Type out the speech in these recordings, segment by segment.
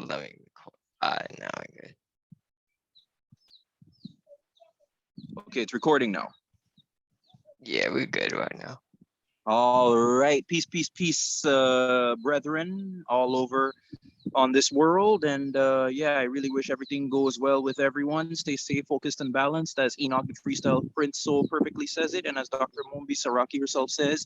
Let me record. Alright, now I'm good. Okay, it's recording now. Yeah, we're good right now. All right, peace, peace, peace, brethren, all over on this world. And yeah, I really wish everything goes well with everyone. Stay safe, focused, and balanced, as Enoch the Freestyle Prince so perfectly says it, and as Dr. Mombi Saraki herself says.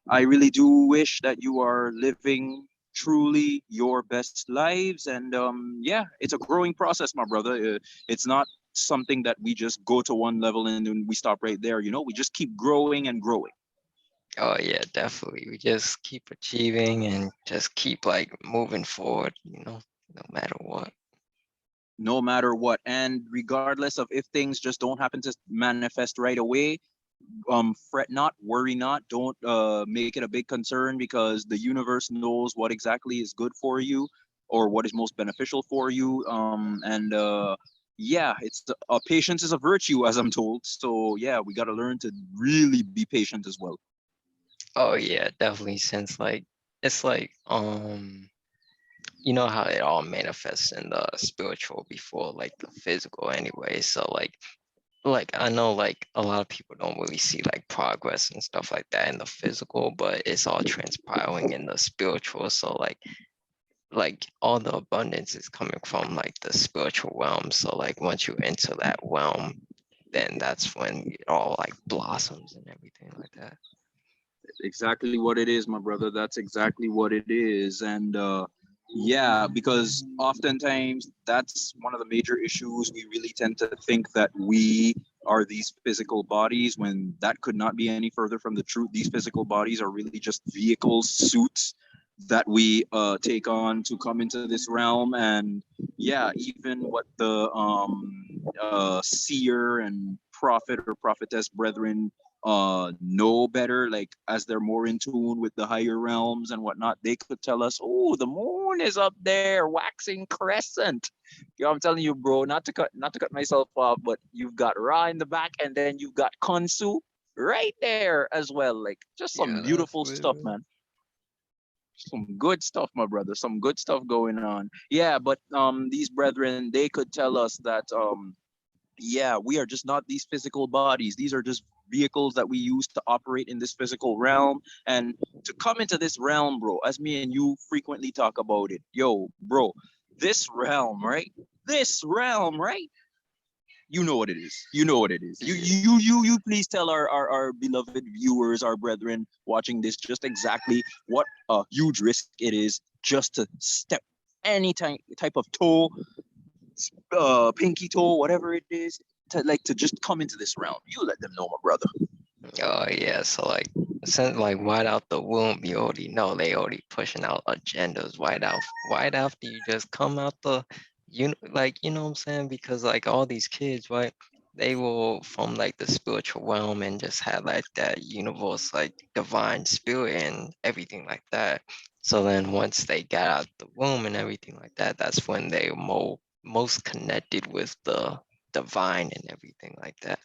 I really do wish that you are living truly your best lives. And yeah, it's a growing process, my brother. It's not something that we just go to one level and then we stop right there. You know, we just keep growing and growing. Oh yeah, definitely. We just keep achieving and just keep like moving forward, no matter what. No matter what. And regardless of if things just don't happen to manifest right away, fret not, worry not, don't make it a big concern, because the universe knows what exactly is good for you or what is most beneficial for you. And yeah, it's patience is a virtue, as I'm told. So yeah, we got to learn to really be patient as well. Oh yeah, definitely. Since like it's like you know how it all manifests in the spiritual before like the physical anyway. So like I know like a lot of people don't really see like progress and stuff like that in the physical, but it's all transpiring in the spiritual. So like all the abundance is coming from like the spiritual realm. So like once you enter that realm, then that's when it all like blossoms and everything like that. Exactly what it is, my brother. That's exactly what it is. And yeah, because oftentimes that's one of the major issues. We really tend to think that we are these physical bodies, when that could not be any further from the truth. These physical bodies are really just vehicles, suits that we take on to come into this realm. And yeah, even what the seer and prophet or prophetess brethren know better, like as they're more in tune with the higher realms and whatnot, they could tell us, oh, the moon is up there waxing crescent. You know, I'm telling you, bro, not to cut myself off, but you've got Ra in the back, and then you've got Konsu right there as well. Like, just some Yeah, that's beautiful stuff, weird. man. Some good stuff, my brother. Some good stuff going on. Yeah, but these brethren, they could tell us that yeah, we are just not these physical bodies. These are just vehicles that we use to operate in this physical realm. And to come into this realm, bro, as me and you frequently talk about it, yo, bro, this realm, right? This realm, right? You know what it is. You know what it is. You Yeah. you you you please tell our beloved viewers, our brethren watching this, just exactly what a huge risk it is just to step any type of toe, pinky toe, whatever it is, to just come into this realm. You let them know, my brother. Oh yeah, so like since like right out the womb, you already know they already pushing out agendas right after you just come out the you know what I'm saying? Because like all these kids, right? They will from like the spiritual realm and just have like that universe like divine spirit and everything like that. So then once they got out the womb and everything like that, that's when they most connected with the divine and everything like that.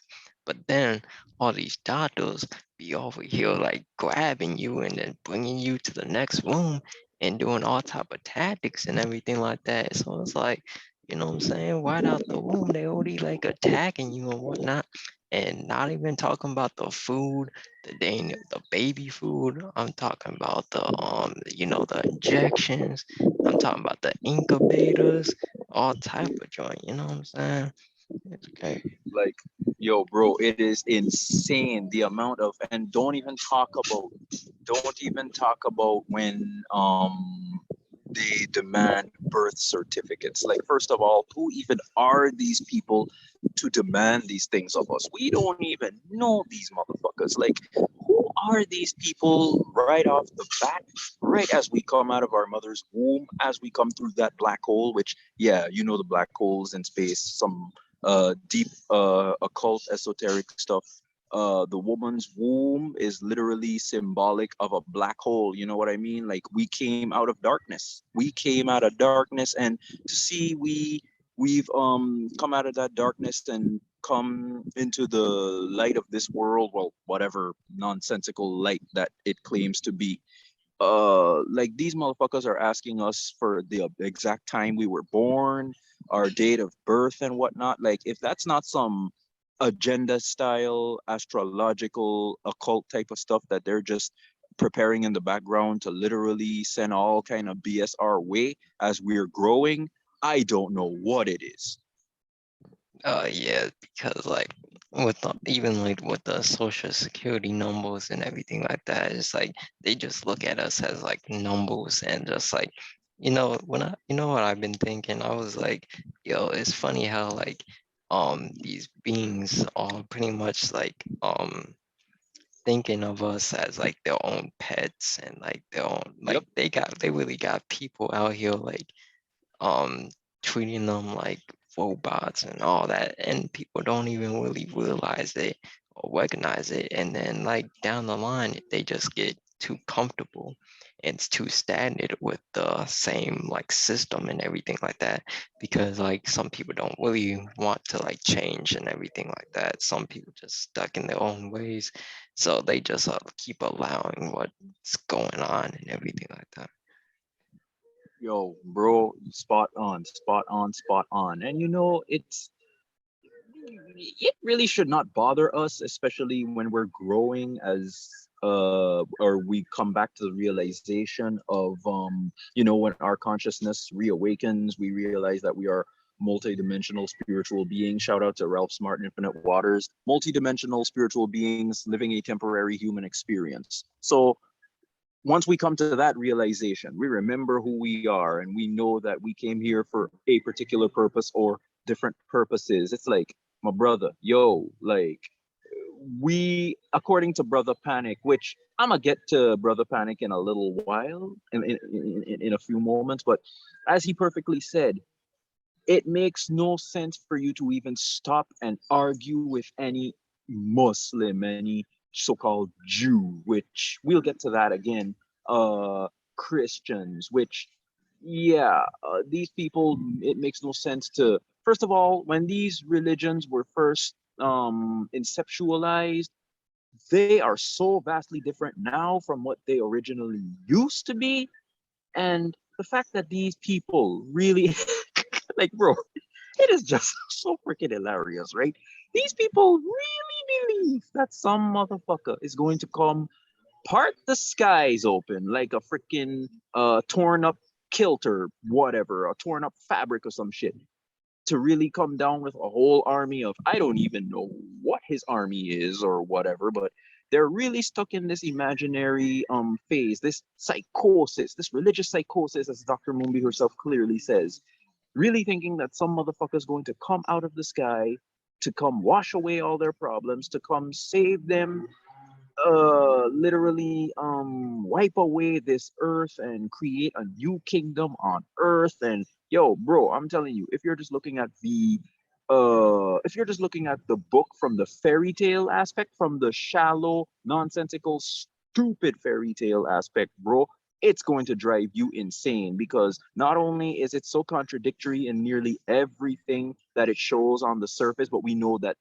But then all these doctors be over here like grabbing you and then bringing you to the next room and doing all type of tactics and everything like that. So it's like, you know what I'm saying? Right out the womb, they already like attacking you and whatnot. And not even talking about the food, the baby food. I'm talking about the injections. I'm talking about the incubators, all type of joint, you know what I'm saying? It's okay. Like, yo, bro, it is insane the amount of, and don't even talk about when they demand birth certificates. Like, first of all, who even are these people to demand these things of us? We don't even know these motherfuckers. Like, who are these people right off the bat, right as we come out of our mother's womb, as we come through that black hole, which, yeah, you know, the black holes in space, some deep occult esoteric stuff. The woman's womb is literally symbolic of a black hole. You know what I mean? Like, we came out of darkness. We came out of darkness, and to see we've come out of that darkness and come into the light of this world. Well, whatever nonsensical light that it claims to be. like these motherfuckers are asking us for the exact time we were born, our date of birth and whatnot. Like if that's not some agenda style astrological occult type of stuff that they're just preparing in the background to literally send all kind of BS our way as we're growing, I don't know what it is. Yeah, because like with even like with the social security numbers and everything like that, it's like they just look at us as like numbers and just like, you know what I've been thinking? I was like, yo, it's funny how like these beings are pretty much like thinking of us as like their own pets and like their own Yep. like they really got people out here like um treating them like robots and all that, and people don't even really realize it or recognize it, and then like down the line they just get too comfortable and it's too stagnant with the same like system and everything like that, because like some people don't really want to like change and everything like that. Some people just stuck in their own ways, so they just keep allowing what's going on and everything like that. Yo, bro, spot on, spot on, spot on. And you know, it really should not bother us, especially when we're growing as or we come back to the realization of when our consciousness reawakens, we realize that we are multidimensional spiritual beings. Shout out to Ralph Smart and Infinite Waters. Multidimensional spiritual beings living a temporary human experience. So once we come to that realization, we remember who we are and we know that we came here for a particular purpose or different purposes. It's like, my brother, yo, like according to Brother Panic, which I'm gonna get to Brother Panic in a little while, in a few moments, but as he perfectly said, it makes no sense for you to even stop and argue with any Muslim, any so-called Jew, which we'll get to that again, Christians, which, yeah, these people, it makes no sense to, first of all, when these religions were first inceptualized, they are so vastly different now from what they originally used to be. And the fact that these people really, like, bro, it is just so freaking hilarious, right? These people really believe that some motherfucker is going to come part the skies open like a freaking torn up kilt or whatever, a torn up fabric or some shit, to really come down with a whole army of, I don't even know what his army is or whatever, but they're really stuck in this imaginary phase, this psychosis, this religious psychosis, as Dr. Mumbi herself clearly says, really thinking that some motherfucker's going to come out of the sky to come wash away all their problems, to come save them, literally wipe away this earth and create a new kingdom on earth. And yo, bro, I'm telling you, if you're just looking at the book from the fairy tale aspect, from the shallow, nonsensical, stupid fairy tale aspect, bro, it's going to drive you insane, because not only is it so contradictory in nearly everything that it shows on the surface, but we know that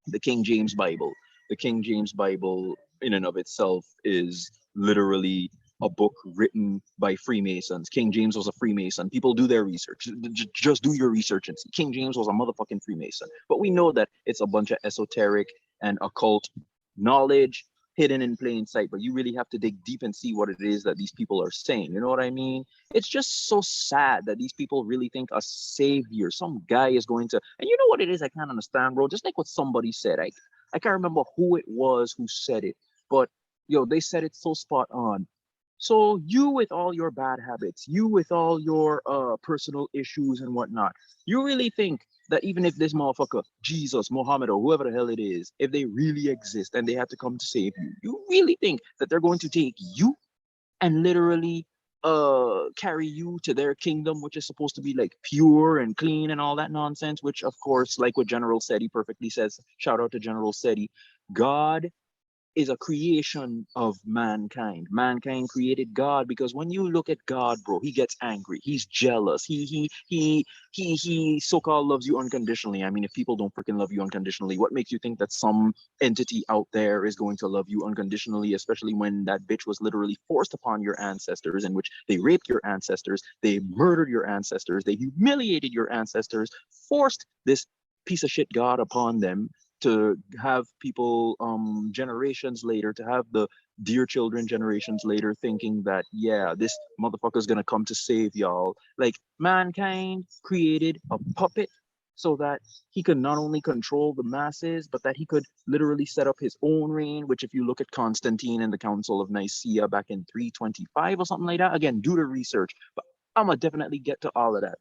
the King James Bible. The King James Bible, in and of itself, is literally a book written by Freemasons. King James was a Freemason. People do their research. Just do your research and see. King James was a motherfucking Freemason. But we know that it's a bunch of esoteric and occult knowledge hidden in plain sight. But you really have to dig deep and see what it is that these people are saying. You know what I mean? It's just so sad that these people really think a savior, some guy is going to, and you know what it is? I can't understand, bro. Just like what somebody said. I can't remember who it was who said it, but yo, they said it so spot on. So you with all your bad habits, you with all your personal issues and whatnot, you really think that even if this motherfucker, Jesus, Mohammed, or whoever the hell it is, if they really exist and they have to come to save you, you really think that they're going to take you and literally carry you to their kingdom, which is supposed to be like pure and clean and all that nonsense, which of course, like what General said, he perfectly says, shout out to General Seti, God is a creation of mankind. Mankind created God, because when you look at God, bro, he gets angry. He's jealous. He so-called loves you unconditionally. I mean, if people don't freaking love you unconditionally, what makes you think that some entity out there is going to love you unconditionally, especially when that bitch was literally forced upon your ancestors, in which they raped your ancestors, they murdered your ancestors, they humiliated your ancestors, forced this piece of shit God upon them, to have people generations later, to have the dear children generations later thinking that, yeah, this motherfucker's gonna come to save y'all. Like, mankind created a puppet so that he could not only control the masses, but that he could literally set up his own reign. Which, if you look at Constantine and the Council of Nicaea back in 325 or something like that, again, do the research, but I'm gonna definitely get to all of that.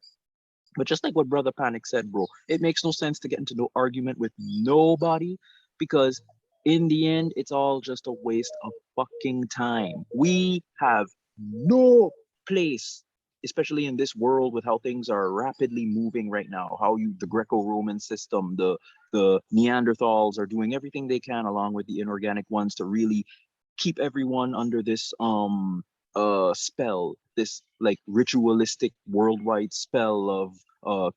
But just like what Brother Panic said, bro, it makes no sense to get into no argument with nobody, because in the end, it's all just a waste of fucking time. We have no place, especially in this world with how things are rapidly moving right now, how the Greco-Roman system, the Neanderthals are doing everything they can along with the inorganic ones to really keep everyone under this spell, this like ritualistic worldwide spell of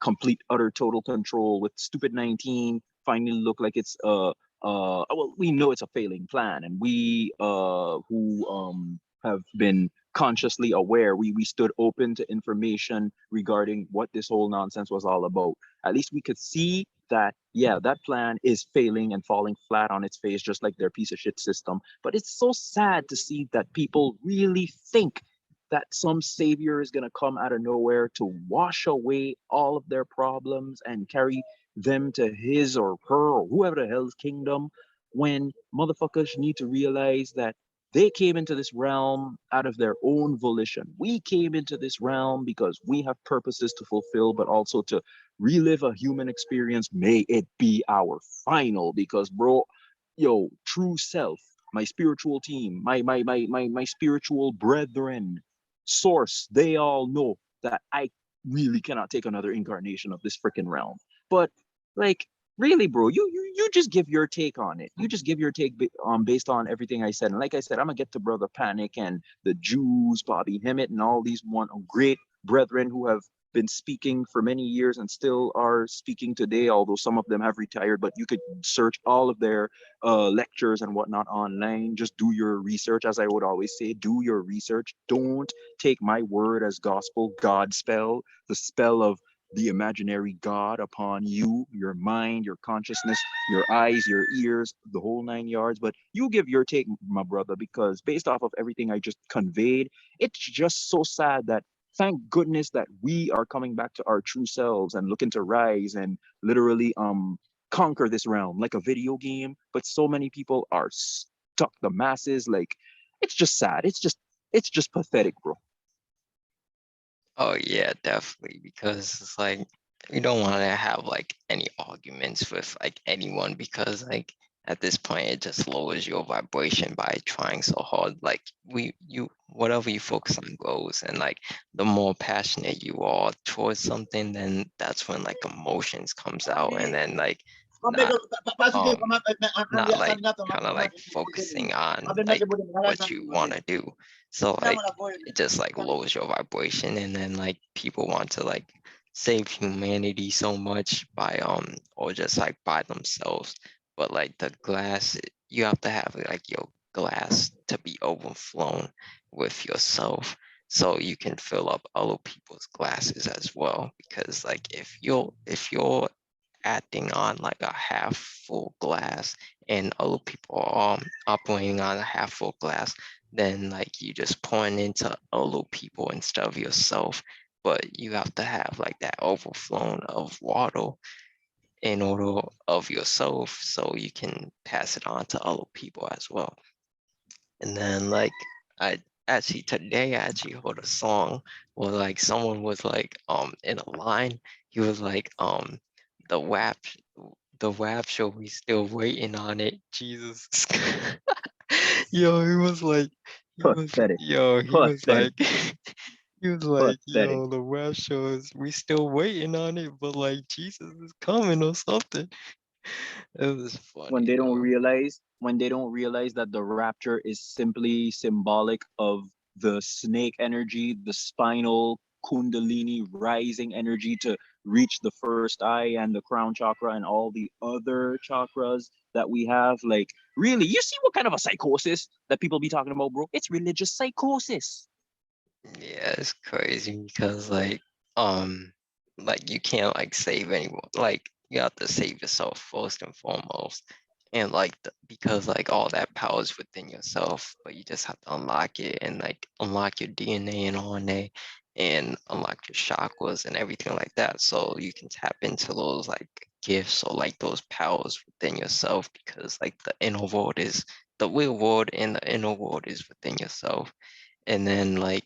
complete utter total control, with stupid 19 finally look like it's well, we know it's a failing plan, and we who have been consciously aware, we stood open to information regarding what this whole nonsense was all about. At least we could see that, yeah, that plan is failing and falling flat on its face, just like their piece of shit system. But it's so sad to see that people really think that some savior is going to come out of nowhere to wash away all of their problems and carry them to his or her or whoever the hell's kingdom, when motherfuckers need to realize that they came into this realm out of their own volition. We came into this realm because we have purposes to fulfill, but also to relive a human experience. May it be our final, because, bro, yo, true self, my spiritual team, my spiritual brethren, source, they all know that I really cannot take another incarnation of this freaking realm. But like, really, bro, you just give your take on it. You just give your take based on everything I said. And like I said, I'm gonna get to Brother Panic and the Jews, Bobby Hemmett, and all these one great brethren who have been speaking for many years and still are speaking today, although some of them have retired. But you could search all of their lectures and whatnot online. Just do your research, as I would always say. Do your research. Don't take my word as gospel. God spell, the spell of the imaginary God upon you, your mind, your consciousness, your eyes, your ears, the whole 9 yards. But you give your take, my brother, because based off of everything I just conveyed, it's just so sad that, thank goodness, that we are coming back to our true selves and looking to rise and literally conquer this realm like a video game. But so many people are stuck, the masses, like, it's just sad. It's just pathetic, bro. Oh yeah, definitely. Because it's like you don't want to have like any arguments with like anyone, because like at this point it just lowers your vibration by trying so hard. Like whatever you focus on goes, and like the more passionate you are towards something, then that's when like emotions comes out, and then like not um not like kind of like focusing on like what you want to do. So like it just like lowers your vibration, and then like people want to like save humanity so much by or just like by themselves. But like the glass, you have to have like your glass to be overflown with yourself, so you can fill up other people's glasses as well. Because like if you're acting on like a half full glass, and other people are operating on a half full glass, then like you just pouring into other people instead of yourself. But you have to have like that overflow of water in order of yourself, so you can pass it on to other people as well. And then like I today I actually heard a song where like someone was like in a line, he was like the WAP the WAP show, we still waiting on it. Jesus. Yo, he was like Pathetic. he was Pathetic. like he was like, Pathetic. yo, the WAP show is, we still waiting on it, but like Jesus is coming or something. It was When funny they don't though. realize when they don't realize that the rapture is simply symbolic of the snake energy, the spinal kundalini rising energy to reach the first eye and the crown chakra and all the other chakras that we have. Like, really, you see what kind of a psychosis that people be talking about, bro? It's religious psychosis. Yeah, it's crazy because um you can't like save anyone. Like you have to save yourself first and foremost. And because like all that power is within yourself, but you just have to unlock it and like unlock your DNA and RNA and unlock your chakras and everything like that. So you can tap into those like gifts or like those powers within yourself because like the real world and the inner world is within yourself. And then like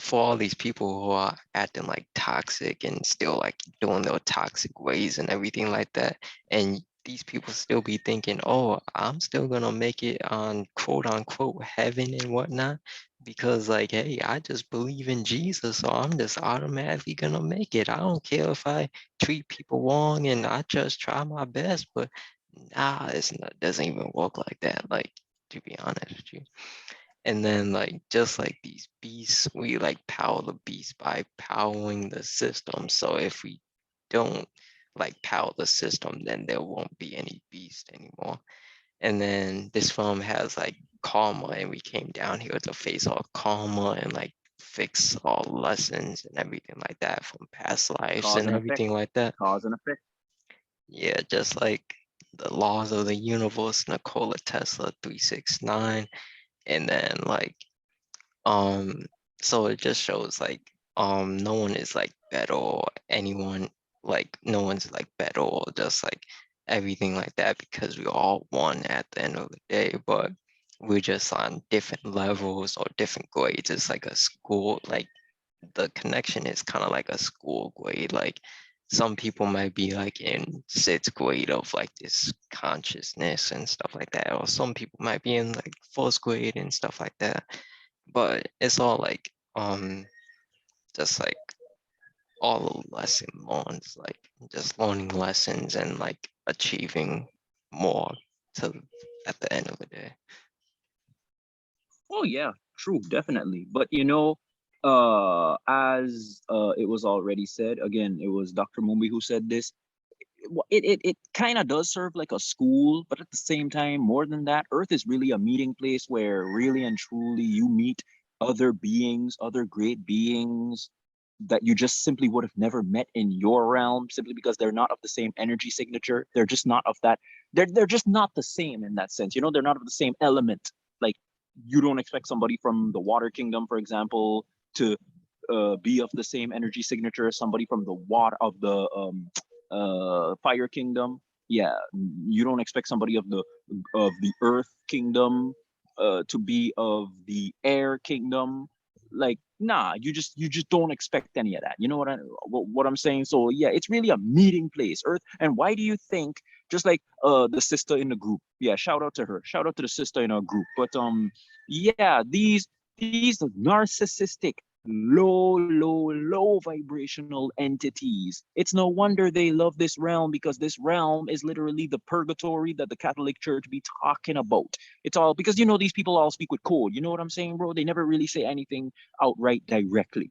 for all these people who are acting like toxic and still like doing their toxic ways and everything like that, and these people still be thinking, oh, I'm still gonna make it on quote unquote heaven and whatnot, because like, hey, I just believe in Jesus, so I'm just automatically gonna make it. I don't care if I treat people wrong and I just try my best, but nah, doesn't even work like that, like to be honest with you. And then like just like these beasts, we like power the beast by powering the system. So if we don't like power the system, then there won't be any beast anymore. And then this film has like karma, and we came down here to face all karma and like fix all lessons and everything like that from past lives Cause and and effect. everything like that. Cause and effect. Yeah, just like the laws of the universe, Nikola Tesla 369. And then like um, so it just shows like no one is like better or anyone like no one's like better or just like everything like that because we all one at the end of the day, but we're just on different levels or different grades. It's like a school, like the connection is kind of like a school grade. Like some people might be like in sixth grade of like this consciousness and stuff like that, or some people might be in like first grade and stuff like that, but it's all like just like all lesson learns, like just learning lessons and like achieving more to at the end of the day. Oh yeah, true, definitely. But as it was already said, again, it was Dr. Mumbi who said this. It kind of does serve like a school, but at the same time, more than that, Earth is really a meeting place where really and truly you meet other beings, other great beings that you just simply would have never met in your realm, simply because they're not of the same energy signature. They're just not of that. They're just not the same in that sense. They're not of the same element. Like, you don't expect somebody from the water kingdom, for example, to be of the same energy signature as somebody from the water of the fire kingdom. Yeah, you don't expect somebody of the earth kingdom to be of the air kingdom. Like, nah, you just don't expect any of that. You know what I'm saying? So yeah, it's really a meeting place, Earth. And why do you think, just like the sister in the group, yeah, shout out to her, shout out to the sister in our group, but yeah, these narcissistic, low vibrational entities, it's no wonder they love this realm, because this realm is literally the purgatory that the Catholic Church be talking about. It's all because these people all speak with code. You know what I'm saying, bro? They never really say anything outright directly,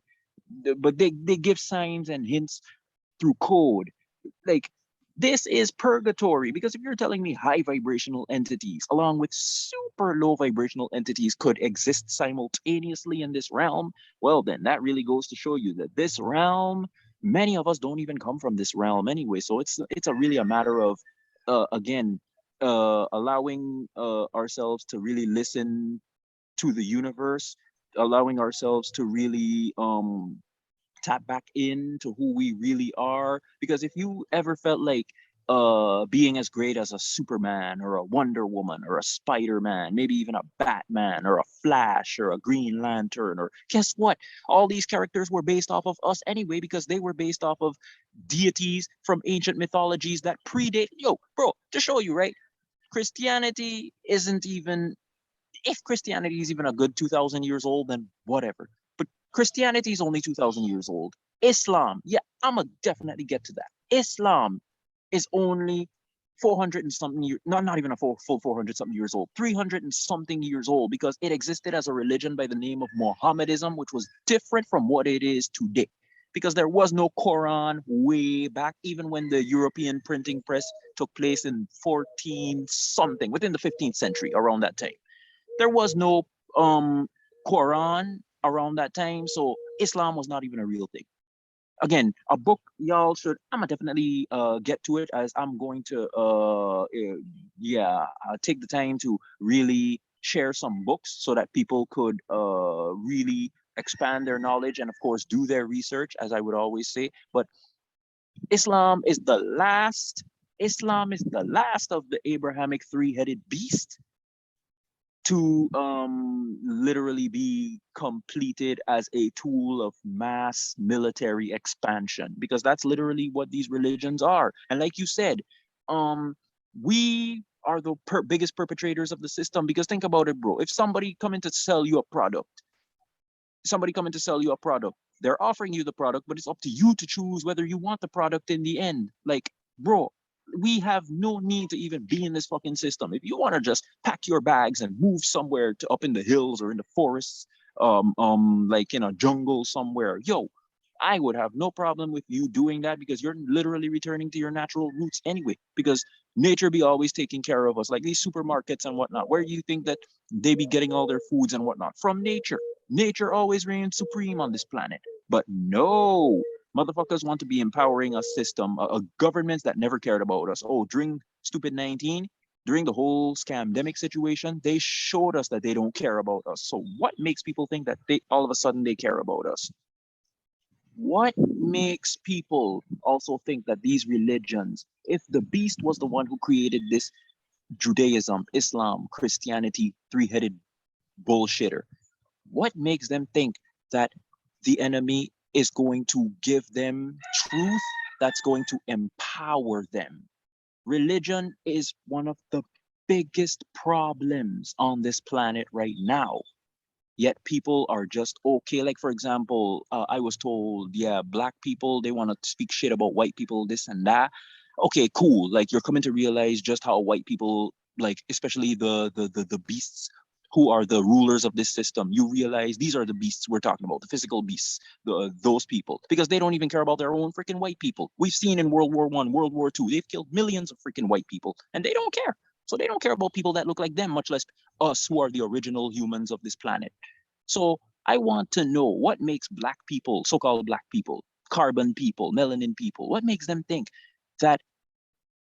but they give signs and hints through code. Like, this is purgatory, because if you're telling me high vibrational entities along with super low vibrational entities could exist simultaneously in this realm, well, then that really goes to show you that this realm, many of us don't even come from this realm anyway. So it's a really a matter of again, allowing ourselves to really listen to the universe, allowing ourselves to really tap back into who we really are. Because if you ever felt like being as great as a Superman or a Wonder Woman or a Spider-Man, maybe even a Batman or a Flash or a Green Lantern, or guess what? All these characters were based off of us anyway, because they were based off of deities from ancient mythologies that predate. Yo, bro, to show you, right? Christianity isn't even, if Christianity is even a good 2,000 years old, then whatever. But Christianity is only 2,000 years old. Islam, yeah, I'm going to definitely get to that. Islam is only 400 and something years, not even a full 400 something years old, 300 and something years old, because it existed as a religion by the name of Mohammedanism, which was different from what it is today. Because there was no Quran way back, even when the European printing press took place in 14 something, within the 15th century, around that time. There was no Quran around that time, so Islam was not even a real thing. Again, a book y'all should, I'm gonna definitely get to it, as I'm going to take the time to really share some books so that people could really expand their knowledge and of course do their research, as I would always say. But Islam is the last Islam is the last of the Abrahamic three-headed beast to literally be completed as a tool of mass military expansion, because that's literally what these religions are. And like you said, we are the biggest perpetrators of the system, because think about it, bro. If somebody coming to sell you a product, they're offering you the product, but it's up to you to choose whether you want the product in the end. Like, bro, we have no need to even be in this fucking system. If you want to just pack your bags and move somewhere to up in the hills or in the forests, like in a jungle somewhere, yo, I would have no problem with you doing that, because you're literally returning to your natural roots anyway. Because nature be always taking care of us, like these supermarkets and whatnot. Where do you think that they be getting all their foods and whatnot? From nature. Nature always reigns supreme on this planet. But no, motherfuckers want to be empowering a system, a governments that never cared about us. Oh, during stupid 19, during the whole scamdemic situation, they showed us that they don't care about us. So what makes people think that they all of a sudden they care about us? What makes people also think that these religions, if the beast was the one who created this Judaism, Islam, Christianity, three-headed bullshitter, what makes them think that the enemy is going to give them truth that's going to empower them? Religion is one of the biggest problems on this planet right now. Yet people are just okay. Like, for example, I was told, yeah, black people, they want to speak shit about white people, this and that. Okay, cool. Like, you're coming to realize just how white people, like, especially the beasts who are the rulers of this system, you realize these are the beasts we're talking about, the physical beasts, those people, because they don't even care about their own freaking white people. We've seen in World War I, World War II, they've killed millions of freaking white people, and they don't care. So they don't care about people that look like them, much less us who are the original humans of this planet. So I want to know what makes black people, so-called black people, carbon people, melanin people, what makes them think that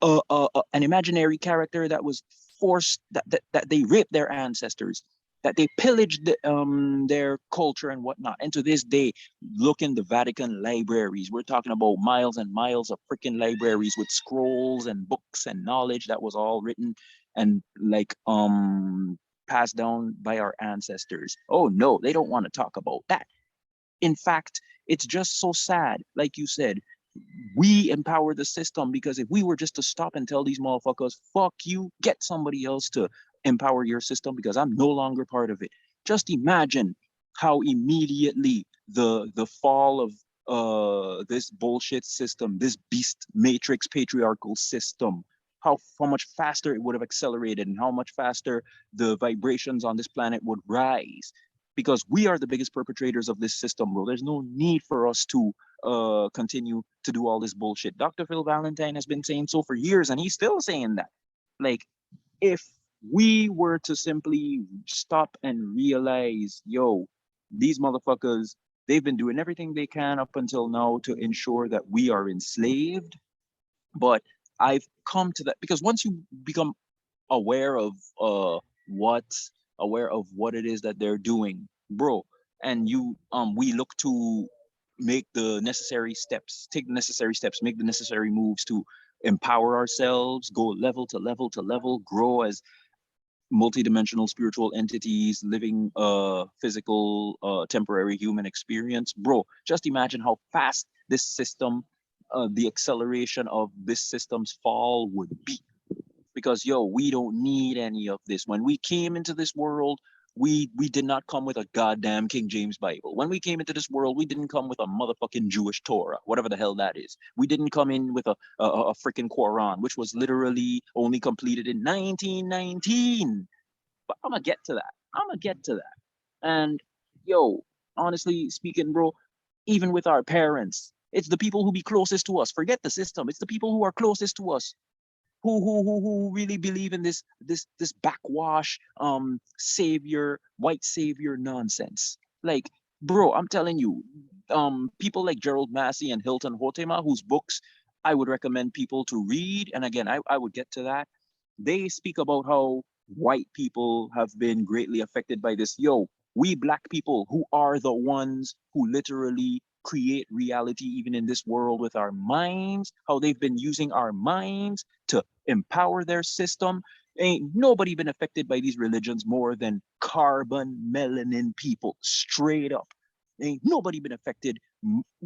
an imaginary character that was forced, that they raped their ancestors, that they pillaged their culture and whatnot. And to this day, look in the Vatican libraries. We're talking about miles and miles of freaking libraries with scrolls and books and knowledge that was all written and like passed down by our ancestors. Oh no, they don't want to talk about that. In fact, it's just so sad. Like you said, we empower the system, because if we were just to stop and tell these motherfuckers, fuck you, get somebody else to empower your system because I'm no longer part of it. Just imagine how immediately the fall of this bullshit system, this beast matrix patriarchal system, how much faster it would have accelerated, and how much faster the vibrations on this planet would rise, because we are the biggest perpetrators of this system, bro. There's no need for us to continue to do all this bullshit. Dr. Phil Valentine has been saying so for years, and he's still saying that. Like, if we were to simply stop and realize, yo, these motherfuckers, they've been doing everything they can up until now to ensure that we are enslaved. But I've come to that, because once you become aware of what what it is that they're doing, bro, and you we look to make the necessary steps, take the necessary steps, make the necessary moves to empower ourselves, go level to level to level, grow as multidimensional spiritual entities living physical temporary human experience, bro. Just imagine how fast this system, the acceleration of this system's fall would be. Because yo, we don't need any of this. When we came into this world, We did not come with a goddamn King James Bible. When we came into this world, we didn't come with a motherfucking Jewish Torah, whatever the hell that is. We didn't come in with a freaking Quran, which was literally only completed in 1919. But I'm gonna get to that. I'm gonna get to that. And yo, honestly speaking, bro, even with our parents, it's the people who be closest to us. Forget the system. It's the people who are closest to us who really believe in this backwash savior, white savior nonsense. Like, bro, I'm telling you, people like Gerald Massey and Hilton Hotema, whose books I would recommend people to read. And again, I would get to that. They speak about how white people have been greatly affected by this. Yo, we black people who are the ones who literally create reality even in this world with our minds, how they've been using our minds to empower their system. Ain't nobody been affected by these religions more than carbon melanin people, straight up. Ain't nobody been affected.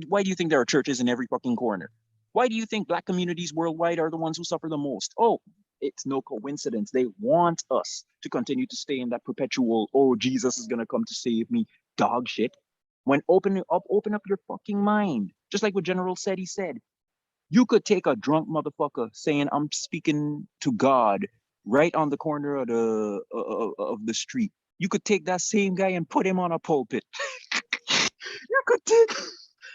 Why do you think there are churches in every fucking corner? Why do you think black communities worldwide are the ones who suffer the most? Oh, it's no coincidence. They want us to continue to stay in that perpetual, oh, Jesus is gonna come to save me, dog shit. When open up your fucking mind. Just like what General said, he said, you could take a drunk motherfucker saying, I'm speaking to God right on the corner of the street. You could take that same guy and put him on a pulpit. you could take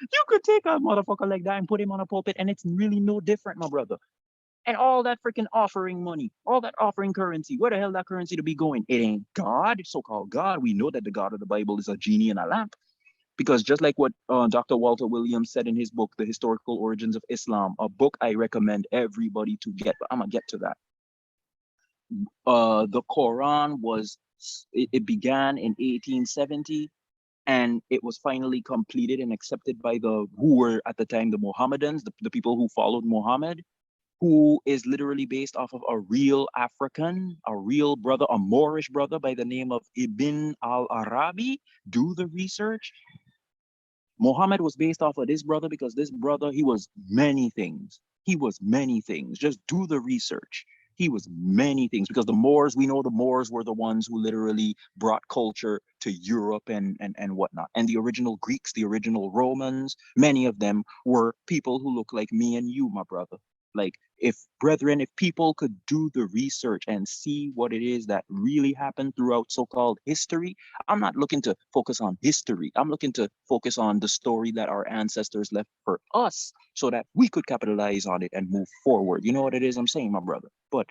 you could take a motherfucker like that and put him on a pulpit, and it's really no different, my brother. And all that freaking offering money, all that offering currency, where the hell that currency to be going? It ain't God, so-called God. We know that the God of the Bible is a genie in a lamp. Because just like what Dr. Walter Williams said in his book, The Historical Origins of Islam, a book I recommend everybody to get, but I'm gonna get to that. The Quran it began in 1870, and it was finally completed and accepted by the who were at the time the Mohammedans, the people who followed Muhammad, who is literally based off of a real African, a real brother, a Moorish brother by the name of Ibn al-Arabi. Do the research. Muhammad was based off of this brother because this brother, he was many things. He was many things. Just do the research. He was many things because the Moors, we know the Moors were the ones who literally brought culture to Europe and whatnot. And the original Greeks, the original Romans, many of them were people who look like me and you, my brother. Like, if brethren, if people could do the research and see what it is that really happened throughout so-called history, I'm not looking to focus on history. I'm looking to focus on the story that our ancestors left for us so that we could capitalize on it and move forward. You know what it is I'm saying, my brother? But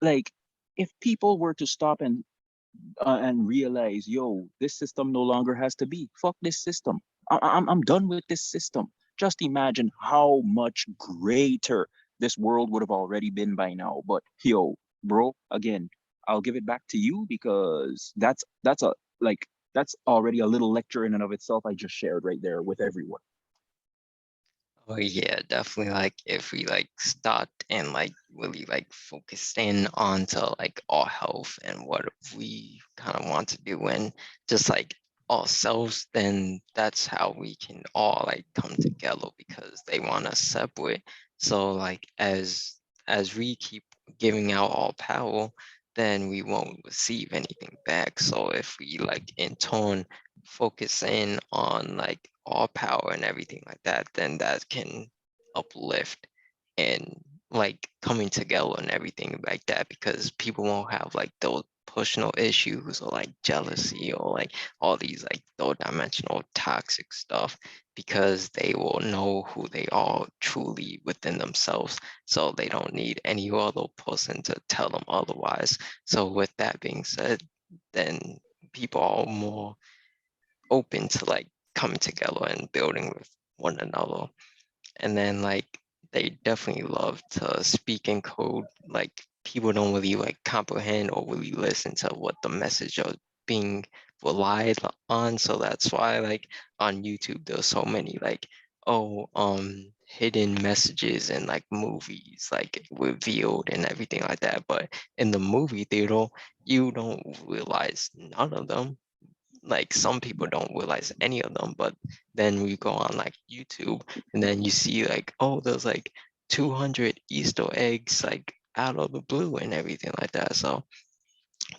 like, if people were to stop and realize, yo, this system no longer has to be. Fuck this system. I'm done with this system. Just imagine how much greater this world would have already been by now. But yo, bro, again, I'll give it back to you because that's a like that's already a little lecture in and of itself I just shared right there with everyone. Oh yeah, definitely. Like if we like start and like really like focus in onto like our health and what we kind of want to do and just like ourselves, then that's how we can all like come together because they want us separate. So like as we keep giving out our power, then we won't receive anything back. So if we like in turn focus in on like all power and everything like that, then that can uplift and like coming together and everything like that because people won't have like those personal issues or like jealousy or like all these like third dimensional toxic stuff because they will know who they are truly within themselves, so they don't need any other person to tell them otherwise. So with that being said, then people are more open to like coming together and building with one another. And then like they definitely love to speak in code. Like people don't really like comprehend or really listen to what the message are being relied on. So that's why like on YouTube there's so many like hidden messages and like movies like revealed and everything like that. But in the movie theater, you don't realize none of them. Like some people don't realize any of them, but then we go on like YouTube and then you see like, oh, there's like 200 Easter eggs like out of the blue and everything like that. So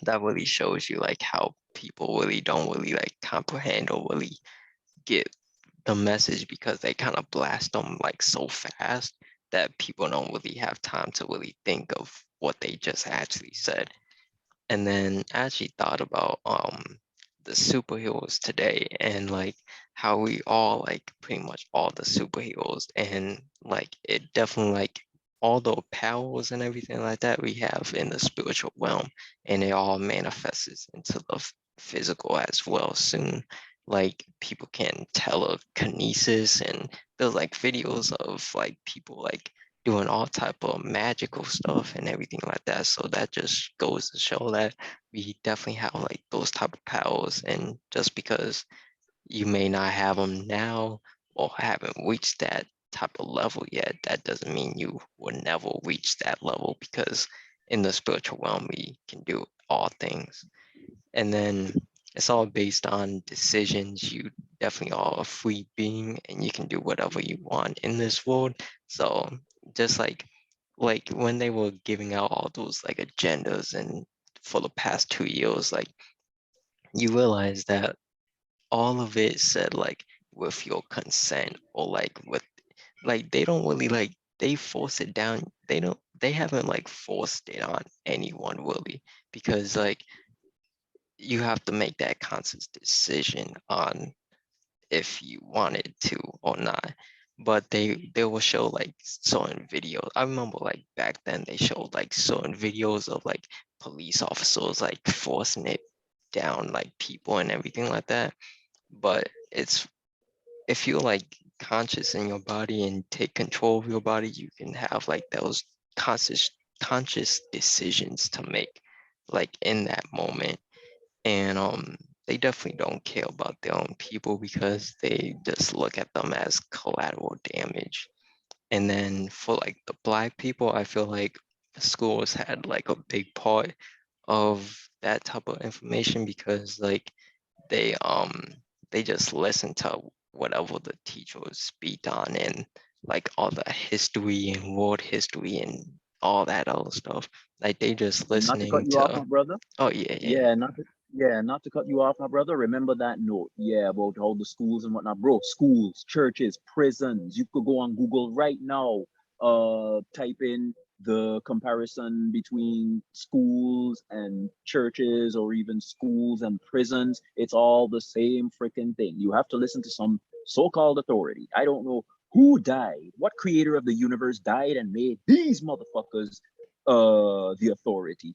that really shows you like how people really don't really like comprehend or really get the message because they kind of blast them like so fast that people don't really have time to really think of what they just actually said. And then I actually thought about the superheroes today and like how we all like pretty much all the superheroes and like it definitely like all the powers and everything like that we have in the spiritual realm and it all manifests into the physical as well soon. Like people can telekinesis and there's like videos of like people like doing all type of magical stuff and everything like that. So that just goes to show that we definitely have like those type of powers. And just because you may not have them now or haven't reached that type of level yet, that doesn't mean you will never reach that level because in the spiritual realm, we can do all things. And then it's all based on decisions. You definitely are a free being and you can do whatever you want in this world. So just like when they were giving out all those like agendas and for the past 2 years, like you realize that all of it said like with your consent or like with like they don't really like they force it down. They haven't like forced it on anyone really because like you have to make that conscious decision on if you wanted to or not. But they will show like certain videos. I remember like back then they showed like certain videos of like police officers like forcing it down like people and everything like that. But it's if you're like conscious in your body and take control of your body, you can have like those conscious conscious decisions to make like in that moment and they definitely don't care about their own people because they just look at them as collateral damage. And then for like the Black people, I feel like schools had like a big part of that type of information because like they um they just listen to whatever the teachers speak on and like all the history and world history and all that other stuff. Like they just Not to cut listening you off, to, my brother. oh yeah, yeah. Yeah, not to cut you off, my brother. Remember that note, yeah, about all the schools and whatnot, bro. Schools, churches, prisons. You could go on Google right now. Type in the comparison between schools and churches, or even schools and prisons. It's all the same freaking thing. You have to listen to some so-called authority. I don't know who died, what creator of the universe died and made these motherfuckers the authority.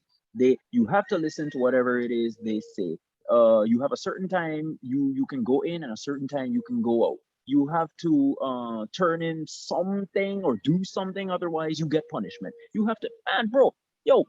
You have to listen to whatever it is they say. You have a certain time you can go in and a certain time you can go out. You have to turn in something or do something, otherwise you get punishment. You have to, man, bro, yo,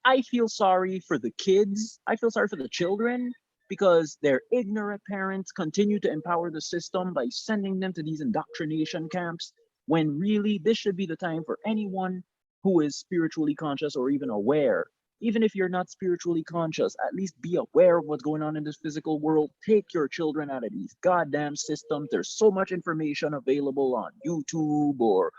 I feel sorry for the kids. I feel sorry for the children because their ignorant parents continue to empower the system by sending them to these indoctrination camps when really this should be the time for anyone who is spiritually conscious or even aware. Even if you're not spiritually conscious, at least be aware of what's going on in this physical world. Take your children out of these goddamn systems. There's so much information available on YouTube or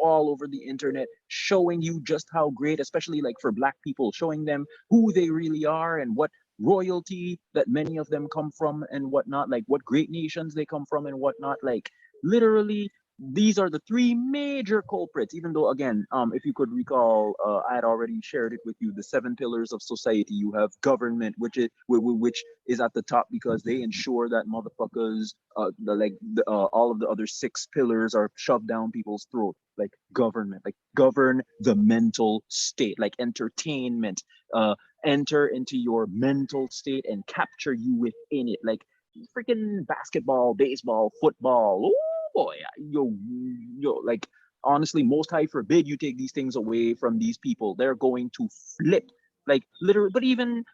all over the internet showing you just how great, especially like for Black people, showing them who they really are and what royalty that many of them come from and whatnot, like what great nations they come from and whatnot. Like literally, these are the three major culprits. Even though, again, if you could recall, I had already shared it with you. The seven pillars of society. You have government, which is at the top because they ensure that motherfuckers, all of the other six pillars are shoved down people's throat. Like government, like govern the mental state, like entertainment. Enter into your mental state and capture you within it, like freaking basketball, baseball, football. Oh boy, like honestly, most high forbid you take these things away from these people. They're going to flip, like literally. But even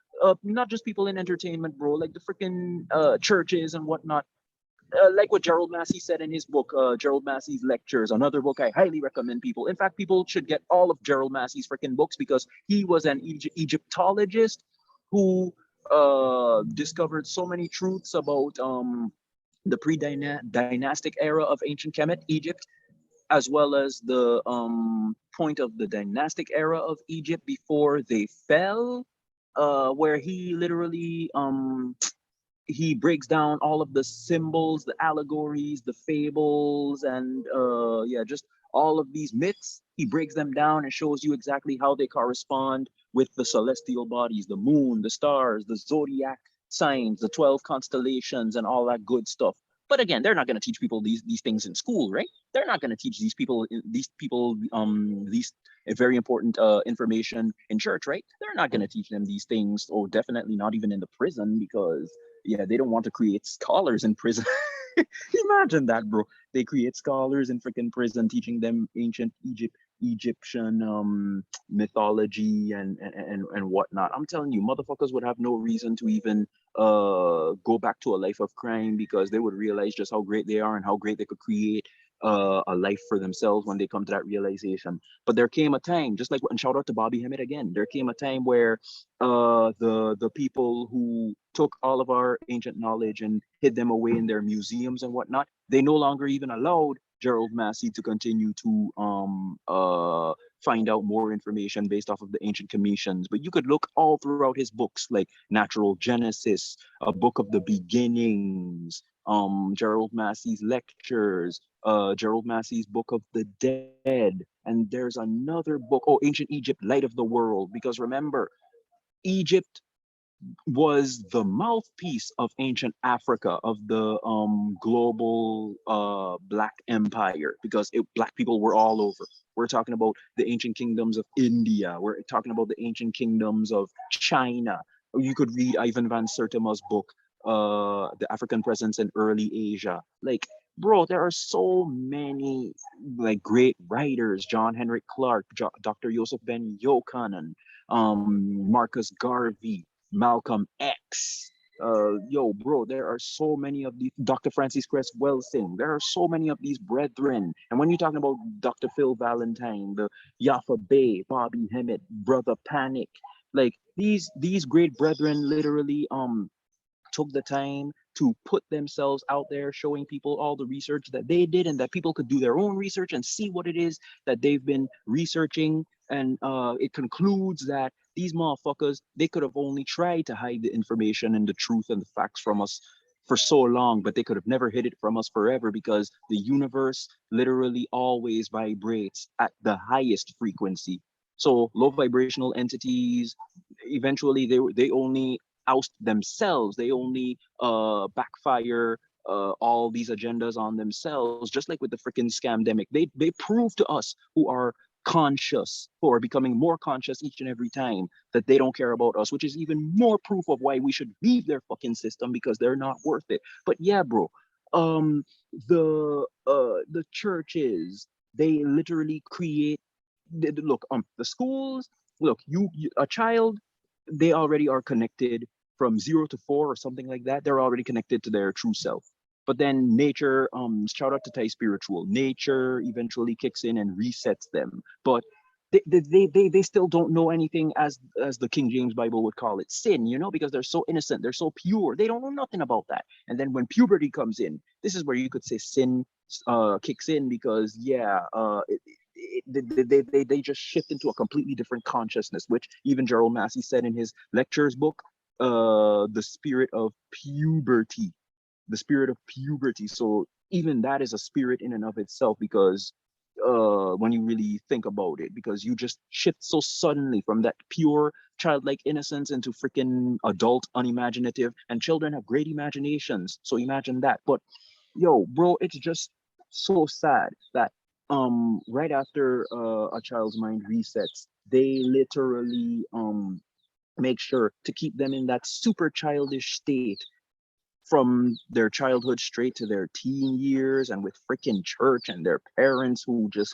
not just people in entertainment, bro, like the freaking churches and whatnot. Like what Gerald Massey said in his book, Gerald Massey's Lectures, another book I highly recommend people. In fact, people should get all of Gerald Massey's freaking books because he was an Egyptologist who discovered so many truths about the pre-dynastic era of ancient Kemet, Egypt, as well as the point of the dynastic era of Egypt before they fell. where he literally he breaks down all of the symbols, the allegories, the fables, and yeah, just all of these myths. He breaks them down and shows you exactly how they correspond with the celestial bodies, the moon, the stars, the zodiac signs, the 12 constellations, and all that good stuff. But again, they're not going to teach people these things in school, right? They're not going to teach these very important information in church, right? They're not going to teach them these things, or definitely not even in the prison, because yeah, they don't want to create scholars in prison. Imagine that, bro. They create scholars in freaking prison, teaching them ancient Egyptian mythology and whatnot. I'm telling you, motherfuckers would have no reason to even go back to a life of crime, because they would realize just how great they are and how great they could create a life for themselves when they come to that realization. But there came a time, just like, and shout out to Bobby Hemmett again, there came a time where the people who took all of our ancient knowledge and hid them away in their museums and whatnot, they no longer even allowed Gerald Massey to continue to find out more information based off of the ancient commissions. But you could look all throughout his books, like Natural Genesis, a book of the beginnings, Gerald Massey's lectures, Gerald Massey's Book of the Dead, and there's another book, oh, Ancient Egypt, Light of the World. Because remember, Egypt was the mouthpiece of ancient Africa, of the global Black Empire, because Black people were all over. We're talking about the ancient kingdoms of India. We're talking about the ancient kingdoms of China. You could read Ivan van Sertima's book, The African Presence in Early Asia. Like, bro, there are so many like great writers: John Henrik Clarke, Dr. Joseph Ben Yochanan, Marcus Garvey, Malcolm X. Yo, bro, there are so many of these. Dr. Francis Cress Welsing. There are so many of these brethren. And when you're talking about Dr. Phil Valentine, the Yafa Bay, Bobby Hemmett, Brother Panic, like these great brethren literally took the time to put themselves out there, showing people all the research that they did, and that people could do their own research and see what it is that they've been researching. And it concludes that these motherfuckers, they could have only tried to hide the information and the truth and the facts from us for so long, but they could have never hid it from us forever, because the universe literally always vibrates at the highest frequency. So low vibrational entities, eventually they only oust themselves. They only backfire all these agendas on themselves, just like with the freaking scamdemic. They prove to us who are conscious, who are becoming more conscious each and every time, that they don't care about us, which is even more proof of why we should leave their fucking system, because they're not worth it. But yeah, bro, um, the churches, they literally create. Look, the schools. Look, you a child, they already are connected from 0 to 4 or something like that. They're already connected to their true self. But then nature, shout out to Thai spiritual, nature eventually kicks in and resets them. But they still don't know anything, as the King James Bible would call it, sin, because they're so innocent, they're so pure, they don't know nothing about that. And then when puberty comes in, this is where you could say sin kicks in, because yeah, they just shift into a completely different consciousness, which even Gerald Massey said in his lectures book, the spirit of puberty, the spirit of puberty. So even that is a spirit in and of itself, because when you really think about it, because you just shift so suddenly from that pure childlike innocence into freaking adult unimaginative, and children have great imaginations, so imagine that. But yo, bro, it's just so sad that right after a child's mind resets, they literally make sure to keep them in that super childish state from their childhood straight to their teen years, and with freaking church and their parents who just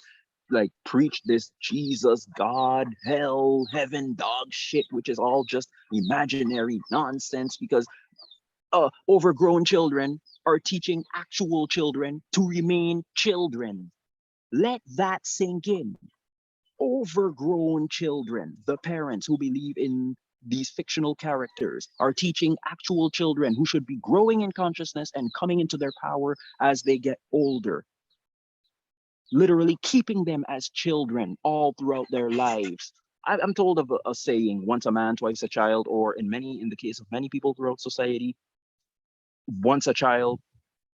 like preach this Jesus, God, hell, heaven, dog shit, which is all just imaginary nonsense, because overgrown children are teaching actual children to remain children. Let that sink in. Overgrown children, the parents who believe in these fictional characters, are teaching actual children who should be growing in consciousness and coming into their power as they get older, literally keeping them as children all throughout their lives. I'm told of a saying, once a man, twice a child, or in the case of many people throughout society, once a child,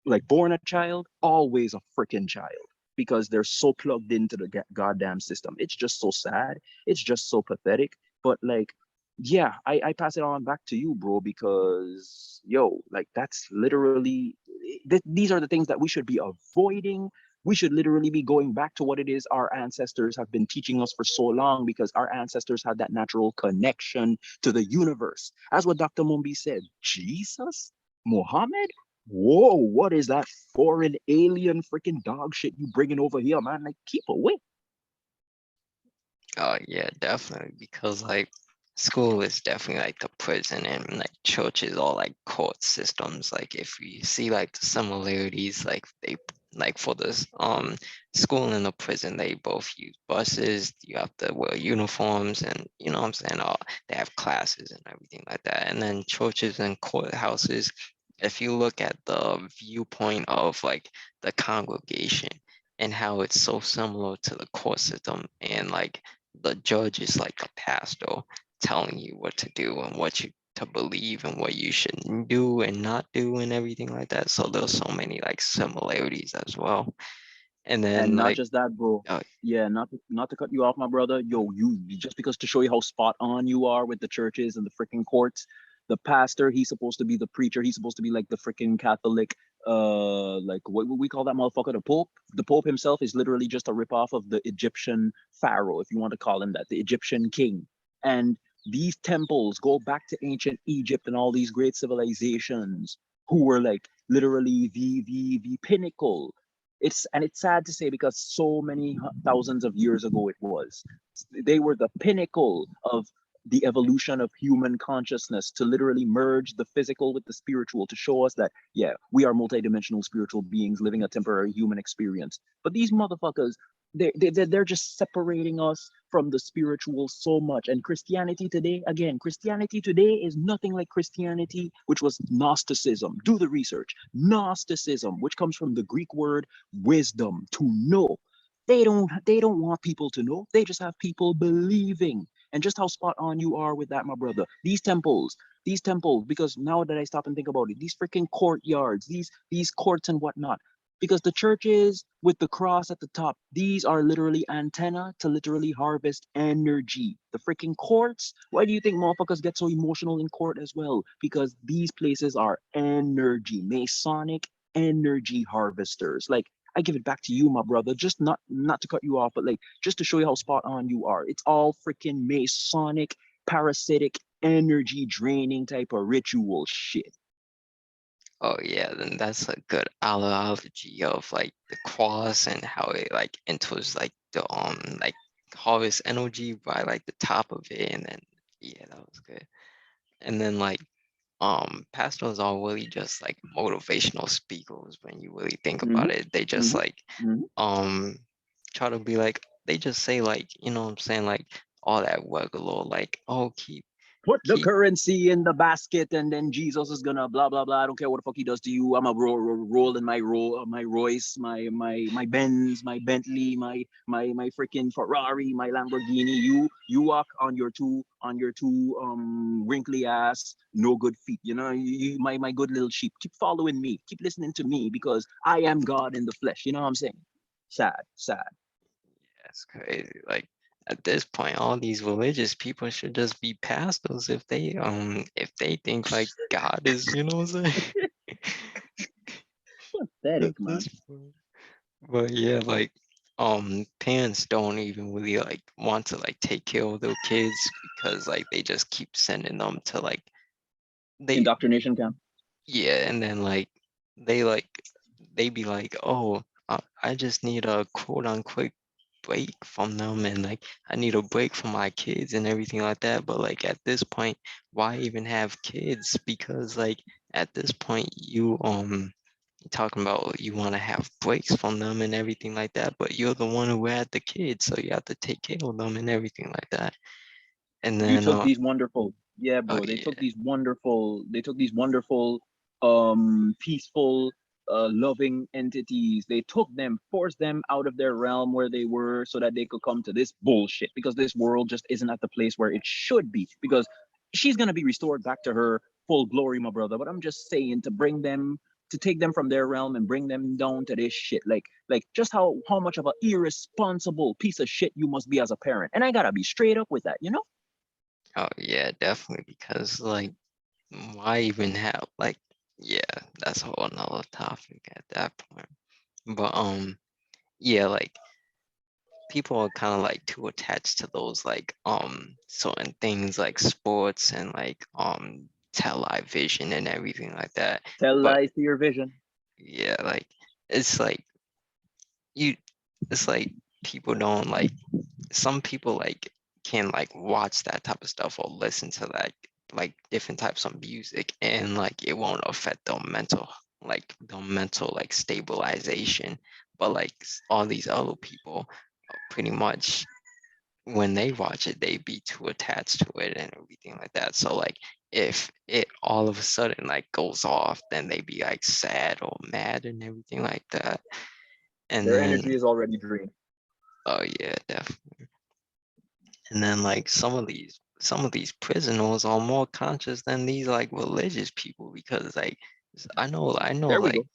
like born a child, always a freaking child, because they're so plugged into the goddamn system. It's just so sad. It's just so pathetic. But like, yeah, I pass it on back to you, bro, because yo, like that's literally these are the things that we should be avoiding. We should literally be going back to what it is our ancestors have been teaching us for so long, because our ancestors had that natural connection to the universe. As what Dr. Mumbi said, Jesus, Muhammad, whoa, what is that foreign alien freaking dog shit you bringing over here, man? Like, keep away. Oh yeah, definitely. Because like school is definitely like the prison, and like church is all like court systems. Like if you see like the similarities, like they like for this school and the prison, they both use buses. You have to wear uniforms, and you know what I'm saying, they have classes and everything like that. And then churches and courthouses, if you look at the viewpoint of like the congregation and how it's so similar to the court system, and like the judge is like a pastor telling you what to do and what you to believe and what you should do and not do and everything like that. So there's so many like similarities as well. And And then not like, just that, bro. uh, Yeah, not to cut you off, my brother. Yo, you just because to show you how spot on you are with the churches and the freaking courts, the pastor, he's supposed to be the preacher. He's supposed to be like the freaking Catholic, like what we call that motherfucker, the Pope. The Pope himself is literally just a ripoff of the Egyptian pharaoh, if you want to call him that, the Egyptian king. And these temples go back to ancient Egypt and all these great civilizations who were like literally the pinnacle. It's sad to say, because so many thousands of years ago it was. They were the pinnacle of the evolution of human consciousness, to literally merge the physical with the spiritual, to show us that, yeah, we are multidimensional spiritual beings living a temporary human experience. But these motherfuckers, they're just separating us from the spiritual so much. And Christianity today, again, Christianity today is nothing like Christianity, which was Gnosticism. Do the research. Gnosticism, which comes from the Greek word wisdom, to know. They don't want people to know. They just have people believing. And just how spot on you are with that, my brother. These temples, because now that I stop and think about it, these freaking courtyards, these courts and whatnot, because the churches with the cross at the top, these are literally antenna to literally harvest energy. The freaking courts, why do you think motherfuckers get so emotional in court as well? Because these places are energy, Masonic energy harvesters. Like, I give it back to you, my brother. Just not to cut you off, but like just to show you how spot on you are. It's all freaking Masonic, parasitic, energy draining type of ritual shit. oh yeah, then that's a good analogy of like the cross and how it like enters like the like harvest energy by like the top of it. And then yeah, that was good. And then like pastors are really just like motivational speakers when you really think Mm-hmm. about it. They just Mm-hmm. like Mm-hmm. um try to be like, they just say like, you know what I'm saying, like all that regular like, oh, Put the keep currency in the basket, and then Jesus is gonna blah blah blah. I don't care what the fuck he does to you. I'm a roll in my Royce, my Benz, my Bentley, my freaking Ferrari, my Lamborghini. You walk on your two wrinkly ass, no good feet. You know, my good little sheep. Keep following me. Keep listening to me, because I am God in the flesh. You know what I'm saying? Sad, sad. that's crazy. Like at this point, all these religious people should just be pastors if they think like God is, you know what I'm saying? At Pathetic, man. this point. But yeah, like parents don't even really like want to like take care of their kids, because like they just keep sending them to like they Indoctrination camp. yeah, and then like they be like, oh, I just need a quote unquote break from them, and like I need a break from my kids and everything like that. But like at this point, why even have kids? Because like at this point, you're talking about you want to have breaks from them and everything like that, but you're the one who had the kids, so you have to take care of them and everything like that. And You then took these wonderful, yeah, oh bro, they yeah, took these wonderful, peaceful, loving entities. They took them, forced them out of their realm where they were so that they could come to this bullshit, because this world just isn't at the place where it should be, because she's going to be restored back to her full glory, my brother. But I'm just saying, to bring them, to take them from their realm and bring them down to this shit, like just how much of an irresponsible piece of shit you must be as a parent. And I gotta be straight up with that, you know? Oh yeah, definitely, because like why even have like, yeah, that's a whole nother topic at that point. But yeah, like people are kind of like too attached to those like certain things like sports and like television and everything like that. Tell But lies to your vision. yeah, like it's like you it's like people don't like, some people like can like watch that type of stuff or listen to like different types of music and like it won't affect their mental like stabilization. But like all these other people pretty much when they watch it they be too attached to it and everything like that. So like if it all of a sudden like goes off, then they be like sad or mad and everything like that. And Their then energy is already drained. oh yeah, definitely. And then like some of these prisoners are more conscious than these like religious people, because like There we go.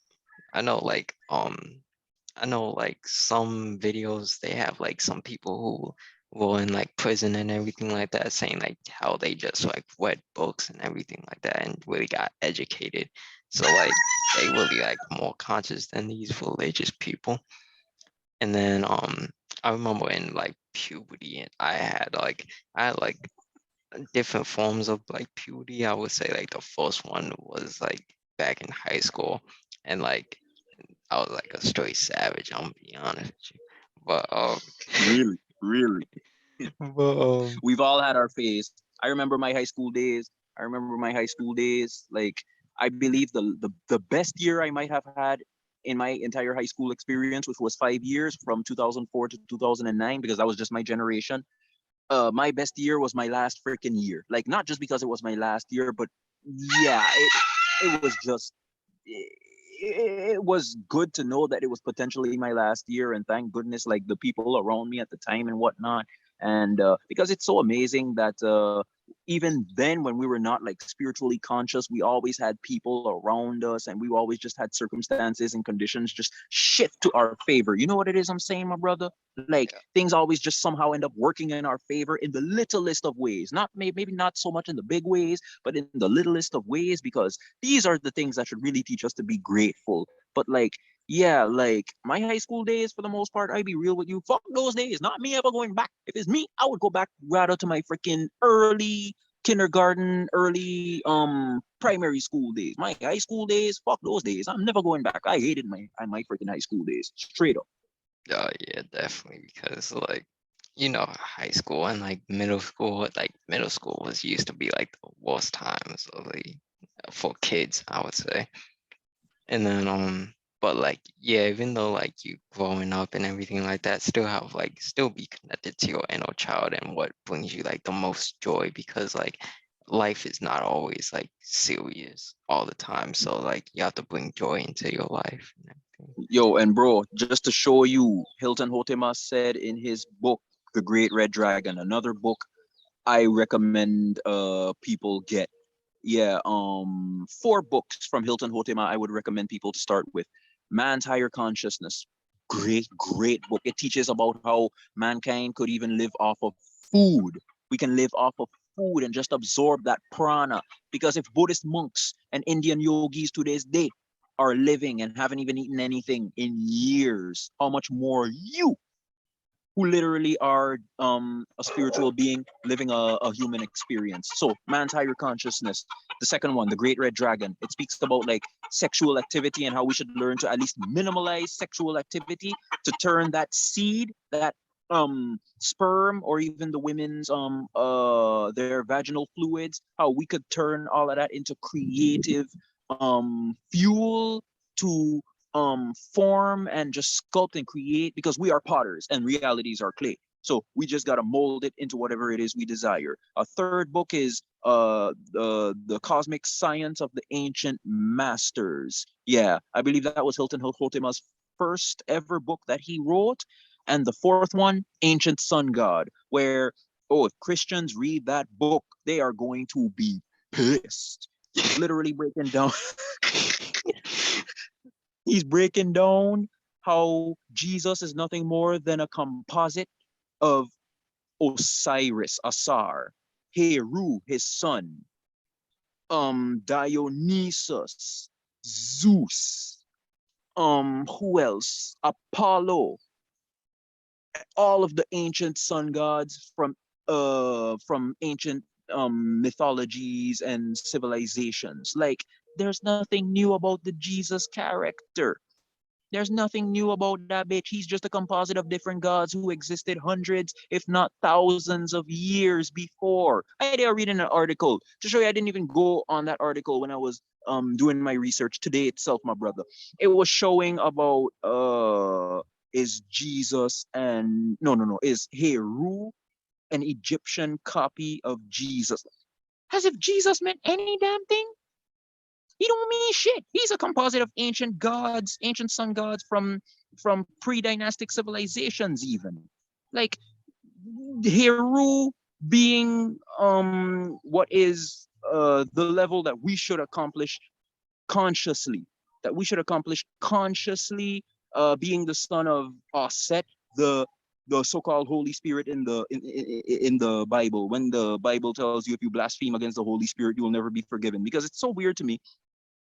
I know like I know like some videos they have like some people who were in like prison and everything like that, saying like how they just like read books and everything like that and really got educated. So like they really like more conscious than these religious people. And then I remember in like puberty and I had like different forms of like puberty. I would say like the first one was like back in high school, and like I was like a straight savage. I'm gonna be honest with you, but Really, really. but We've all had our phase. I remember my high school days. I remember my high school days. Like, I believe the best year I might have had in my entire high school experience, which was 5 years from 2004 to 2009, because that was just my generation. My best year was my last freaking year. Like, not just because it was my last year, but yeah, it was just it was good to know that it was potentially my last year, and thank goodness, like the people around me at the time and whatnot. And because it's so amazing that even then, when we were not like spiritually conscious, we always had people around us, and we always just had circumstances and conditions just shift to our favor. You know what it is I'm saying, my brother? Like, yeah, things always just somehow end up working in our favor in the littlest of ways. Not maybe not so much in the big ways, but in the littlest of ways, because these are the things that should really teach us to be grateful. But like, yeah, like my high school days, for the most part, I be real with you. Fuck those days. Not me ever going back. If it's me, I would go back rather to my freaking early kindergarten, early primary school days. My high school days, fuck those days. I'm never going back. I hated my freaking high school days. Straight up. oh yeah, definitely, because like high school and like middle school was used to be like the worst times of the for kids, I would say. And then but like yeah, even though like you growing up and everything like that, still be connected to your inner child and what brings you like the most joy, because like life is not always like serious all the time. So like you have to bring joy into your life and everything. Yo, and bro, just to show you, Hilton Hotema said in his book, The Great Red Dragon, another book I recommend people get. Yeah, four books from Hilton Hotema I would recommend people to start with. Man's Higher Consciousness. Great book. It teaches about how mankind could even live off of food. We can live off of food and just absorb that prana. Because if Buddhist monks and Indian yogis to this day are living and haven't even eaten anything in years, how much more you, who literally are a spiritual being living a human experience. So man's higher consciousness. The second one, the Great Red Dragon. It speaks about like sexual activity and how we should learn to at least minimalize sexual activity to turn that seed, that sperm, or even the women's their vaginal fluids, how we could turn all of that into creative fuel to form and just sculpt and create, because we are potters and realities are clay. So we just got to mold it into whatever it is we desire. A third book is the cosmic science of the ancient masters. Yeah, I believe that was Hilton Hotema's first ever book that he wrote. And the fourth one, Ancient Sun God, where, oh, if Christians read that book, they are going to be pissed. He's literally breaking down. He's breaking down how Jesus is nothing more than a composite of Osiris, Asar, Heru, his son, Dionysus, Zeus, who else? Apollo, all of the ancient sun gods from ancient mythologies and civilizations. Like, there's nothing new about the Jesus character. There's nothing new about that bitch. He's just a composite of different gods who existed hundreds, if not thousands of years before. I did read an article to show you I didn't even go on that article when I was doing my research today itself, my brother. It was showing about is Jesus and no, is Heru an Egyptian copy of Jesus? As if Jesus meant any damn thing. He don't mean shit. He's a composite of ancient gods, ancient sun gods from pre-dynastic civilizations, even. Like, Heru being what is the level that we should accomplish consciously. That we should accomplish consciously, being the son of Aset, the so-called Holy Spirit in the Bible. When the Bible tells you if you blaspheme against the Holy Spirit, you will never be forgiven. Because it's so weird to me.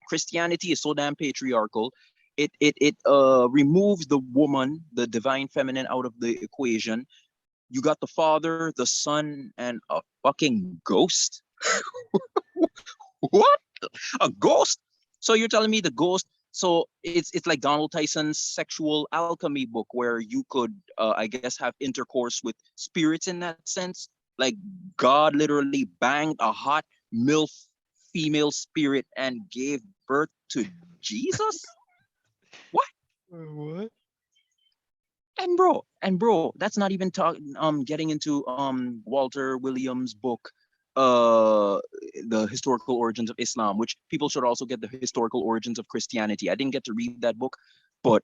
Christianity is so damn patriarchal. It removes the woman, the divine feminine, out of the equation. You got the Father, the Son, and a fucking ghost. What? A ghost? So you're telling me the ghost? So it's like Donald Tyson's sexual alchemy book, where you could, I guess, have intercourse with spirits in that sense. Like, God literally banged a hot MILF female spirit and gave birth to Jesus? What? What? And bro, that's not even getting into Walter Williams' book, the historical origins of Islam, which people should also get, the historical origins of Christianity. I didn't get to read that book, but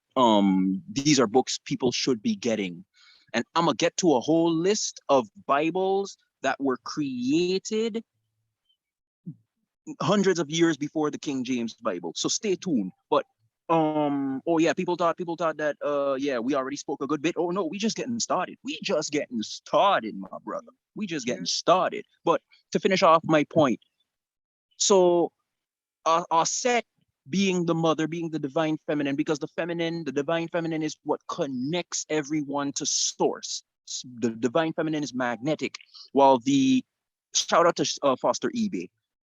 these are books people should be getting. And I'm gonna get to a whole list of Bibles that were created hundreds of years before the King James Bible. So stay tuned. But oh yeah, people thought that yeah, we already spoke a good bit. Oh no, we just getting started. We just getting started, my brother. We just getting started. But to finish off my point, so our set being the mother, being the divine feminine, because the divine feminine is what connects everyone to source. The divine feminine is magnetic, while the shout out to Foster eBay.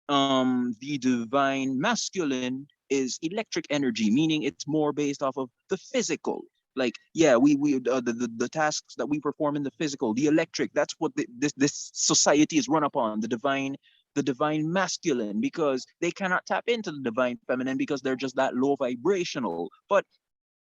The divine masculine is electric energy, meaning it's more based off of the physical. Like, yeah, the tasks that we perform in the physical, the electric, that's what this society is run upon, the divine masculine, because they cannot tap into the divine feminine because they're just that low vibrational. But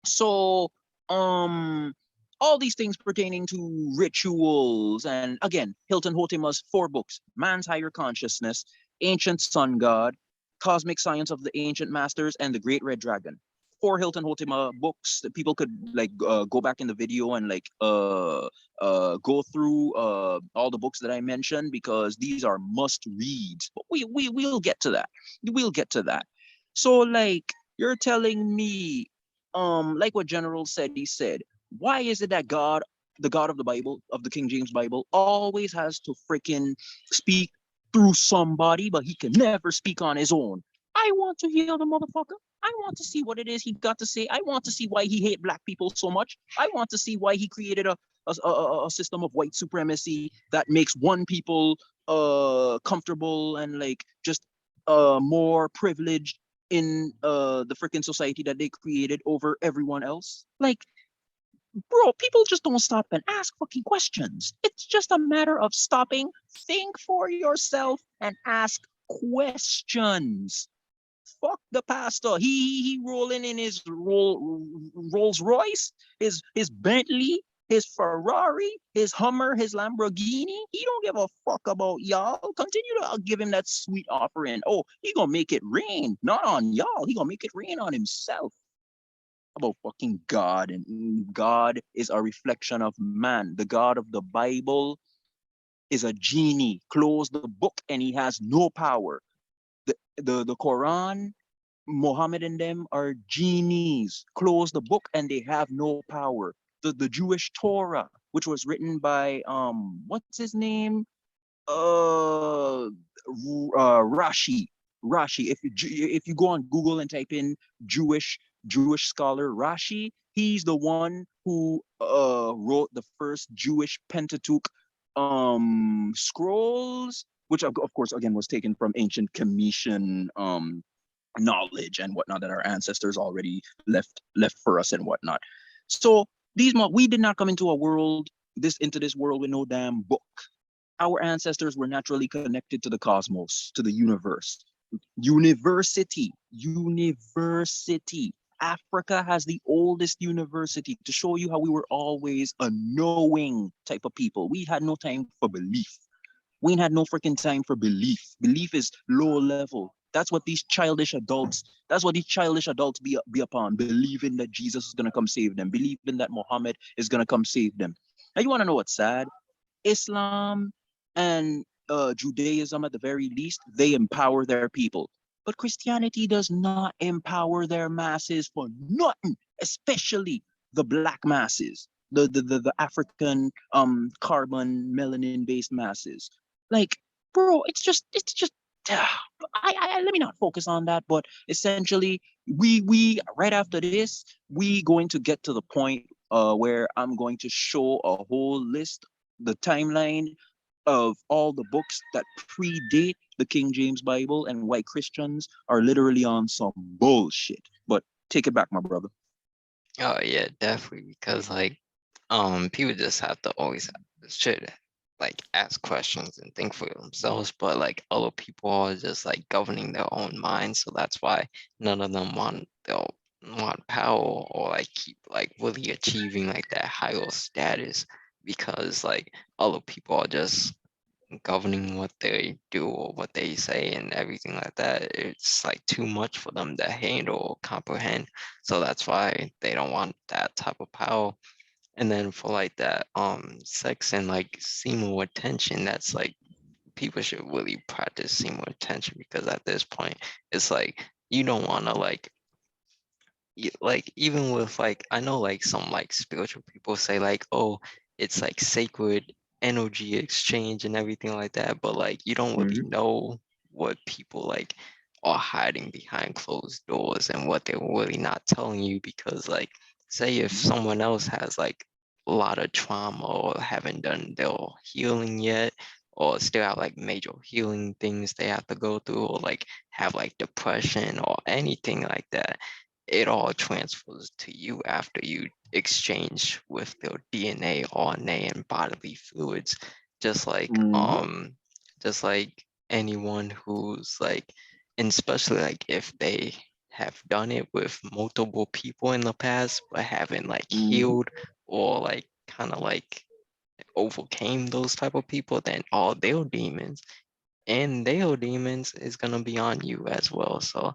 so all these things pertaining to rituals, and again, Hilton Hotema's 4 books: Man's Higher Consciousness, Ancient Sun God, Cosmic Science of the Ancient Masters, and The Great Red Dragon. 4 Hilton Hotema books that people could like go back in the video and like go through all the books that I mentioned, because these are must reads. But we'll get to that. We'll get to that. So like, you're telling me, like what General said, he said, why is it that God, the God of the Bible, of the King James Bible, always has to freaking speak through somebody, but he can never speak on his own? I want to hear the motherfucker. I want to see what it is he got to say. I want to see why he hate black people so much. I want to see why he created a system of white supremacy that makes one people comfortable and like just more privileged in the freaking society that they created over everyone else. Like, bro, people just don't stop and ask fucking questions. It's just a matter of stopping, think for yourself, and ask questions. Fuck the pastor. He rolling in his Rolls Royce, his Bentley, his Ferrari, his Hummer, his Lamborghini. He don't give a fuck about y'all. Continue to give him that sweet offering. Oh, he gonna make it rain, not on y'all. He gonna make it rain on himself. About fucking God, and God is a reflection of man. The God of the Bible is a genie. Close the book and he has no power. The Quran, Muhammad and them are genies. Close the book and they have no power. The Jewish Torah, which was written by what's his name? Rashi. Rashi. If you go on Google and type in Jewish scholar Rashi, he's the one who wrote the first Jewish Pentateuch scrolls, which of course again was taken from ancient Commission knowledge and whatnot that our ancestors already left for us and whatnot. So we did not come into this world with no damn book. Our ancestors were naturally connected to the cosmos, to the universe. University. Africa has the oldest university, to show you how we were always a knowing type of people. We had no time for belief. We ain't had no freaking time for belief. Belief is low level. That's what these childish adults be upon, believing that Jesus is gonna come save them, believing that Muhammad is gonna come save them. Now you wanna know what's sad? Islam and Judaism, at the very least, they empower their people. But Christianity does not empower their masses for nothing, especially the black masses, the African carbon melanin based masses. Like, bro, it's just let me not focus on that, but essentially we right after this, we going to get to the point where I'm going to show a whole list, the timeline of all the books that predate the King James Bible and why Christians are literally on some bullshit. But take it back, my brother. Oh yeah, definitely. Because like, people just have to always should like ask questions and think for themselves. But like other people are just like governing their own minds, so that's why none of them they'll want power or like keep like really achieving like that higher status, because like other people are just governing what they do or what they say and everything like that. It's like too much for them to handle or comprehend. So that's why they don't want that type of power. And then for like that sex and like semen attention, that's like people should really practice semen attention, because at this point it's like you don't want to like even with like I know like some like spiritual people say like, oh, it's like sacred energy exchange and everything like that, but like you don't really know what people like are hiding behind closed doors and what they're really not telling you. Because like say if someone else has like a lot of trauma or haven't done their healing yet, or still have like major healing things they have to go through, or like have like depression or anything like that, it all transfers to you after you exchange with their DNA, RNA, and bodily fluids. Just like just like anyone who's like, and especially like if they have done it with multiple people in the past but haven't like healed or like kind of like overcame those type of people, then all their demons is gonna be on you as well. So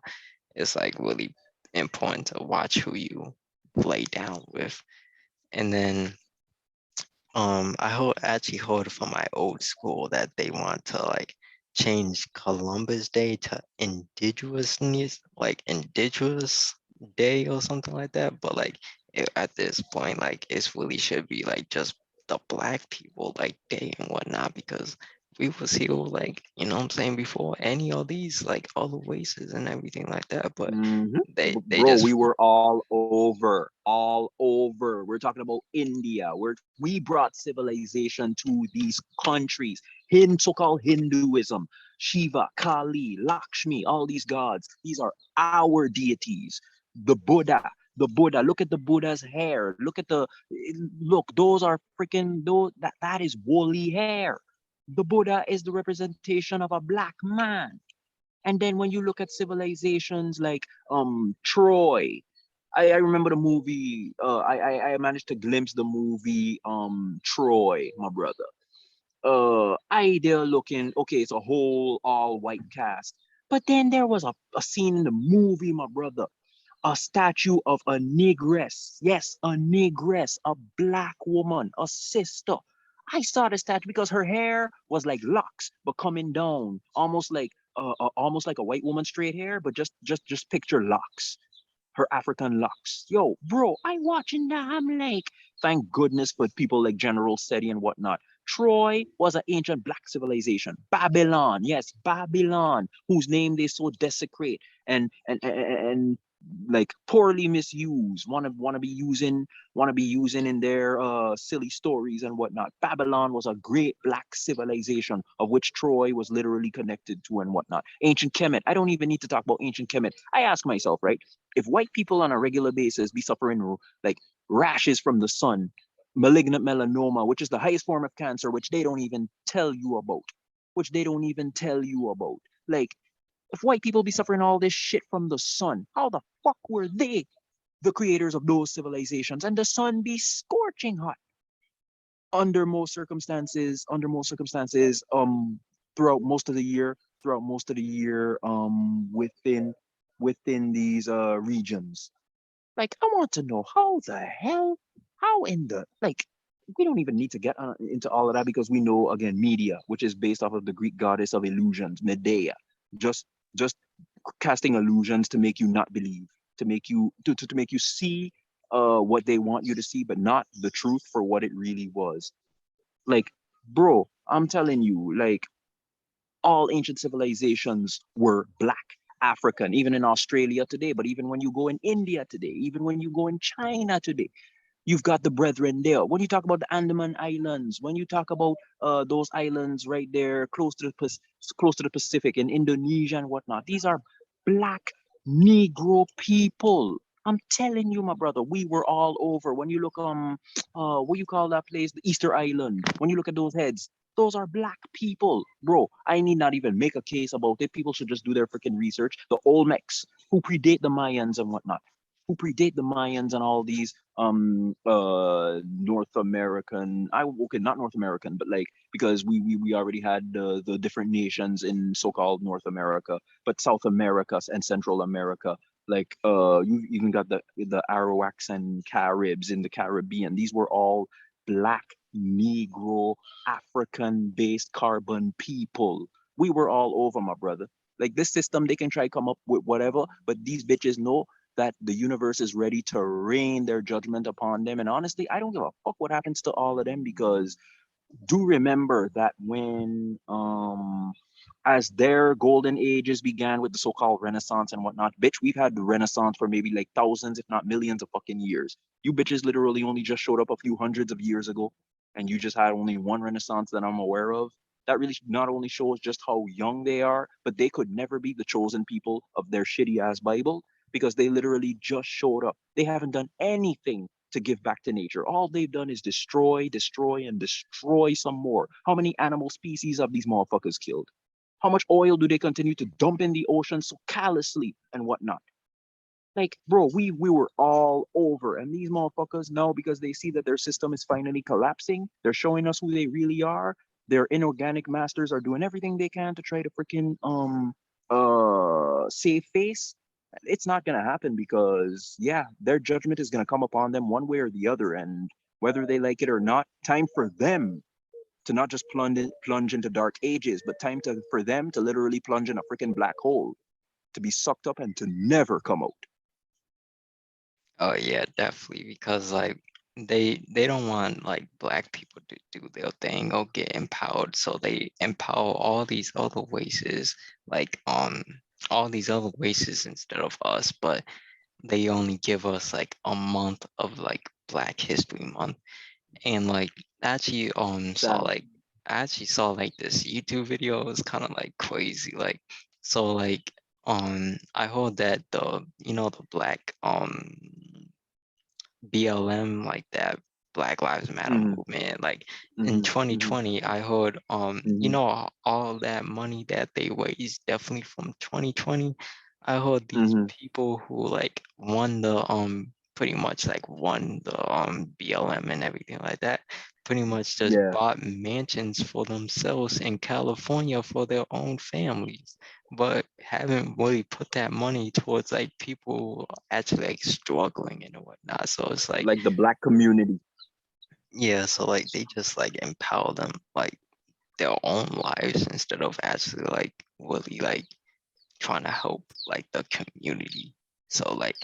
it's like really important to watch who you lay down with. And then actually heard from my old school that they want to like change Columbus Day to Indigenous Day or something like that. But like at this point, like it's really should be like just the black people like day and whatnot, because we was here like, you know what I'm saying, before any of these like other races and everything like that. But they Bro, just we were all over, all over. We're talking about India. We brought civilization to these countries. So-called Hinduism, Shiva, Kali, Lakshmi, all these gods. These are our deities. The Buddha, Look at the Buddha's hair. Look. Those are freaking those. That is woolly hair. The Buddha is the representation of a black man. And then when you look at civilizations like Troy, I remember the movie. I managed to glimpse the movie Troy, my brother. I there looking, okay, it's a whole all white cast. But then there was a scene in the movie, my brother, a statue of a negress. Yes, a negress, a black woman, a sister. I saw the statue because her hair was like locks, but coming down, almost like a white woman straight hair, but just picture locks, her African locks. Yo, bro, I watching that. I'm like, thank goodness for people like General Seti and whatnot. Troy was an ancient black civilization. Babylon, yes, Babylon, whose name they so desecrate and like poorly misuse, want to be using in their silly stories and whatnot. Babylon was a great black civilization of which Troy was literally connected to and whatnot. Ancient Kemet. I don't even need to talk about ancient Kemet. I ask myself, right? If white people on a regular basis be suffering like rashes from the sun, malignant melanoma, which is the highest form of cancer, which they don't even tell you about, like if white people be suffering all this shit from the sun, how the fuck were they the creators of those civilizations? And the sun be scorching hot under most circumstances, throughout most of the year, within these regions. Like, I want to know how the hell, how in the like, we don't even need to get into all of that because we know again media, which is based off of the Greek goddess of illusions, Medea, just just casting illusions to make you not believe, to make you see what they want you to see, but not the truth for what it really was. Like, bro, I'm telling you, like all ancient civilizations were black, African, even in Australia today, but even when you go in India today, even when you go in China today, you've got the brethren there. When you talk about the Andaman Islands, when you talk about those islands right there close to the Pacific in Indonesia and whatnot, these are black Negro people. I'm telling you, my brother, we were all over. When you look what you call that place, the Easter Island. When you look at those heads, those are black people, bro. I need not even make a case about it. People should just do their freaking research. The Olmecs, who predate the Mayans and whatnot, and all these North American, I okay, not North American, but like because we already had the different nations in so-called North America, but South America and Central America, like you even got the Arawaks and Caribs in the Caribbean. These were all black Negro African based carbon people. We were all over, my brother. Like this system, they can try come up with whatever, but these bitches know that the universe is ready to rain their judgment upon them. And honestly, I don't give a fuck what happens to all of them because do remember that when as their golden ages began with the so-called Renaissance and whatnot, bitch, we've had the Renaissance for maybe like thousands, if not millions of fucking years. You bitches literally only just showed up a few hundreds of years ago, and you just had only one Renaissance that I'm aware of. That really not only shows just how young they are, but they could never be the chosen people of their shitty ass Bible because they literally just showed up. They haven't done anything to give back to nature. All they've done is destroy, destroy, and destroy some more. How many animal species have these motherfuckers killed? How much oil do they continue to dump in the ocean so callously and whatnot? Like, bro, we were all over. And these motherfuckers now, because they see that their system is finally collapsing, they're showing us who they really are. Their inorganic masters are doing everything they can to try to freaking save face. It's not gonna happen because yeah, their judgment is gonna come upon them one way or the other. And whether they like it or not, time for them to not just plunge into dark ages, but for them to literally plunge in a freaking black hole, to be sucked up and to never come out. Oh yeah, definitely. Because like they don't want like black people to do their thing or get empowered. So they empower all these other races, like all these other races instead of us, but they only give us like a month of like Black History Month. And like actually saw Sad. like I actually saw like this YouTube video. It was kind of like crazy. Like so like I heard that the the black BLM, like that Black Lives Matter Mm-hmm, movement, like in mm-hmm, mm-hmm, 2020 I heard mm-hmm. all that money that they raised definitely from 2020, I heard these Mm-hmm. people who like won the pretty much like won the BLM and everything like that, pretty much just Yeah, bought mansions for themselves in California for their own families, but haven't really put that money towards like people actually like struggling and whatnot. So it's like, like the Black community. yeah, so like they just like empower them like their own lives instead of actually like really like trying to help like the community. So like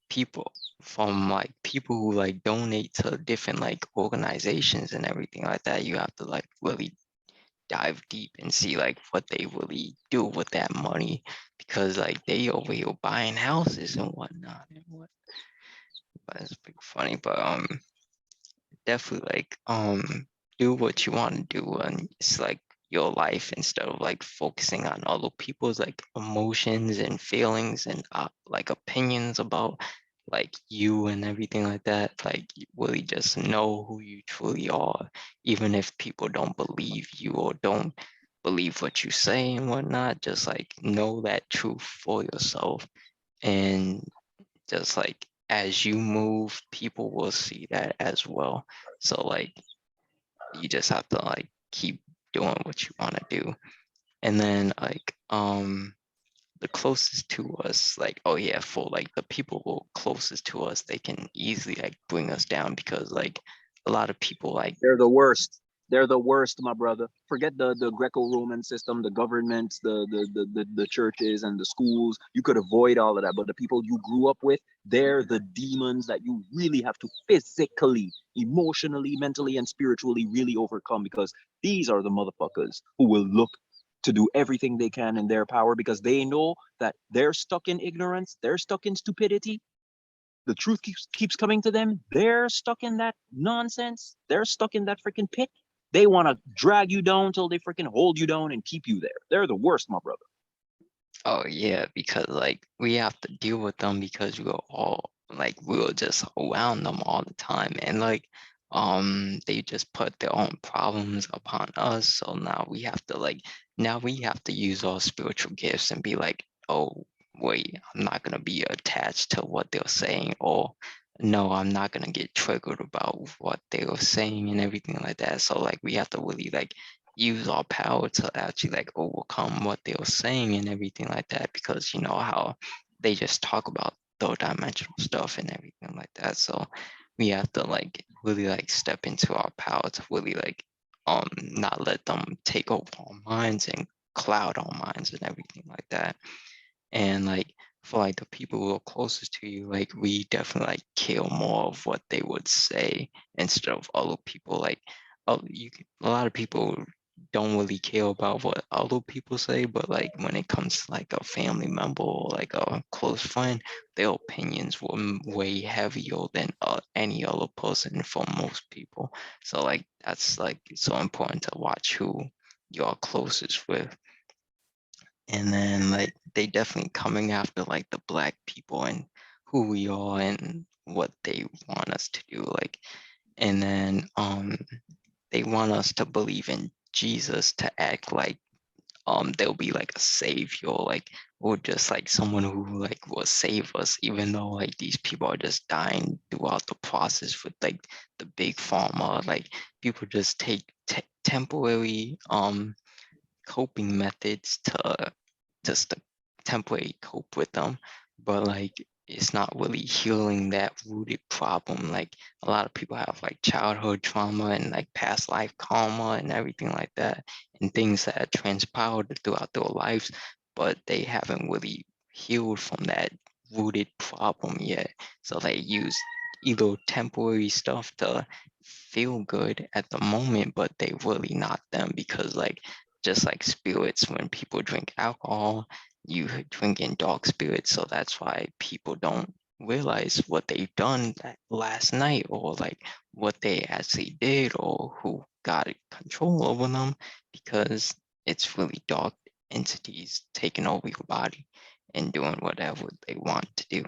people from like people who like donate to different like organizations and everything like that, you have to like really dive deep and see like what they really do with that money, because like they over here buying houses and whatnot and what. But it's pretty funny. But definitely like do what you want to do, and it's like your life instead of like focusing on other people's like emotions and feelings and like opinions about like you and everything like that. Like you really just know who you truly are, even if people don't believe you or don't believe what you say and whatnot. Just like know that truth for yourself, and just like as you move, people will see that as well. So like you just have to like keep doing what you want to do. And then like the closest to us, like, oh yeah, for like the people who are closest to us, they can easily like bring us down, because like a lot of people like, They're the worst. They're the worst, my brother. Forget the Greco-Roman system, the governments, the churches and the schools. You could avoid all of that, but the people you grew up with, they're the demons that you really have to physically, emotionally, mentally, and spiritually really overcome, because these are the motherfuckers who will look to do everything they can in their power, because they know that they're stuck in ignorance, they're stuck in stupidity, the truth keeps coming to them. They're stuck in that nonsense. They're stuck in that freaking pit. They want to drag you down till they freaking hold you down and keep you there. They're the worst, my brother. oh yeah, because like we have to deal with them because we were just around them all the time, and like they just put their own problems upon us. So now we have to use our spiritual gifts and be like, oh wait, I'm not gonna be attached to what they're saying, or no, I'm not gonna get triggered about what they were saying and everything like that. So like we have to really like use our power to actually like overcome what they were saying and everything like that, because you know how they just talk about third dimensional stuff and everything like that. So we have to like really like step into our power to really like not let them take over our minds and cloud our minds and everything like that. And like for like the people who are closest to you, like we definitely like care more of what they would say instead of other people. Like a lot of people don't really care about what other people say, but like when it comes to like a family member or like a close friend, their opinions were way heavier than any other person for most people. So like that's like so important to watch who you're closest with. And then like they definitely coming after like the black people and who we are and what they want us to do. Like, and then they want us to believe in Jesus, to act like there'll be like a savior, like, or just like someone who like will save us, even though like these people are just dying throughout the process with like the big pharma. Like people just take temporary coping methods to just to temporarily cope with them, but like it's not really healing that rooted problem. Like a lot of people have like childhood trauma and like past life karma and everything like that, and things that transpired throughout their lives, but they haven't really healed from that rooted problem yet. So they use either temporary stuff to feel good at the moment, but they really not them, because like just like spirits, when people drink alcohol, you drink in dark spirits. So that's why people don't realize what they've done last night, or like what they actually did, or who got control over them, because it's really dark entities taking over your body and doing whatever they want to do.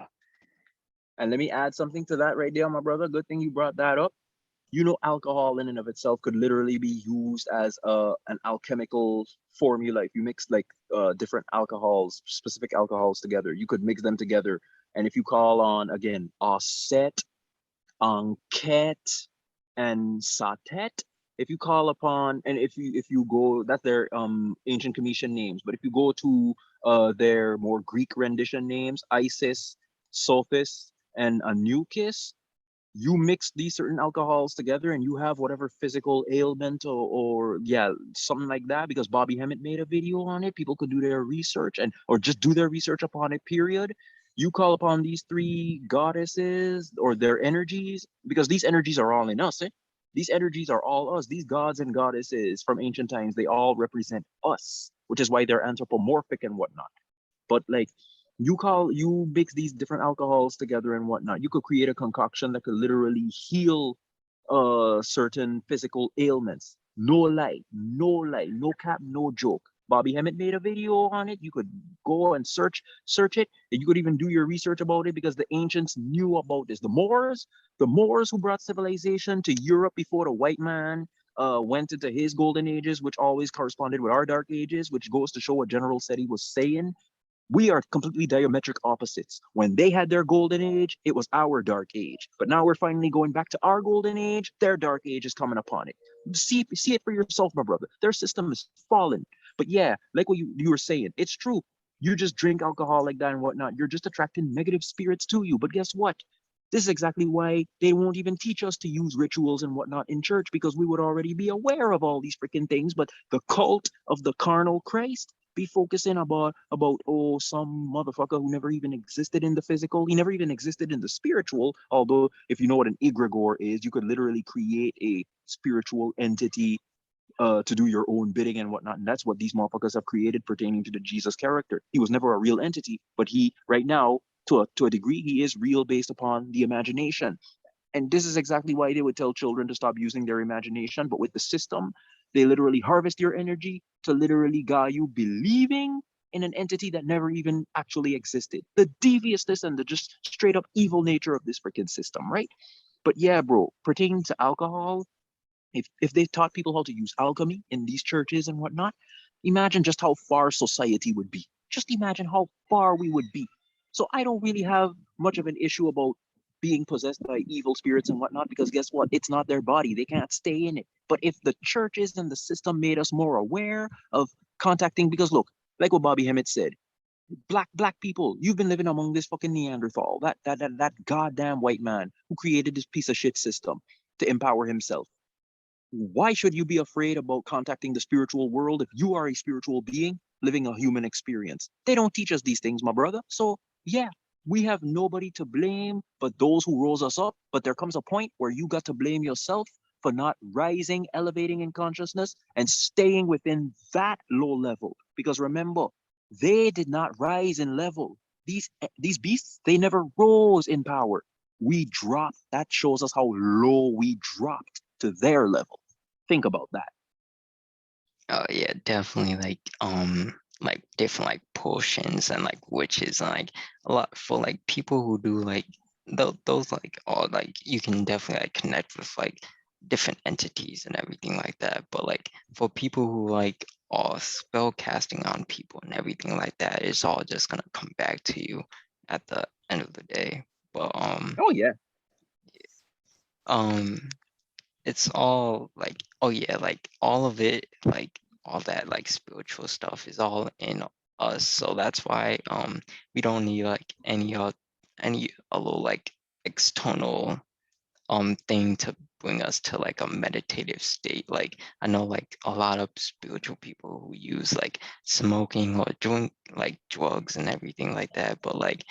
And let me add something to that right there, my brother. Good thing you brought that up. You know, alcohol in and of itself could literally be used as an alchemical formula. If you mix like different alcohols, specific alcohols together, you could mix them together. And if you call on, again, Aset, Anket, and Satet, if you call upon, and if you go, that's their ancient Commission names. But if you go to their more Greek rendition names, Isis, Sophis, and Anukis, you mix these certain alcohols together and you have whatever physical ailment or yeah, something like that, because Bobby Hemmett made a video on it. People could do their research and or just do their research upon it, period. You call upon these three goddesses or their energies, because these energies are all in us, eh? These energies are all us. These gods and goddesses from ancient times, they all represent us, which is why they're anthropomorphic and whatnot. But like, you mix these different alcohols together and whatnot, you could create a concoction that could literally heal certain physical ailments. No lie, no lie, no cap, no joke. Bobby Hemmett made a video on it. You could go and search it, and you could even do your research about it, because the ancients knew about this. The Moors who brought civilization to Europe before the white man went into his golden ages, which always corresponded with our dark ages, which goes to show what General said he was saying. We are completely diametric opposites. When they had their golden age, it was our dark age. But now we're finally going back to our golden age. Their dark age is coming upon it. See it for yourself, my brother. Their system is fallen. But yeah, like what you were saying, it's true. You just drink alcohol like that and whatnot. You're just attracting negative spirits to you. But guess what? This is exactly why they won't even teach us to use rituals and whatnot in church, because we would already be aware of all these freaking things. But the cult of the carnal Christ be focusing about oh, some motherfucker who never even existed in the physical. He never even existed in the spiritual. Although if you know what an egregore is, you could literally create a spiritual entity to do your own bidding and whatnot. And that's what these motherfuckers have created pertaining to the Jesus character. He was never a real entity, but he right now, to a degree, he is real based upon the imagination. And this is exactly why they would tell children to stop using their imagination. But with the system, they literally harvest your energy to literally got you believing in an entity that never even actually existed. The deviousness and the just straight up evil nature of this freaking system, right? But yeah, bro, pertaining to alcohol, if they taught people how to use alchemy in these churches and whatnot, imagine just how far society would be. Just imagine how far we would be. So I don't really have much of an issue about being possessed by evil spirits and whatnot, because guess what? It's not their body. They can't stay in it. But if the churches and the system made us more aware of contacting, because look, like what Bobby Hemmett said, black people, you've been living among this fucking Neanderthal, that goddamn white man who created this piece of shit system to empower himself. Why should you be afraid about contacting the spiritual world if you are a spiritual being living a human experience? They don't teach us these things, my brother. So yeah, we have nobody to blame but those who rose us up. But there comes a point where you got to blame yourself for not rising, elevating in consciousness and staying within that low level. Because remember, they did not rise in level. These beasts, they never rose in power. We dropped. That shows us how low we dropped to their level. Think about that. Oh yeah, definitely like different like potions and like witches and like a lot for like people who do like those like all like you can definitely like connect with like different entities and everything like that. But like for people who like are spell casting on people and everything like that, it's all just gonna come back to you at the end of the day. But Oh yeah. um it's all like, oh yeah, like all of it, like all that like spiritual stuff is all in us. So that's why we don't need like any a little like external thing to bring us to like a meditative state. Like I know like a lot of spiritual people who use like smoking or drink like drugs and everything like that, but like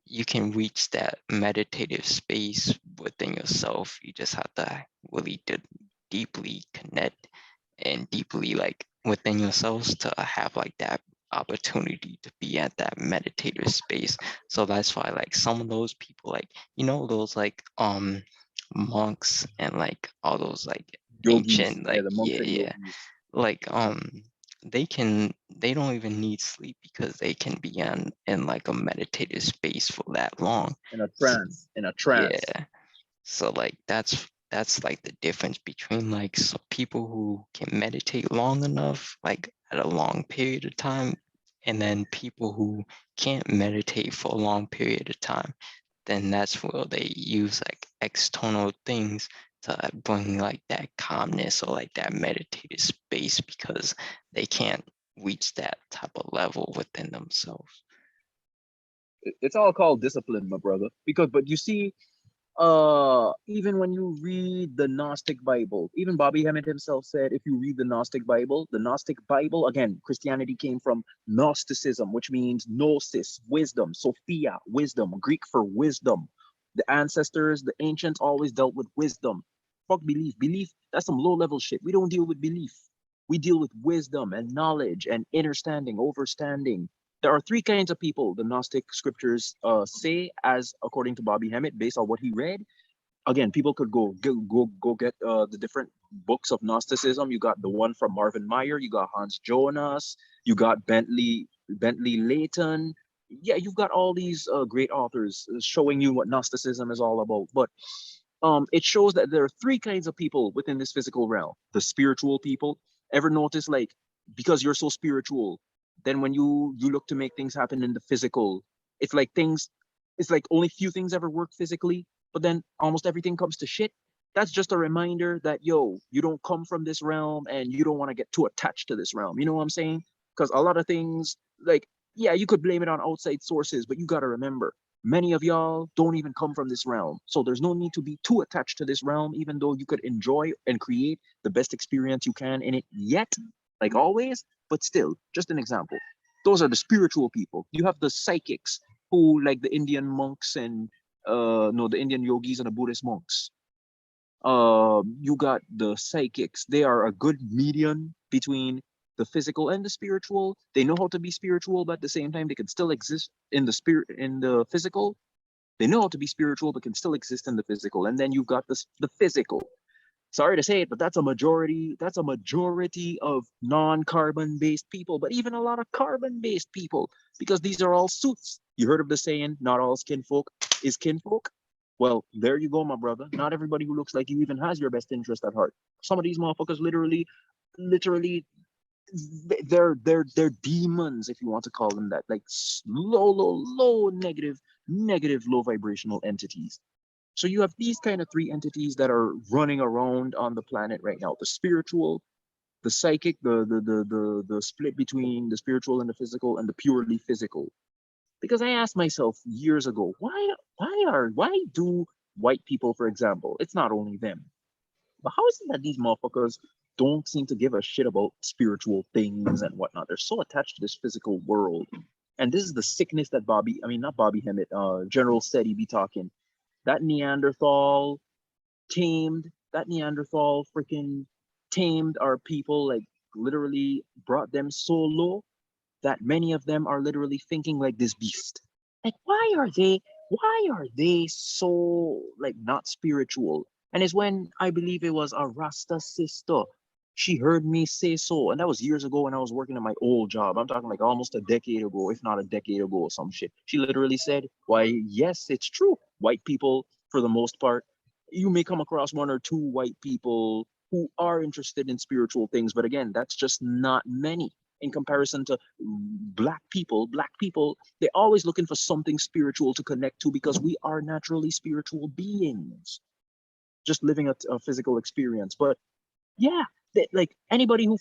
you can reach that meditative space within yourself. You just have to really deeply connect and deeply like within yourselves to have like that opportunity to be at that meditative space. So that's why like some of those people, like those like monks and like all those like Yogis. ancient Yeah, like the monks and yogis. like they don't even need sleep because they can be in like a meditative space for that long. In a S- trance. In a trance. yeah, so like that's like the difference between like some people who can meditate long enough, like at a long period of time, and then people who can't meditate for a long period of time. Then that's where they use like external things to bring like that calmness or like that meditative space because they can't reach that type of level within themselves. It's all called discipline, my brother. Because, but you see, even when you read the Gnostic Bible, even Bobby Hemmett himself said, if you read the Gnostic Bible, again, Christianity came from Gnosticism, which means gnosis, wisdom, Sophia, wisdom, Greek for wisdom. The ancestors, the ancients always dealt with wisdom. Fuck belief. Belief, that's some low level shit. We don't deal with belief. We deal with wisdom and knowledge and understanding, overstanding. There are three kinds of people the Gnostic scriptures say, as according to Bobby Hemmett, based on what he read. Again, people could go get the different books of Gnosticism. You got the one from Marvin Meyer, you got Hans Jonas, you got Bentley Layton. Yeah, you've got all these great authors showing you what Gnosticism is all about. But it shows that there are three kinds of people within this physical realm. The spiritual people. Ever notice, like, because you're so spiritual, then when you look to make things happen in the physical, it's like it's like only few things ever work physically, but then almost everything comes to shit. That's just a reminder that, yo, you don't come from this realm and you don't want to get too attached to this realm. You know what I'm saying? Because a lot of things, like, yeah, you could blame it on outside sources, but you got to remember, many of y'all don't even come from this realm. So there's no need to be too attached to this realm, even though you could enjoy and create the best experience you can in it yet, like always. But still, just an example. Those are the spiritual people. You have the psychics who, like the Indian monks and no, the Indian yogis and the Buddhist monks. You got the psychics. They are a good median between the physical and the spiritual. They know how to be spiritual, but at the same time, they can still exist in the spirit, in the physical. They know how to be spiritual, but can still exist in the physical. And then you've got the physical. Sorry to say it, but that's a majority. That's a majority of non-carbon based people, but even a lot of carbon based people, because these are all suits. You heard of the saying, "Not all skin folk is kinfolk." Well, there you go, my brother. Not everybody who looks like you even has your best interest at heart. Some of these motherfuckers literally, they're demons, if you want to call them that. Like low, negative, low vibrational entities. So you have these kind of three entities that are running around on the planet right now: the spiritual, the psychic, the split between the spiritual and the physical, and the purely physical. Because I asked myself years ago, why do white people, for example, it's not only them, but how is it that these motherfuckers don't seem to give a shit about spiritual things and whatnot? They're so attached to this physical world. And this is the sickness that not Bobby Hemmett, General Steady be talking. That Neanderthal freaking tamed our people, like literally brought them so low that many of them are literally thinking like this beast. Like, why are they so like not spiritual? And it's when I believe it was a Rasta sister. She heard me say so, and that was years ago when I was working at my old job. I'm talking like almost a decade ago, if not a decade ago, or some shit. She literally said, "Why, yes, it's true. White people, for the most part, you may come across one or two white people who are interested in spiritual things, but again, that's just not many in comparison to black people. Black people, they're always looking for something spiritual to connect to because we are naturally spiritual beings, just living a physical experience. But yeah, like anybody who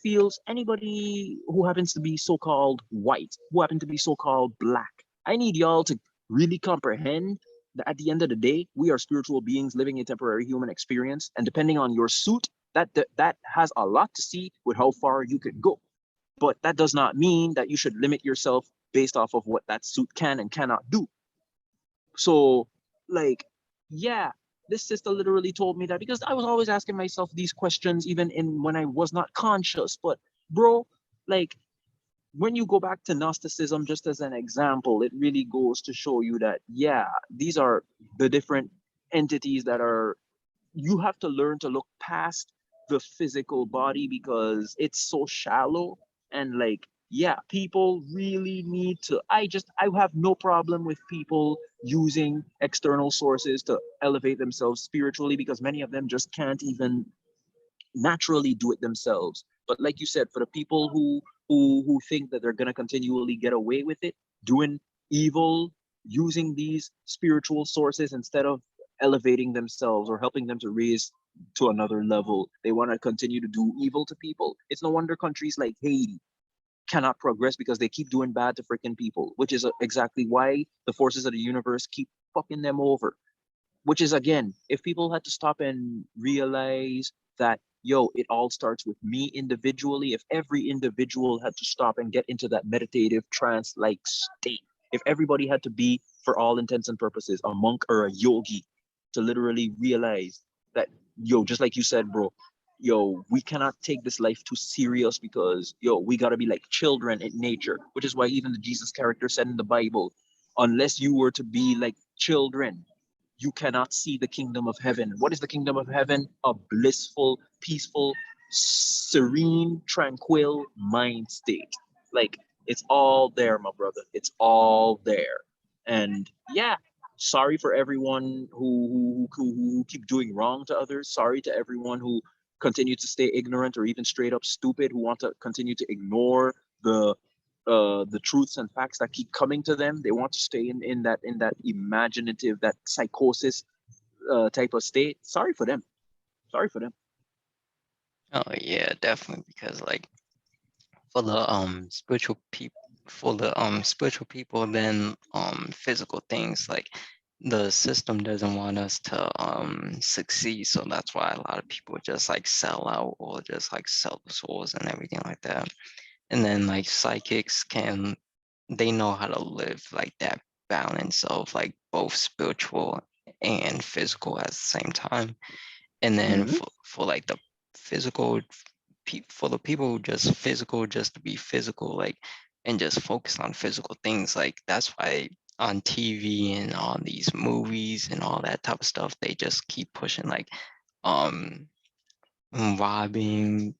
happens to be so-called white, who happen to be so-called black, I need y'all to really comprehend that at the end of the day, we are spiritual beings living a temporary human experience, and depending on your suit, that has a lot to see with how far you could go. But that does not mean that you should limit yourself based off of what that suit can and cannot do. So, like, yeah, this sister literally told me that because I was always asking myself these questions, even in when I was not conscious. But, bro, like, when you go back to Gnosticism, just as an example, it really goes to show you that, yeah, these are the different entities that are, you have to learn to look past the physical body because it's so shallow, and like yeah, people really need to. I have no problem with people using external sources to elevate themselves spiritually, because many of them just can't even naturally do it themselves. But like you said, for the people who think that they're gonna continually get away with it, doing evil, using these spiritual sources instead of elevating themselves or helping them to raise to another level, they want to continue to do evil to people. It's no wonder countries like Haiti cannot progress, because they keep doing bad to freaking people, which is exactly why the forces of the universe keep fucking them over. Which is, again, if people had to stop and realize that, yo, it all starts with me individually, if every individual had to stop and get into that meditative trance like state, if everybody had to be, for all intents and purposes, a monk or a yogi, to literally realize that, yo, just like you said, bro, yo, we cannot take this life too serious, because, yo, we got to be like children in nature, which is why even the Jesus character said in the Bible, unless you were to be like children, you cannot see the kingdom of heaven. What is the kingdom of heaven? A blissful, peaceful, serene, tranquil mind state. Like, it's all there, my brother. It's all there. And yeah, sorry for everyone who keep doing wrong to others. Sorry to everyone who continue to stay ignorant or even straight up stupid, who want to continue to ignore the truths and facts that keep coming to them. They want to stay in that imaginative, that psychosis type of state. Sorry for them. Sorry for them. Oh yeah, definitely, because like for the spiritual people, then physical things, like the system doesn't want us to succeed, so that's why a lot of people just like sell out or just like sell the souls and everything like that. And then like psychics can, they know how to live like that balance of like both spiritual and physical at the same time. And then Mm-hmm. for like the physical, for the people who just physical just to be physical, like, and just focus on physical things, like that's why on TV and on these movies and all that type of stuff, they just keep pushing like um robbing,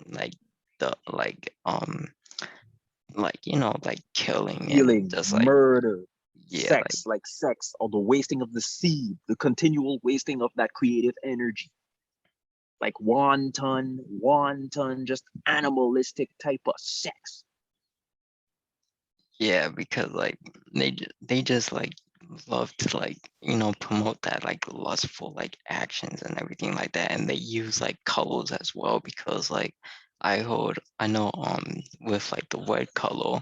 like the like, you know, like killing and Stealing, just like, murder, yeah, like, sex, or the wasting of the seed, the continual wasting of that creative energy. Like wanton, just animalistic type of sex. yeah, because like they just like love to like, you know, promote that like lustful like actions and everything like that, and they use like colors as well, because like I know with like the red color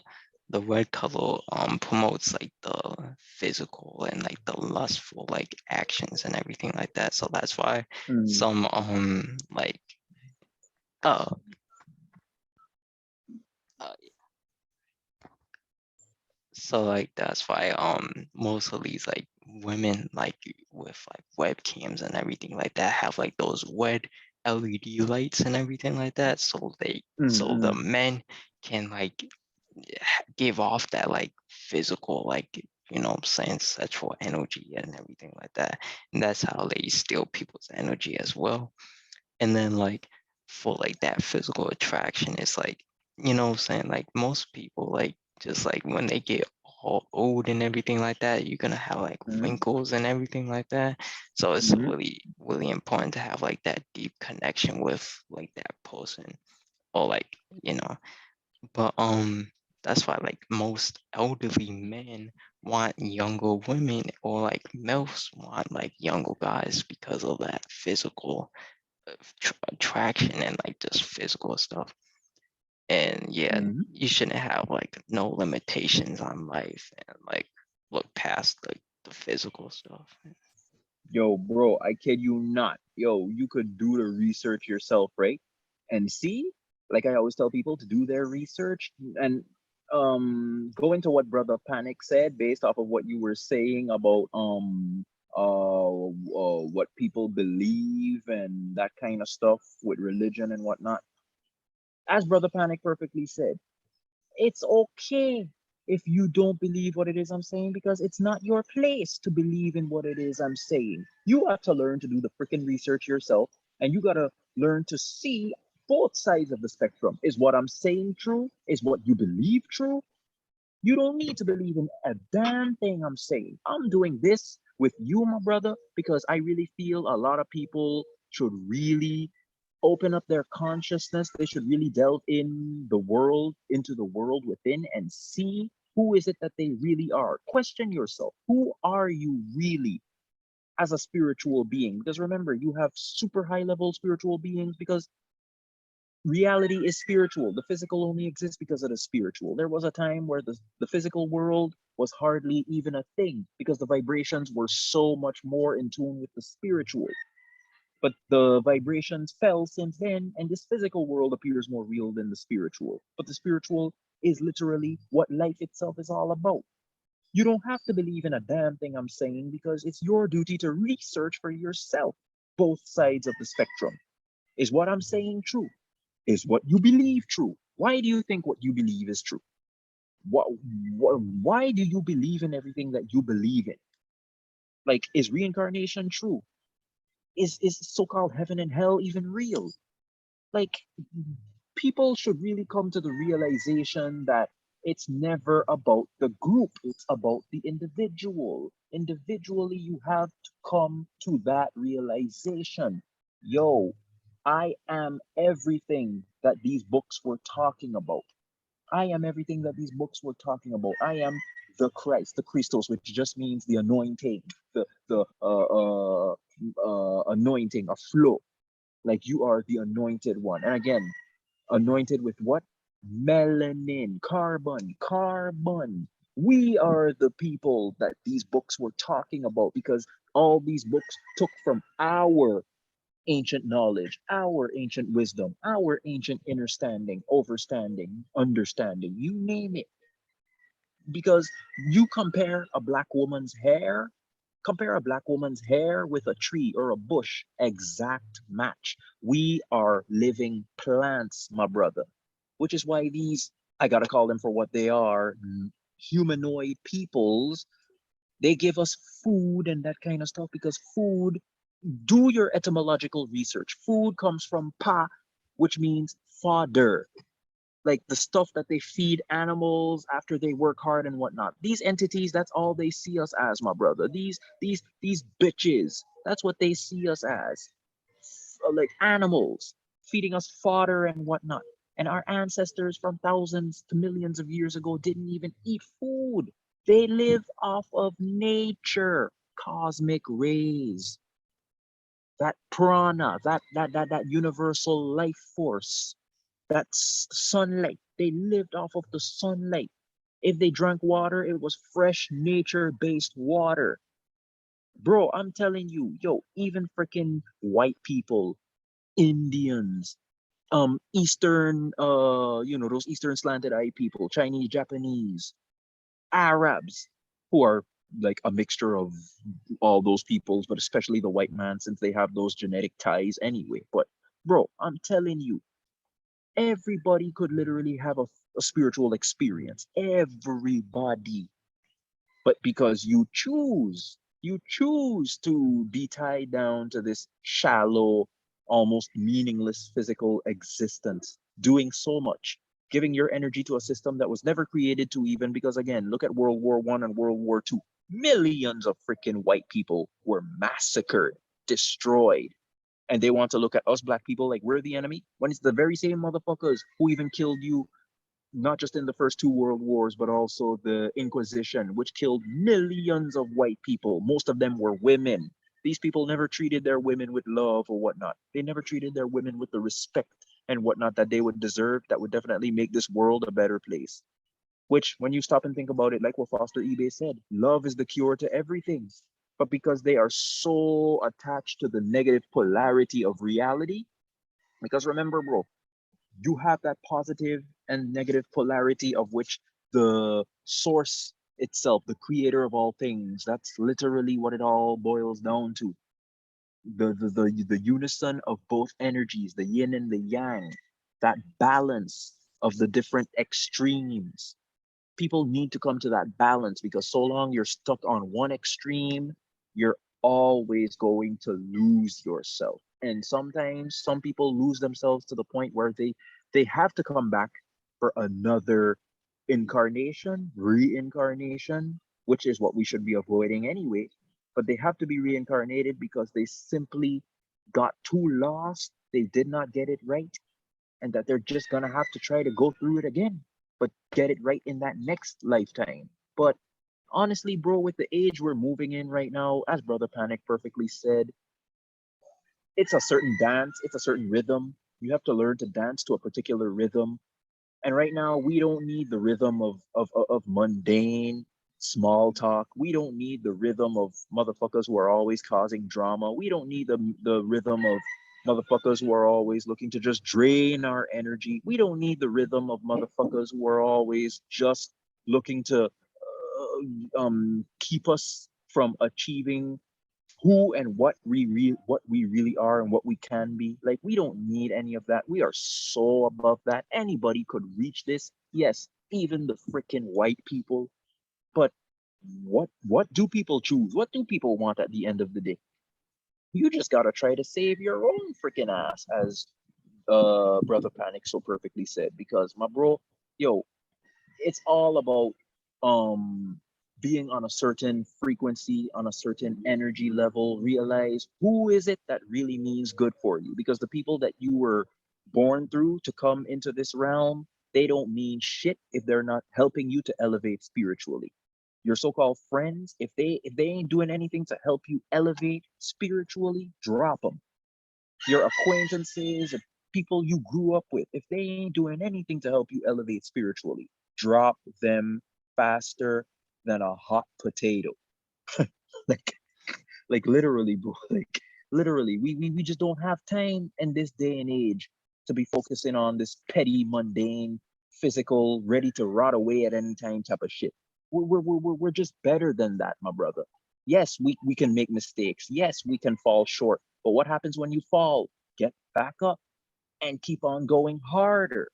promotes like the physical and like the lustful like actions and everything like that, so that's why Mm. some like uh, uh so like that's why most of these like women like with like webcams and everything like that have like those red LED lights and everything like that, so so the Mm-hmm. men can like give off that like physical, like, you know what I'm saying, sexual energy and everything like that, and that's how they steal people's energy as well. And then like for like that physical attraction, it's like, you know what I'm saying, like most people like just like when they get all old and everything like that, you're gonna have like Mm-hmm. wrinkles and everything like that. So it's Mm-hmm. really, really important to have like that deep connection with like that person, or like, you know, but that's why like most elderly men want younger women, or like males want like younger guys, because of that physical attraction and like just physical stuff. And yeah, Mm-hmm. you shouldn't have like no limitations on life and like look past like the physical stuff. Yo, bro, I kid you not. Yo, you could do the research yourself, right? And see, like I always tell people to do their research and go into what Brother Panic said based off of what you were saying about what people believe and that kind of stuff with religion and whatnot. As Brother Panic perfectly said, it's okay if you don't believe what it is I'm saying, because it's not your place to believe in what it is I'm saying. You got to learn to do the freaking research yourself, and you got to learn to see both sides of the spectrum. Is what I'm saying true? Is what you believe true? You don't need to believe in a damn thing I'm saying. I'm doing this with you, my brother, because I really feel a lot of people should really open up their consciousness. They should really delve in the world, into the world within, and see who is it that they really are. Question yourself. Who are you really as a spiritual being? Because remember, you have super high level spiritual beings, because reality is spiritual. The physical only exists because it is spiritual. There was a time where the physical world was hardly even a thing because the vibrations were so much more in tune with the spiritual. But the vibrations fell since then, and this physical world appears more real than the spiritual. But the spiritual is literally what life itself is all about. You don't have to believe in a damn thing I'm saying, because it's your duty to research for yourself both sides of the spectrum. Is what I'm saying true? Is what you believe true? Why do you think what you believe is true? Why do you believe in everything that you believe in? Like, is reincarnation true? Is so-called heaven and hell even real? Like, people should really come to the realization that it's never about the group, it's about the individual. Individually, you have to come to that realization. Yo, I am everything that these books were talking about. I am everything that these books were talking about. I am the Christ, the Christos, which just means the anointing, the anointing, a flow. Like, you are the anointed one. And again, anointed with what? Melanin, carbon. We are the people that these books were talking about, because all these books took from our ancient knowledge, our ancient wisdom, our ancient understanding, understanding, you name it. Because you compare a black woman's hair with a tree or a bush, exact match. We are living plants, my brother, which is why these, I gotta call them for what they are, humanoid peoples, they give us food and that kind of stuff, because food, do your etymological research. Food comes from pa, which means fodder, like the stuff that they feed animals after they work hard and whatnot. These entities, that's all they see us as, my brother. These bitches, that's what they see us as. Like animals, feeding us fodder and whatnot. And our ancestors from thousands to millions of years ago didn't even eat food. They live off of nature, cosmic rays, that prana, that universal life force, that sunlight. They lived off of the sunlight. If they drank water, it was fresh nature-based water. Bro, I'm telling you, yo, even freaking white people, Indians, Eastern, those Eastern slanted eye people, Chinese, Japanese, Arabs, who are like a mixture of all those peoples, but especially the white man, since they have those genetic ties anyway. But bro, I'm telling you, everybody could literally have a spiritual experience. Everybody. But because you choose to be tied down to this shallow, almost meaningless physical existence, doing so much, giving your energy to a system that was never created to even, because again, look at World War I and World War II. Millions of freaking white people were massacred, destroyed. And they want to look at us black people like we're the enemy, when it's the very same motherfuckers who even killed you, not just in the first two world wars, but also the Inquisition, which killed millions of white people. Most of them were women. These people never treated their women with love or whatnot. They never treated their women with the respect and whatnot that they would deserve, that would definitely make this world a better place. Which, when you stop and think about it, like what Foster eBay said, love is the cure to everything. But because they are so attached to the negative polarity of reality, because remember, bro, you have that positive and negative polarity of which the source itself, the creator of all things, that's literally what it all boils down to. The unison of both energies, the yin and the yang, that balance of the different extremes. People need to come to that balance, because so long you're stuck on one extreme, you're always going to lose yourself. And sometimes some people lose themselves to the point where they have to come back for another incarnation, reincarnation, which is what we should be avoiding anyway. But they have to be reincarnated because they simply got too lost. They did not get it right, and that they're just gonna have to try to go through it again, but get it right in that next lifetime. But honestly, bro, with the age we're moving in right now, as Brother Panic perfectly said, it's a certain dance, it's a certain rhythm. You have to learn to dance to a particular rhythm. And right now, we don't need the rhythm of mundane small talk. We don't need the rhythm of motherfuckers who are always causing drama. We don't need the rhythm of motherfuckers who are always looking to just drain our energy. We don't need the rhythm of motherfuckers who are always just looking to keep us from achieving who and what we really are and what we can be. Like, we don't need any of that. We are so above that. Anybody could reach this. Yes, even the freaking white people. But what do people choose? What do people want at the end of the day? You just gotta try to save your own freaking ass, as Brother Panic so perfectly said. Because my bro, yo, it's all about um being on a certain frequency, on a certain energy level. Realize who is it that really means good for you, because the people that you were born through to come into this realm, they don't mean shit if they're not helping you to elevate spiritually. Your so-called friends, if they ain't doing anything to help you elevate spiritually, drop them. Your acquaintances, people you grew up with, if they ain't doing anything to help you elevate spiritually, drop them faster than a hot potato. like like literally, bro. Like literally, we just don't have time in this day and age to be focusing on this petty, mundane, physical, ready to rot away at any time type of shit. We're just better than that, my brother. Yes, we can make mistakes. Yes, we can fall short. But what happens when you fall? Get back up and keep on going harder.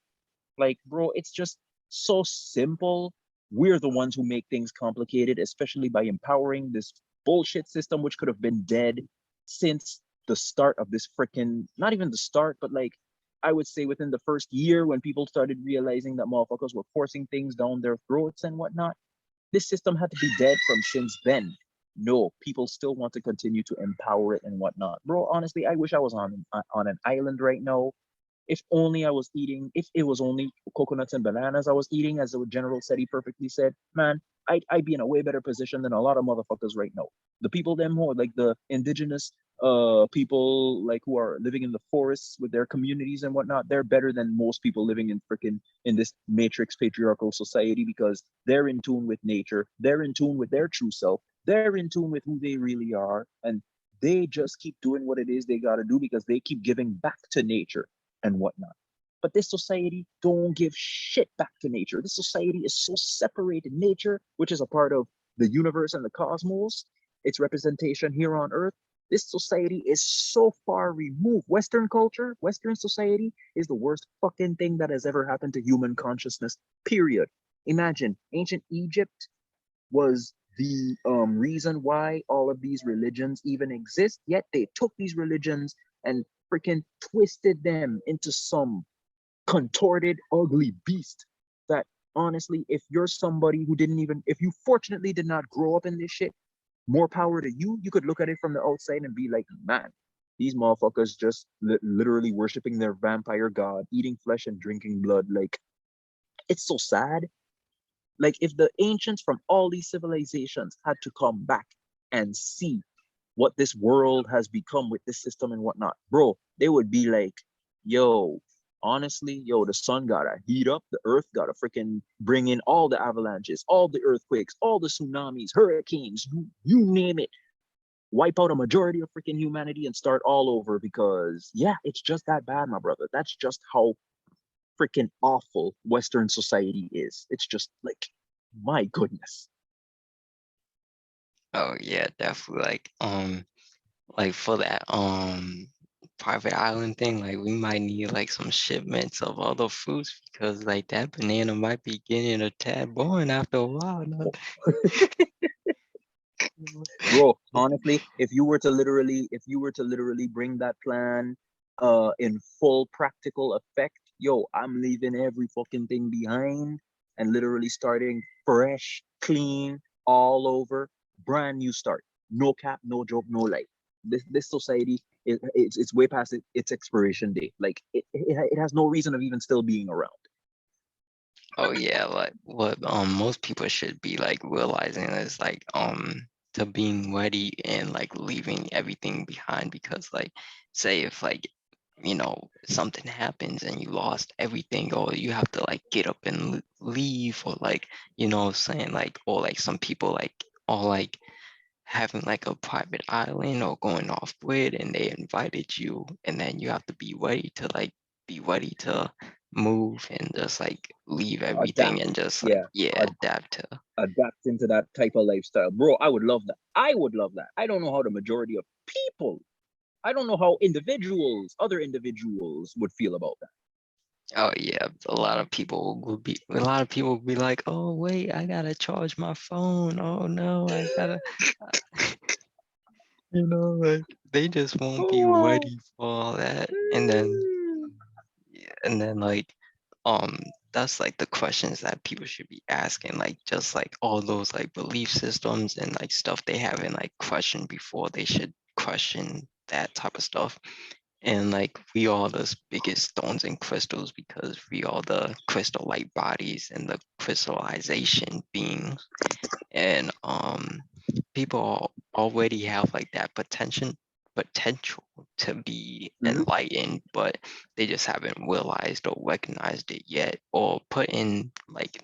Like, bro, it's just so simple. We're the ones who make things complicated, especially by empowering this bullshit system, which could have been dead since the start of this freaking, not even the start, but like, I would say within the first year when people started realizing that motherfuckers were forcing things down their throats and whatnot. This system had to be dead from since then. No, people still want to continue to empower it and whatnot. Bro, honestly, I wish I was on an island right now. If only I was eating, if it was only coconuts and bananas I was eating, as the General said, he perfectly said, man, I'd be in a way better position than a lot of motherfuckers right now. The people them who are like the indigenous people, like who are living in the forests with their communities and whatnot, they're better than most people living in freaking in this matrix patriarchal society, because they're in tune with nature, they're in tune with their true self, they're in tune with who they really are, and they just keep doing what it is they got to do because they keep giving back to nature and whatnot. But this society don't give shit back to nature. This society is so separated. Nature, which is a part of the universe and the cosmos, its representation here on Earth, this society is so far removed. Western culture, Western society is the worst fucking thing that has ever happened to human consciousness, period. Imagine ancient Egypt was the reason why all of these religions even exist, yet they took these religions and freaking twisted them into some contorted, ugly beast that, honestly, if you're somebody who didn't even, if you fortunately did not grow up in this shit, more power to you. You could look at it from the outside and be like, man, these motherfuckers just literally worshiping their vampire god, eating flesh and drinking blood. Like, it's so sad. Like, if the ancients from all these civilizations had to come back and see what this world has become with this system and whatnot, bro, they would be like, yo, honestly, yo, the sun gotta heat up, the earth gotta freaking bring in all the avalanches, all the earthquakes, all the tsunamis, hurricanes, you name it, wipe out a majority of freaking humanity and start all over, because yeah, it's just that bad, my brother. That's just how freaking awful Western society is. It's just like, my goodness. Oh yeah, definitely. Like for that private island thing, like we might need like some shipments of other fruits because like that banana might be getting a tad boring after a while. No? Bro, honestly, if you were to literally bring that plan in full practical effect, yo, I'm leaving every fucking thing behind and literally starting fresh, clean, all over, brand new start. No cap, no joke, no lie. This society it's way past its expiration date. Like it has no reason of even still being around. Oh yeah, like what most people should be like realizing is like to being ready and like leaving everything behind, because like say if like something happens and you lost everything, or you have to like get up and leave, or like saying like, or like some people like, or like having like a private island or going off grid and they invited you, and then you have to be ready to move and just like leave everything Adapt. and just like Yeah. adapt to. Adapt into that type of lifestyle. Bro, I would love that. I would love that. I don't know how the majority of people, I don't know how other individuals would feel about that. Oh yeah, a lot of people would be like, oh wait, I gotta charge my phone. Oh no, I gotta like they just won't be Oh. ready for all that. And then yeah, and then like um that's like the questions that people should be asking, like just like all those like belief systems and like stuff they haven't like questioned before, they should question that type of stuff. And like we are the biggest stones and crystals because we are the crystal like bodies and the crystallization beings. And people already have like that potential to be Mhm. enlightened, but they just haven't realized or recognized it yet, or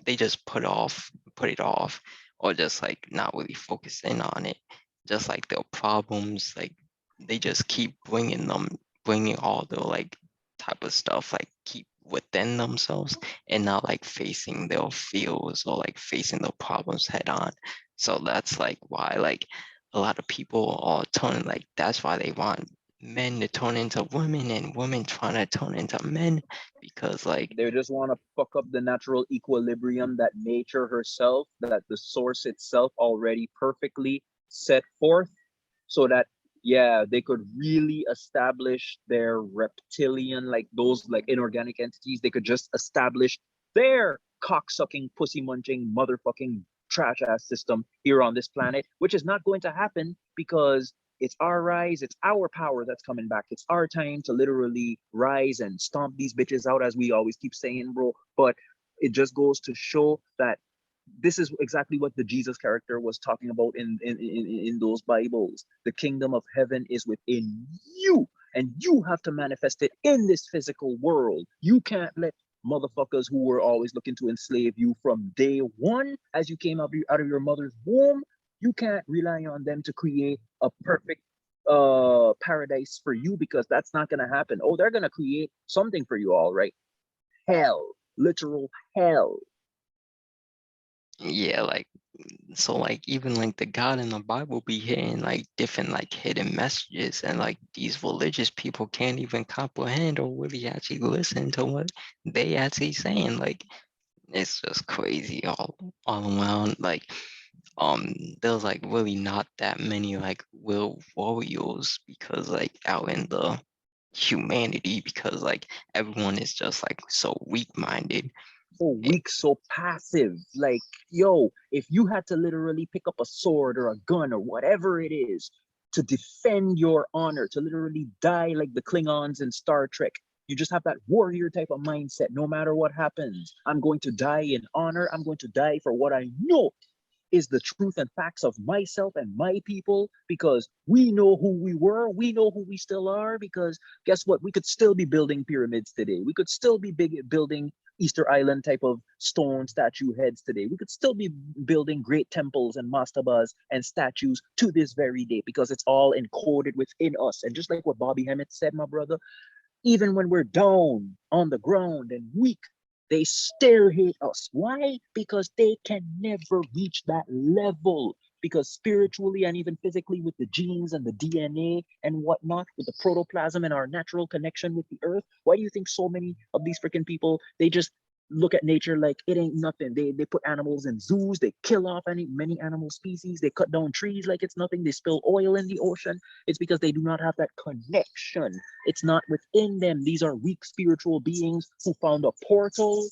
they just put it off, or just like not really focusing on it. Just like their problems, like they just keep bringing all the like type of stuff, like keep within themselves and not like facing their fears or like facing the problems head on. So that's like why like a lot of people are turning, like that's why they want men to turn into women and women trying to turn into men, because like They just want to fuck up the natural equilibrium that nature herself, that the source itself already perfectly set forth, so that yeah, they could really establish their reptilian, like those like inorganic entities, they could just establish their cocksucking, pussy munching, motherfucking trash ass system here on this planet, which is not going to happen because it's our rise, it's our power that's coming back. It's our time to literally rise and stomp these bitches out, as we always keep saying, bro. But it just goes to show that this is exactly what the Jesus character was talking about in those Bibles. The kingdom of heaven is within you, and you have to manifest it in this physical world. You can't let motherfuckers who were always looking to enslave you from day one as you came out of your mother's womb, you can't rely on them to create a perfect paradise for you, because that's not going to happen. Oh, they're going to create something for you, all right. Hell, literal hell. yeah, like so like even like the God in the Bible be hitting like different like hidden messages, and like these religious people can't even comprehend or really actually listen to what they actually saying. Like it's just crazy all around. Like there's like really not that many like real warriors, because like out in the humanity, because like everyone is just like so weak-minded. So weak, so passive. Like, yo, if you had to literally pick up a sword or a gun or whatever it is to defend your honor, to literally die like the Klingons in Star Trek, you just have that warrior type of mindset. No matter what happens, I'm going to die in honor. I'm going to die for what I know is the truth and facts of myself and my people, because we know who we were, we know who we still are. Because guess what, we could still be building pyramids today, we could still be building Easter Island type of stone statue heads today, we could still be building great temples and mastabas and statues to this very day, because it's all encoded within us. And just like what Bobby Hemmett said, my brother, even when we're down on the ground and weak, they still hate us. Why? Because they can never reach that level. Because spiritually and even physically, with the genes and the DNA and whatnot, with the protoplasm and our natural connection with the earth, why do you think so many of these freaking people, they just look at nature like it ain't nothing. They put animals in zoos, they kill off many animal species, they cut down trees like it's nothing, they spill oil in the ocean. It's because they do not have that connection. It's not within them. These are weak spiritual beings who found a portal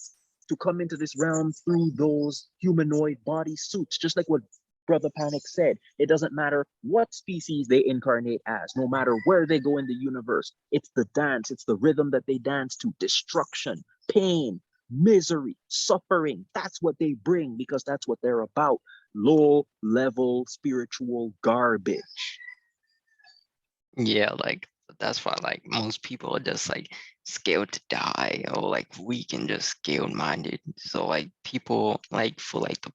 to come into this realm through those humanoid body suits, just like what Brother Panic said. It doesn't matter what species they incarnate as, no matter where they go in the universe. It's the dance, it's the rhythm that they dance to. Destruction, pain, misery, suffering. That's what they bring because that's what they're about. Low level spiritual garbage. Yeah, like that's why like most people are just like scared to die or like weak and just scared minded. So like people like for like the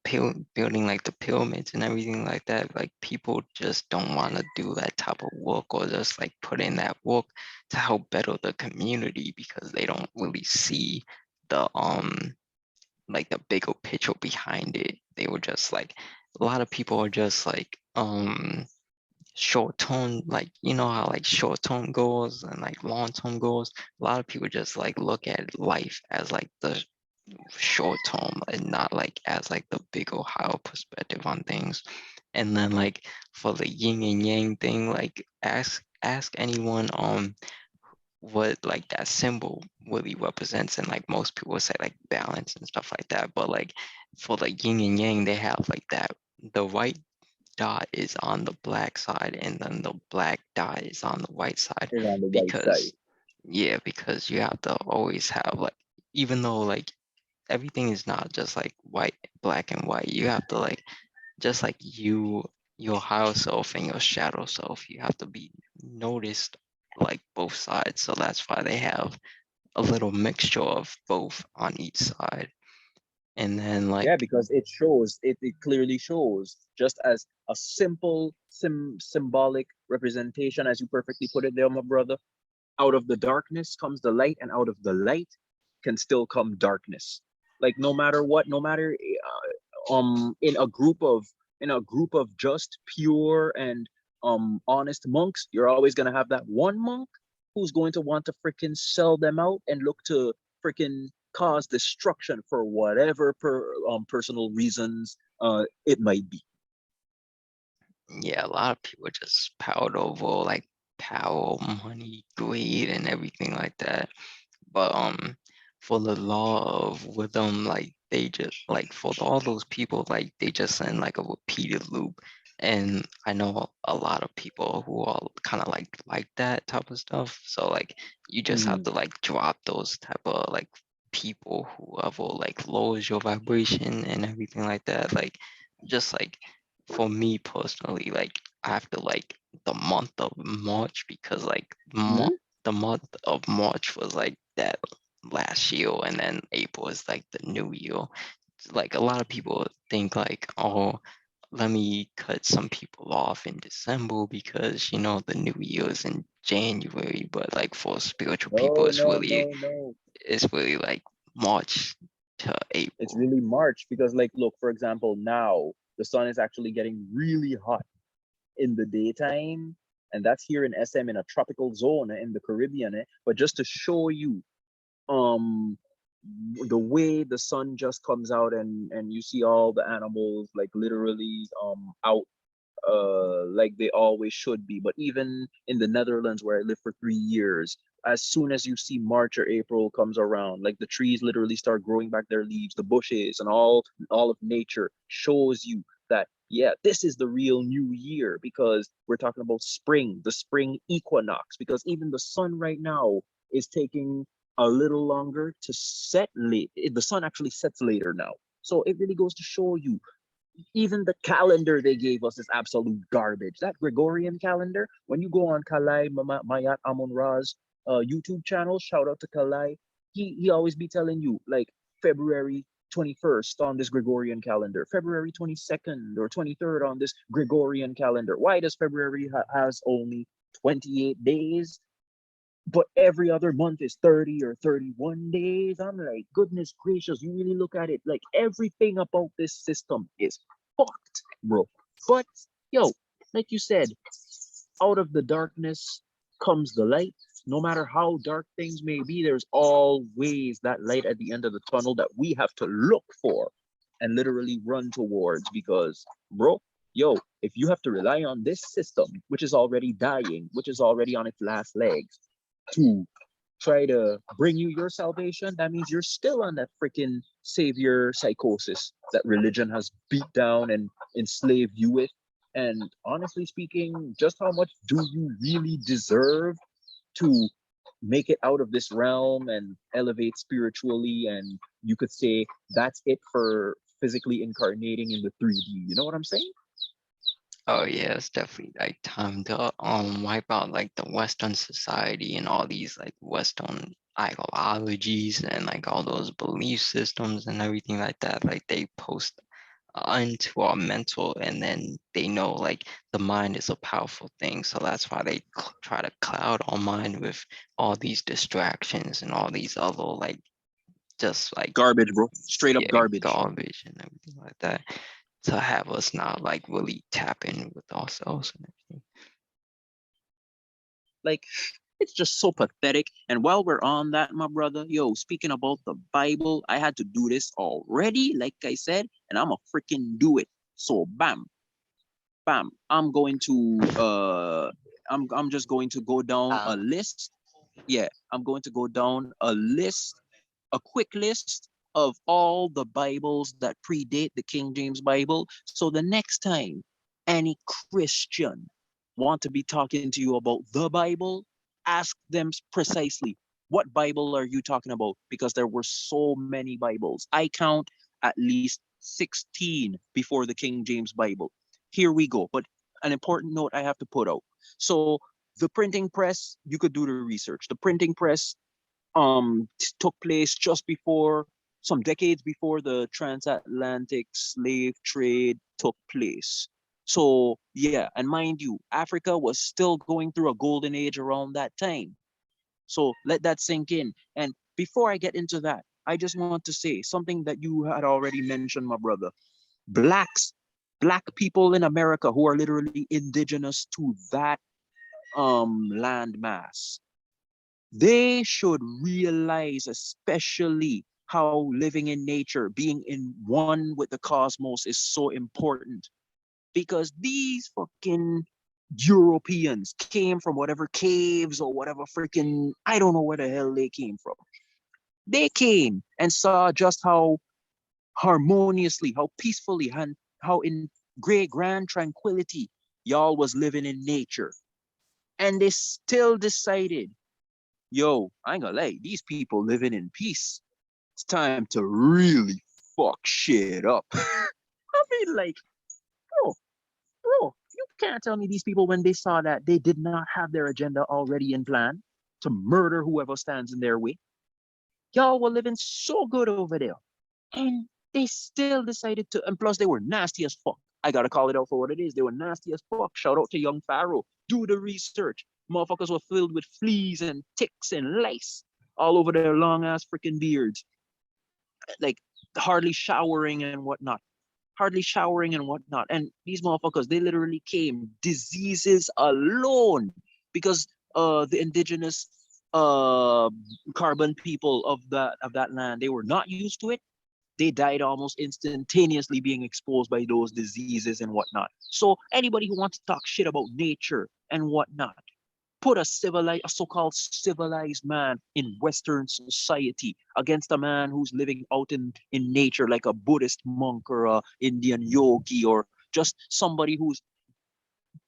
building like the pyramids and everything like that, like people just don't want to do that type of work or just like put in that work to help better the community because they don't really see the like the bigger picture behind it. They were just like a lot of people are just like short term, like you know how like short term goals and like long term goals. A lot of people just like look at life as like the short term and not like as like the bigger higher perspective on things. And then like for the yin and yang thing, like ask anyone what like that symbol really represents, and like most people say like balance and stuff like that, but like for the yin and yang they have like that the white dot is on the black side and then the black dot is on the white side Is on the white side. because yeah, because you have to always have like, even though like everything is not just like white, black and white, you have to like just like your higher self and your shadow self, you have to be noticed like both sides. So that's why they have a little mixture of both on each side. And then like Yeah, because it shows, it clearly shows, just as a simple symbolic representation, as you perfectly put it there, my brother. Out of the darkness comes the light, and out of the light can still come darkness. Like no matter what, no matter in a group of just pure and honest monks, you're always gonna have that one monk who's going to want to freaking sell them out and look to freaking cause destruction for whatever personal reasons it might be. yeah, a lot of people just powered over like power, money, greed, and everything like that. But for the law of rhythm, like they just like for all those people, like they just in like a repeated loop. And I know a lot of people who are kind of like that type of stuff. So like you just have Mm, to like drop those type of like people whoever like lowers your vibration and everything like that. Like just like for me personally, like after like the month of March, because like mm, the month of March was like that last year, and then April is like the new year. Like a lot of people think like, oh, let me cut some people off in December because you know the new year is in January. But like for spiritual people, no, no, no, no. it's really like March to It's April. really March because, like, look, for example, now the sun is actually getting really hot in the daytime, and that's here in SM in a tropical zone in the Caribbean. But just to show you, um, the way the sun just comes out and you see all the animals like literally out like they always should be. But even in the Netherlands where I lived for 3 years, as soon as you see March or April comes around, like the trees literally start growing back their leaves, the bushes and all of nature shows you that yeah, this is the real new year because we're talking about spring, the spring equinox, because even the sun right now is taking a little longer to set late. The sun actually sets later now. So it really goes to show you even the calendar they gave us is absolute garbage. That Gregorian calendar, when you go on Kalai Mayat Amon Ra's YouTube channel, shout out to Kalai, he always be telling you like February 21st on this Gregorian calendar, February 22nd or 23rd on this Gregorian calendar. Why does February has only 28 days? But every other month is 30 or 31 days. I'm like, goodness gracious, you really look at it, like everything about this system is fucked, bro. But yo, like you said, out of the darkness comes the light, no matter how dark things may be, there's always that light at the end of the tunnel that we have to look for and literally run towards. Because, bro, yo, if you have to rely on this system, which is already dying, which is already on its last legs, to try to bring you your salvation, that means you're still on that freaking savior psychosis that religion has beat down and enslaved you with. And honestly speaking, just how much do you really deserve to make it out of this realm and elevate spiritually? And you could say that's it for physically incarnating in the 3D. You know what I'm saying? Oh yeah, it's definitely like time to wipe out like the Western society and all these like Western ideologies and like all those belief systems and everything like that. Like they post into our mental, and then they know like the mind is a powerful thing. So that's why they try to cloud our mind with all these distractions and all these other like just like Garbage, bro. Straight up yeah, garbage. garbage and everything like that, to have us not like really tap in with ourselves and everything. Like, it's just so pathetic. And while we're on that, my brother, yo, speaking about the Bible, I had to do this already, like I said, and I'm a freaking do it. So bam, bam, I'm just going to go down a list. Yeah, I'm going to go down a list, a quick list of all the Bibles that predate the King James Bible. So the next time any Christian want to be talking to you about the Bible, ask them precisely, what Bible are you talking about? Because there were so many Bibles. I count at least 16 before the King James Bible. Here we go. But an important note I have to put out. So the printing press, you could do the research. The printing press took place just before, some decades before the transatlantic slave trade took place. So yeah, and mind you, Africa was still going through a golden age around that time. So let that sink in. And before I get into that, I just want to say something that you had already mentioned, my brother. Blacks, black people in America who are literally indigenous to that land mass, they should realize, especially how living in nature, being in one with the cosmos is so important. Because these fucking Europeans came from whatever caves or whatever freaking, I don't know where the hell they came from. They came and saw just how harmoniously, how peacefully, and how in great grand tranquility y'all was living in nature. And they still decided, yo, I ain't gonna lie, these people living in peace. It's time to really fuck shit up. I mean, like, bro, you can't tell me these people, when they saw that, they did not have their agenda already in plan to murder whoever stands in their way. Y'all were living so good over there. And they still decided to, and plus they were nasty as fuck. I gotta call it out for what it is. They were nasty as fuck. Shout out to young Pharaoh. Do the research. Motherfuckers were filled with fleas and ticks and lice all over their long ass freaking beards. Like hardly showering and whatnot. Hardly showering and whatnot. And these motherfuckers, they literally came diseases alone because the indigenous uh carbon people of that land, they were not used to it. They died almost instantaneously being exposed by those diseases and whatnot. So anybody who wants to talk shit about nature and whatnot, put a so-called civilized man in Western society against a man who's living out in nature, like a Buddhist monk or a Indian yogi, or just somebody who's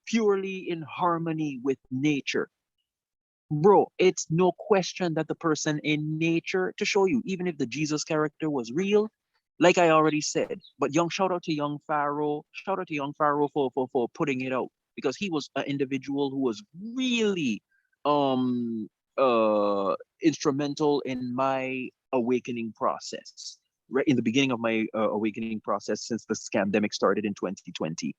purely in harmony with nature. Bro, it's no question that the person in nature, to show you, even if the Jesus character was real, like I already said, but shout out to young Pharaoh, shout out to young Pharaoh for putting it out, because he was an individual who was really um instrumental in my awakening process, right in the beginning of my awakening process since the scamdemic started in 2020.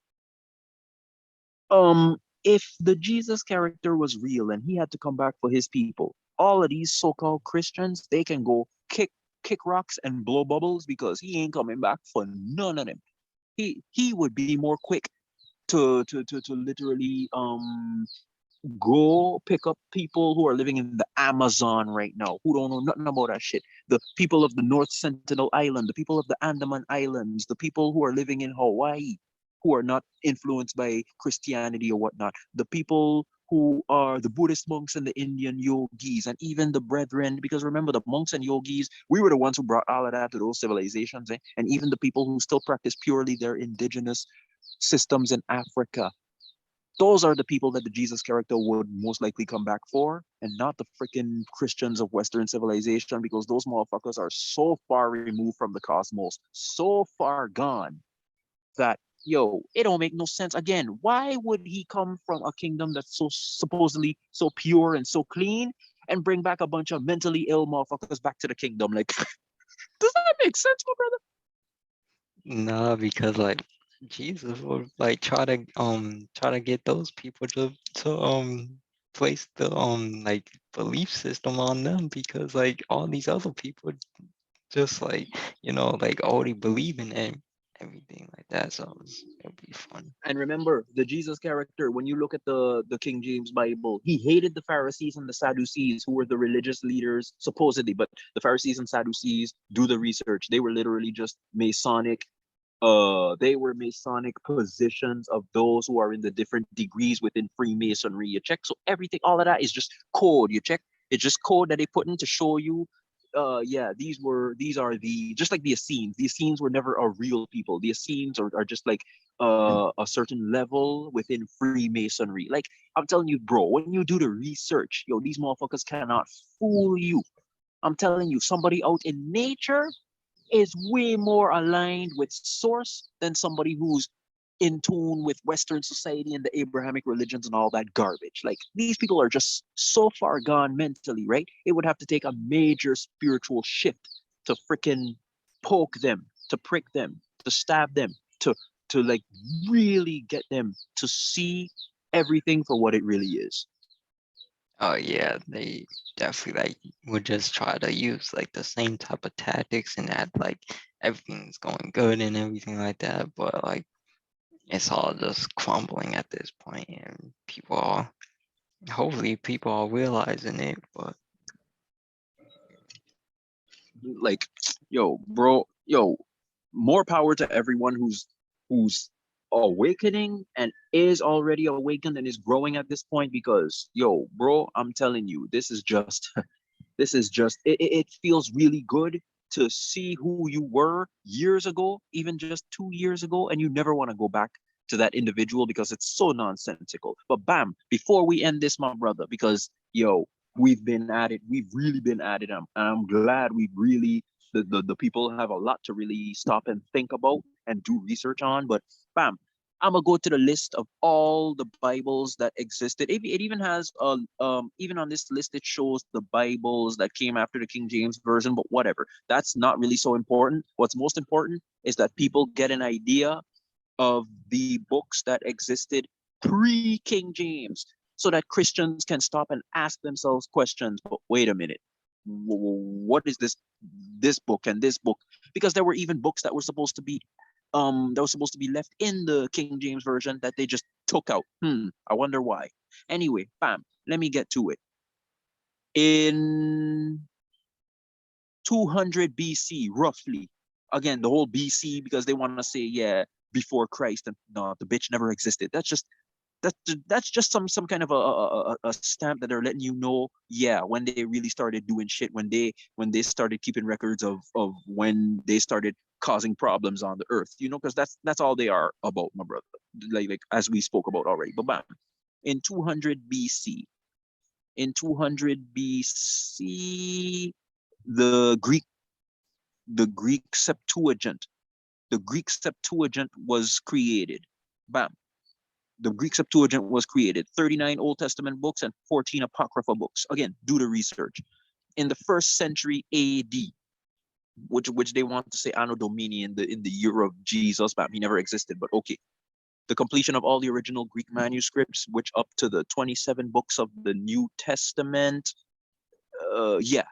If the Jesus character was real and he had to come back for his people, all of these so-called Christians, they can go kick rocks and blow bubbles, because he ain't coming back for none of them. He would be more quick to literally Go pick up people who are living in the Amazon right now, who don't know nothing about that shit. The people of the North Sentinel Island, the people of the Andaman Islands, the people who are living in Hawaii, who are not influenced by Christianity or whatnot, the people who are the Buddhist monks and the Indian yogis, and even the brethren, because remember, the monks and yogis, we were the ones who brought all of that to those civilizations, and even the people who still practice purely their indigenous systems in Africa. Those are the people that the Jesus character would most likely come back for, and not the freaking Christians of Western civilization, because those motherfuckers are so far removed from the cosmos, so far gone that, yo, it don't make no sense. Again, why would he come from a kingdom that's so supposedly so pure and so clean and bring back a bunch of mentally ill motherfuckers back to the kingdom? Like, does that make sense, my brother? Nah, because like Jesus would like try to get those people to place the like belief system on them, because like all these other people just like like already believe in everything like that, so it'll be fun. And remember, the Jesus character, when you look at the King James Bible, he hated the Pharisees and the Sadducees, who were the religious leaders, supposedly. But the Pharisees and Sadducees, do the research. They were literally just Masonic. They were Masonic positions of those who are in the different degrees within Freemasonry. You check. So everything, all of that is just code. You check. It's just code that they put in to show you yeah, these are the, just like the Essenes. The Essenes were never a real people. The Essenes are just like a certain level within Freemasonry. Like, I'm telling you, bro, when you do the research, yo, these motherfuckers cannot fool you. I'm telling you, somebody out in nature is way more aligned with source than somebody who's in tune with Western society and the Abrahamic religions and all that garbage. Like, these people are just so far gone mentally, right? It would have to take a major spiritual shift to freaking poke them, to prick them, to stab them, to like really get them to see everything for what it really is. Oh yeah, they definitely like would just try to use like the same type of tactics and act like everything's going good and everything like that, but like it's all just crumbling at this point, and people are hopefully people are realizing it, but Like, yo, bro, yo, more power to everyone who's awakening and is already awakened and is growing at this point, because yo, bro, I'm telling you, this is just this is just it feels really good to see who you were years ago, even just 2 years ago, and you never want to go back to that individual because it's so nonsensical. But bam, before we end this, my brother, because yo, we've been at it, we've really been at it. I'm glad we've really, the people have a lot to really stop and think about and do research on. But bam, I'm gonna go to the list of all the Bibles that existed. It even has even on this list it shows the Bibles that came after the King James version, but whatever. That's not really so important. What's most important is that people get an idea of the books that existed pre-King James, so that Christians can stop and ask themselves questions. But wait a minute, what is this book and this book? Because there were even books that was supposed to be left in the King James version that they just took out. I wonder why. Anyway, bam, let me get to it. In 200 BC, roughly. Again, the whole BC, because they want to say, yeah, before Christ, and no, the bitch never existed. That's just some kind of a stamp that they're letting you know, yeah, when they really started doing shit, when they started keeping records of when they started causing problems on the earth, because that's all they are about, my brother. Like as we spoke about already. But bam, in 200 BC, in 200 BC, the Greek the Greek Septuagint, the Greek Septuagint was created. Bam. The Greek Septuagint was created. 39 Old Testament books and 14 Apocrypha books. Again, do the research. In the 1st century AD, which they want to say Anno Domini in the year of Jesus, but he never existed. But okay, the completion of all the original Greek manuscripts, which up to the 27 books of the New Testament. Yeah,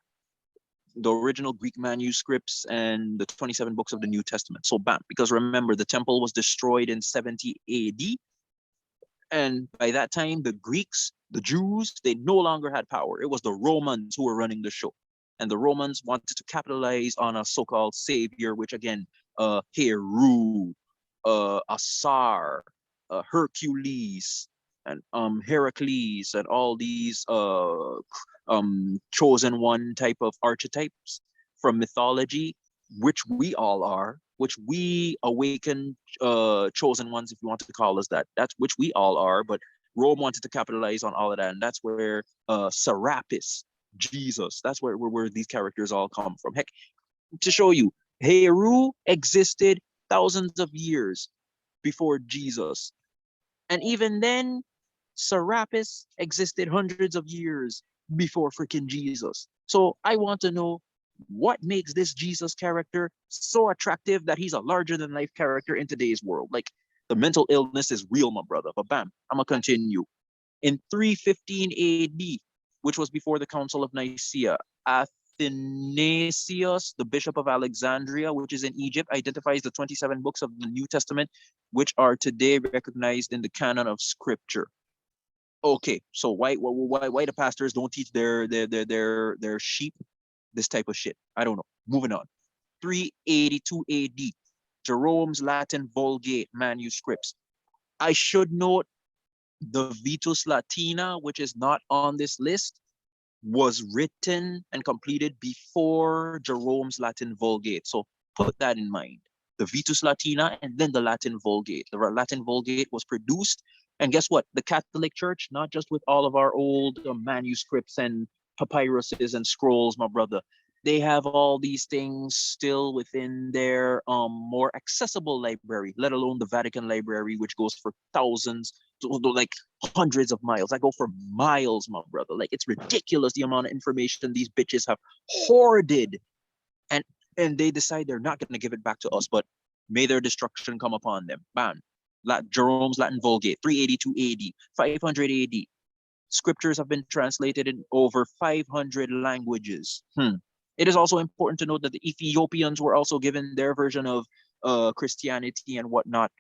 the original Greek manuscripts and the 27 books of the New Testament. So bam, because remember, the temple was destroyed in 70 AD. And by that time, the Greeks The Jews, they no longer had power. It was the Romans who were running the show. And the Romans wanted to capitalize on a so-called savior, which again, Heru, Asar, Hercules, and Heracles, and all these chosen one type of archetypes from mythology, which we all are, which we awakened chosen ones, if you want to call us that. That's which we all are, but Rome wanted to capitalize on all of that, and that's where Serapis, Jesus, that's where these characters all come from. Heck, to show you, Heru existed thousands of years before Jesus. And even then, Serapis existed hundreds of years before freaking Jesus. So I want to know what makes this Jesus character so attractive that he's a larger than life character in today's world. Like, the mental illness is real, my brother. But bam, I'm gonna continue. In 315 AD, which was before the Council of Nicaea, Athanasius, the Bishop of Alexandria, which is in Egypt, identifies the 27 books of the New Testament, which are today recognized in the canon of Scripture. Okay, so why the pastors don't teach their sheep this type of shit? I don't know. Moving on. 382 AD, Jerome's Latin Vulgate manuscripts. I should note the Vitus Latina, which is not on this list, was written and completed before Jerome's Latin Vulgate. So put that in mind. The Vitus Latina and then the Latin Vulgate. The Latin Vulgate was produced, and guess what? The Catholic Church, not just with all of our old manuscripts and papyruses and scrolls, my brother, they have all these things still within their more accessible library, let alone the Vatican Library, which goes for thousands, like hundreds of miles. I go for miles, my brother. Like, it's ridiculous the amount of information these bitches have hoarded, and they decide they're not going to give it back to us, but may their destruction come upon them. Bam. Jerome's Latin Vulgate, 382 AD, 500 AD. Scriptures have been translated in over 500 languages. It is also important to note that the Ethiopians were also given their version of Christianity and whatnot.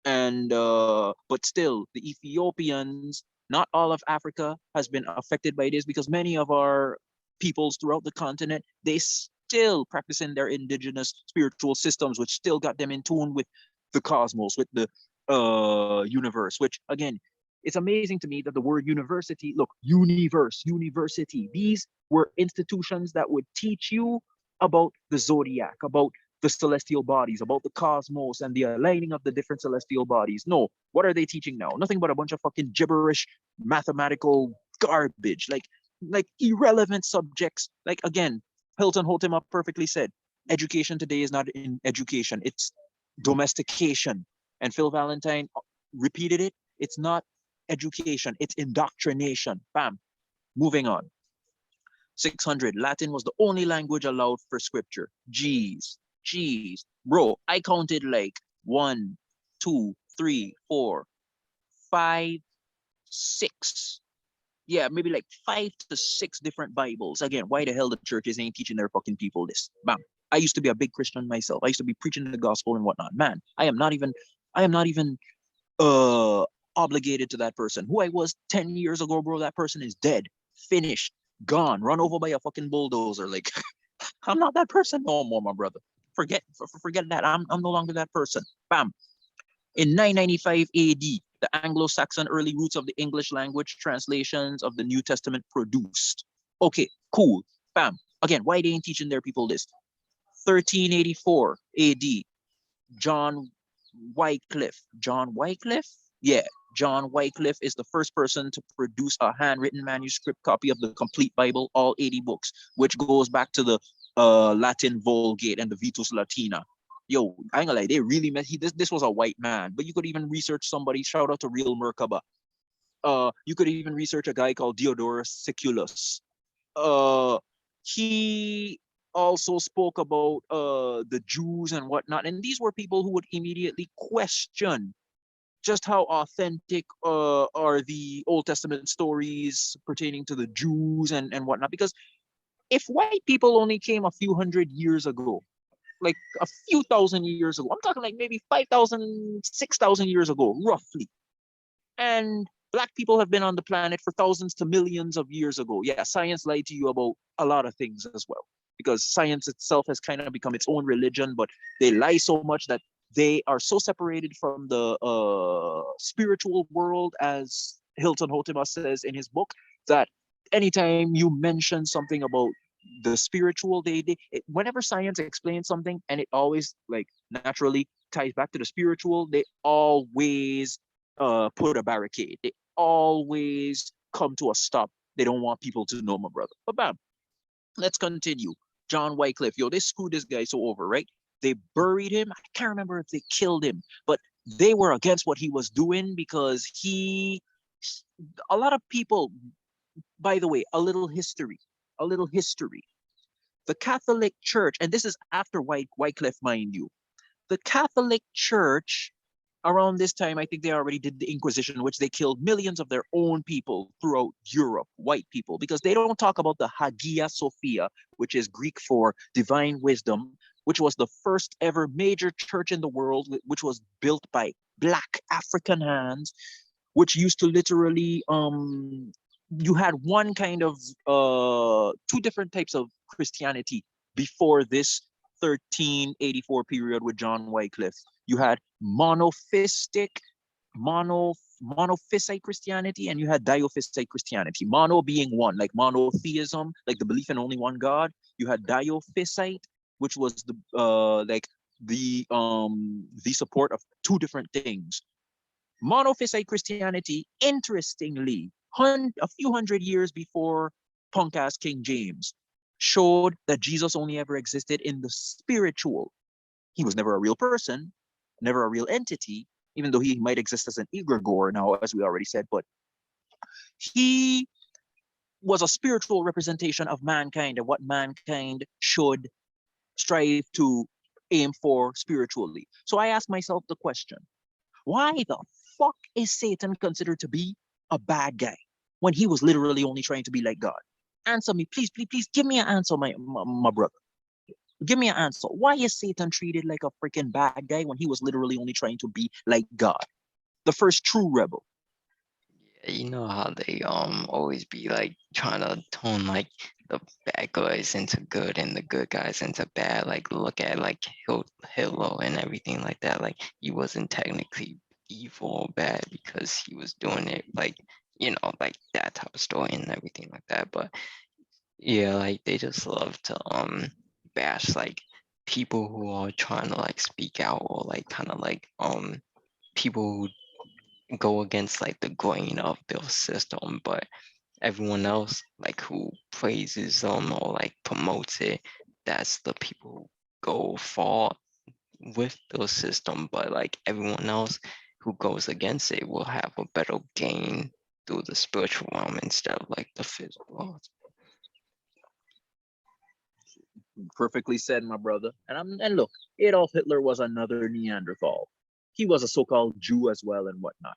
And but still, the Ethiopians, not all of Africa has been affected by this, because many of our peoples throughout the continent, they still practicing their indigenous spiritual systems, which still got them in tune with the cosmos, with the universe, which again, it's amazing to me that the word university, look, university, these were institutions that would teach you about the zodiac, about the celestial bodies, about the cosmos and the aligning of the different celestial bodies. No, what are they teaching now? Nothing but a bunch of fucking gibberish mathematical garbage, like irrelevant subjects. Like, again, Hilton Hotema perfectly said, education today is not in education, it's domestication. And Phil Valentine repeated it, it's not education, it's indoctrination. Bam. Moving on. 600, Latin was the only language allowed for scripture. Jeez. Bro, I counted like 1, 2, 3, 4, 5, 6. Yeah, maybe like 5 to 6 different Bibles. Again, why the hell the churches ain't teaching their fucking people this? Bam. I used to be a big Christian myself. I used to be preaching the gospel and whatnot. Man, I am not even obligated to that person. Who I was 10 years ago, bro, that person is dead, finished, gone, run over by a fucking bulldozer. Like, I'm not that person no more, my brother. Forget that. I'm no longer that person. Bam. In 995 AD, the Anglo-Saxon early roots of the English language translations of the New Testament produced. Okay, cool. Bam. Again, why they ain't teaching their people this? 1384 AD, John Wycliffe. Yeah, John Wycliffe is the first person to produce a handwritten manuscript copy of the complete Bible, all 80 books, which goes back to the Latin Vulgate and the Vitus Latina. Yo, I ain't gonna lie, they really met. This was a white man, but you could even research somebody. Shout out to Real Merkaba. You could even research a guy called Diodorus Siculus. He also spoke about the Jews and whatnot, and these were people who would immediately question just how authentic are the Old Testament stories pertaining to the Jews and whatnot. Because if white people only came a few hundred years ago, like a few thousand years ago, I'm talking like maybe 5,000, 6,000 years ago, roughly, and Black people have been on the planet for thousands to millions of years ago. Yeah, science lied to you about a lot of things as well, because science itself has kind of become its own religion, but they lie so much that they are so separated from the spiritual world, as Hilton Hotima says in his book, that anytime you mention something about the spiritual, whenever science explains something and it always like naturally ties back to the spiritual, they always put a barricade. They always come to a stop. They don't want people to know, my brother. But bam, let's continue. John Wycliffe, yo, they screwed this guy so over, right? They buried him. I can't remember if they killed him, but they were against what he was doing because a lot of people, by the way, a little history. The Catholic Church, and this is after Wycliffe, mind you, the Catholic Church around this time, I think they already did the Inquisition, which they killed millions of their own people throughout Europe, white people, because they don't talk about the Hagia Sophia, which is Greek for divine wisdom, which was the first ever major church in the world, which was built by Black African hands, which used to literally, you had one kind of, two different types of Christianity before this 1384 period with John Wycliffe. You had monophysite Christianity, and you had diophysite Christianity. Mono being one, like monotheism, like the belief in only one God. You had diophysite, which was the support of two different things. Monophysite Christianity, interestingly, a few hundred years before punk ass King James, showed that Jesus only ever existed in the spiritual. He was never a real person, never a real entity, even though he might exist as an egregore now, as we already said, but he was a spiritual representation of mankind and what mankind should strive to aim for spiritually. So I ask myself the question, why the fuck is Satan considered to be a bad guy when he was literally only trying to be like God? Answer me, please, please, please. Give me an answer, my brother. Give me an answer. Why is Satan treated like a freaking bad guy when he was literally only trying to be like God, the first true rebel? Yeah, you know how they always be like trying to turn like the bad guys into good and the good guys into bad. Like look at like Hitler and everything like that. Like he wasn't technically evil or bad because he was doing it like, you know, like that type of story and everything like that. But yeah, like they just love to bash like people who are trying to like speak out or like kind of like people who go against like the grain of their system, but everyone else like who praises them or like promotes it, that's the people who go far with the system, but like everyone else who goes against it will have a better gain through the spiritual realm instead of like the physical. Perfectly said, my brother. And look, Adolf Hitler was another Neanderthal. He was a so-called Jew as well and whatnot.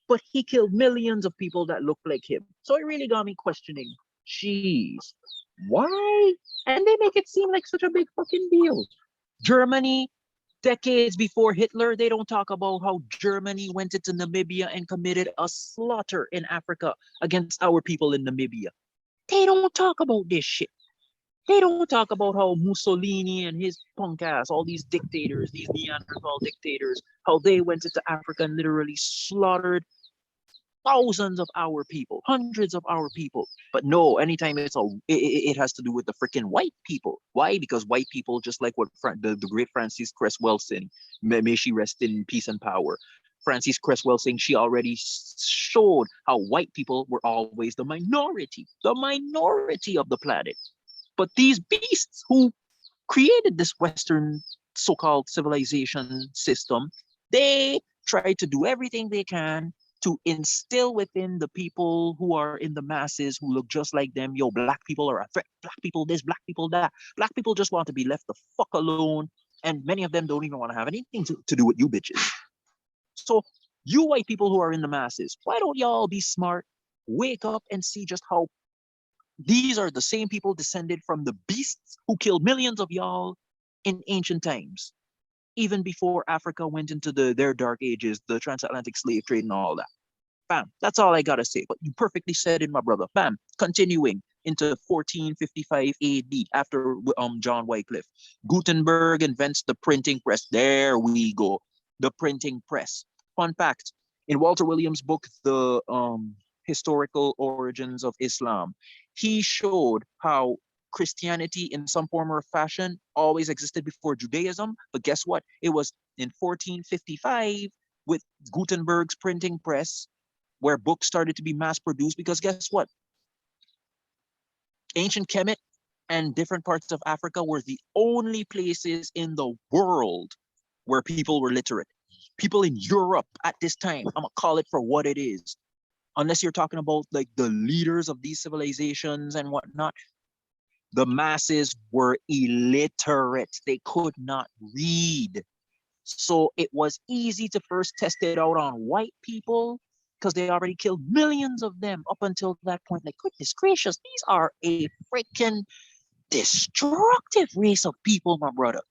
But he killed millions of people that looked like him. So it really got me questioning, geez, why? And they make it seem like such a big fucking deal. Germany, decades before Hitler, they don't talk about how Germany went into Namibia and committed a slaughter in Africa against our people in Namibia. They don't talk about this shit. They don't talk about how Mussolini and his punk ass, all these dictators, these Neanderthal dictators, how they went into Africa and literally slaughtered thousands of our people, hundreds of our people. But no, anytime it has to do with the freaking white people. Why? Because white people, just like what the great Frances Cress Welsing, may she rest in peace and power. Frances Cress Welsing, she already showed how white people were always the minority of the planet. But these beasts who created this Western so-called civilization system, they try to do everything they can to instill within the people who are in the masses who look just like them, yo, black people are a threat, black people this, black people that. Black people just want to be left the fuck alone, and many of them don't even want to have anything to do with you bitches. So you white people who are in the masses, why don't y'all be smart, wake up and see just how these are the same people descended from the beasts who killed millions of y'all in ancient times, even before Africa went into their dark ages, the transatlantic slave trade and all that. Bam. That's all I gotta say. But you perfectly said it, my brother. Bam. Continuing into 1455 AD after John Wycliffe. Gutenberg invents the printing press. There we go. The printing press. Fun fact: in Walter Williams' book, The Historical Origins of Islam, he showed how Christianity in some form or fashion always existed before Judaism. But guess what? It was in 1455 with Gutenberg's printing press where books started to be mass produced. Because guess what? Ancient Kemet and different parts of Africa were the only places in the world where people were literate. People in Europe at this time, I'm gonna call it for what it is. Unless you're talking about like the leaders of these civilizations and whatnot, the masses were illiterate. They could not read. So it was easy to first test it out on white people because they already killed millions of them up until that point. Like, goodness gracious, these are a freaking destructive race of people, my brother.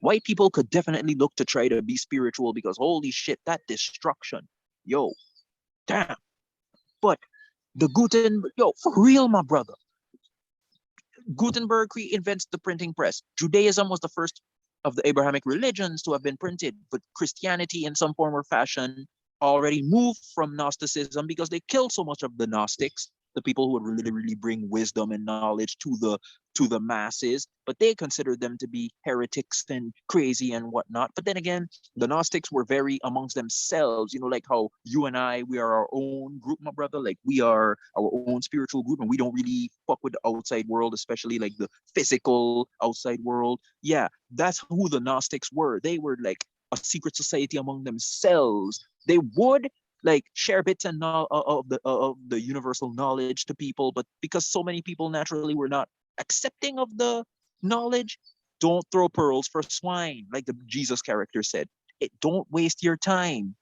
White people could definitely look to try to be spiritual because holy shit, that destruction. Yo, damn. But for real, my brother. Gutenberg invents the printing press. Judaism was the first of the Abrahamic religions to have been printed, but Christianity in some form or fashion already moved from Gnosticism because they killed so much of the Gnostics, the people who would really bring wisdom and knowledge to the masses, but they considered them to be heretics and crazy and whatnot. But then again, the Gnostics were very amongst themselves, like how you and I, we are our own group, my brother. Like we are our own spiritual group and we don't really fuck with the outside world, especially like the physical outside world. Yeah, that's who the Gnostics were. They were like a secret society among themselves. They would like share bits and of the universal knowledge to people, but because so many people naturally were not accepting of the knowledge, don't throw pearls for swine, like the Jesus character said. Don't waste your time.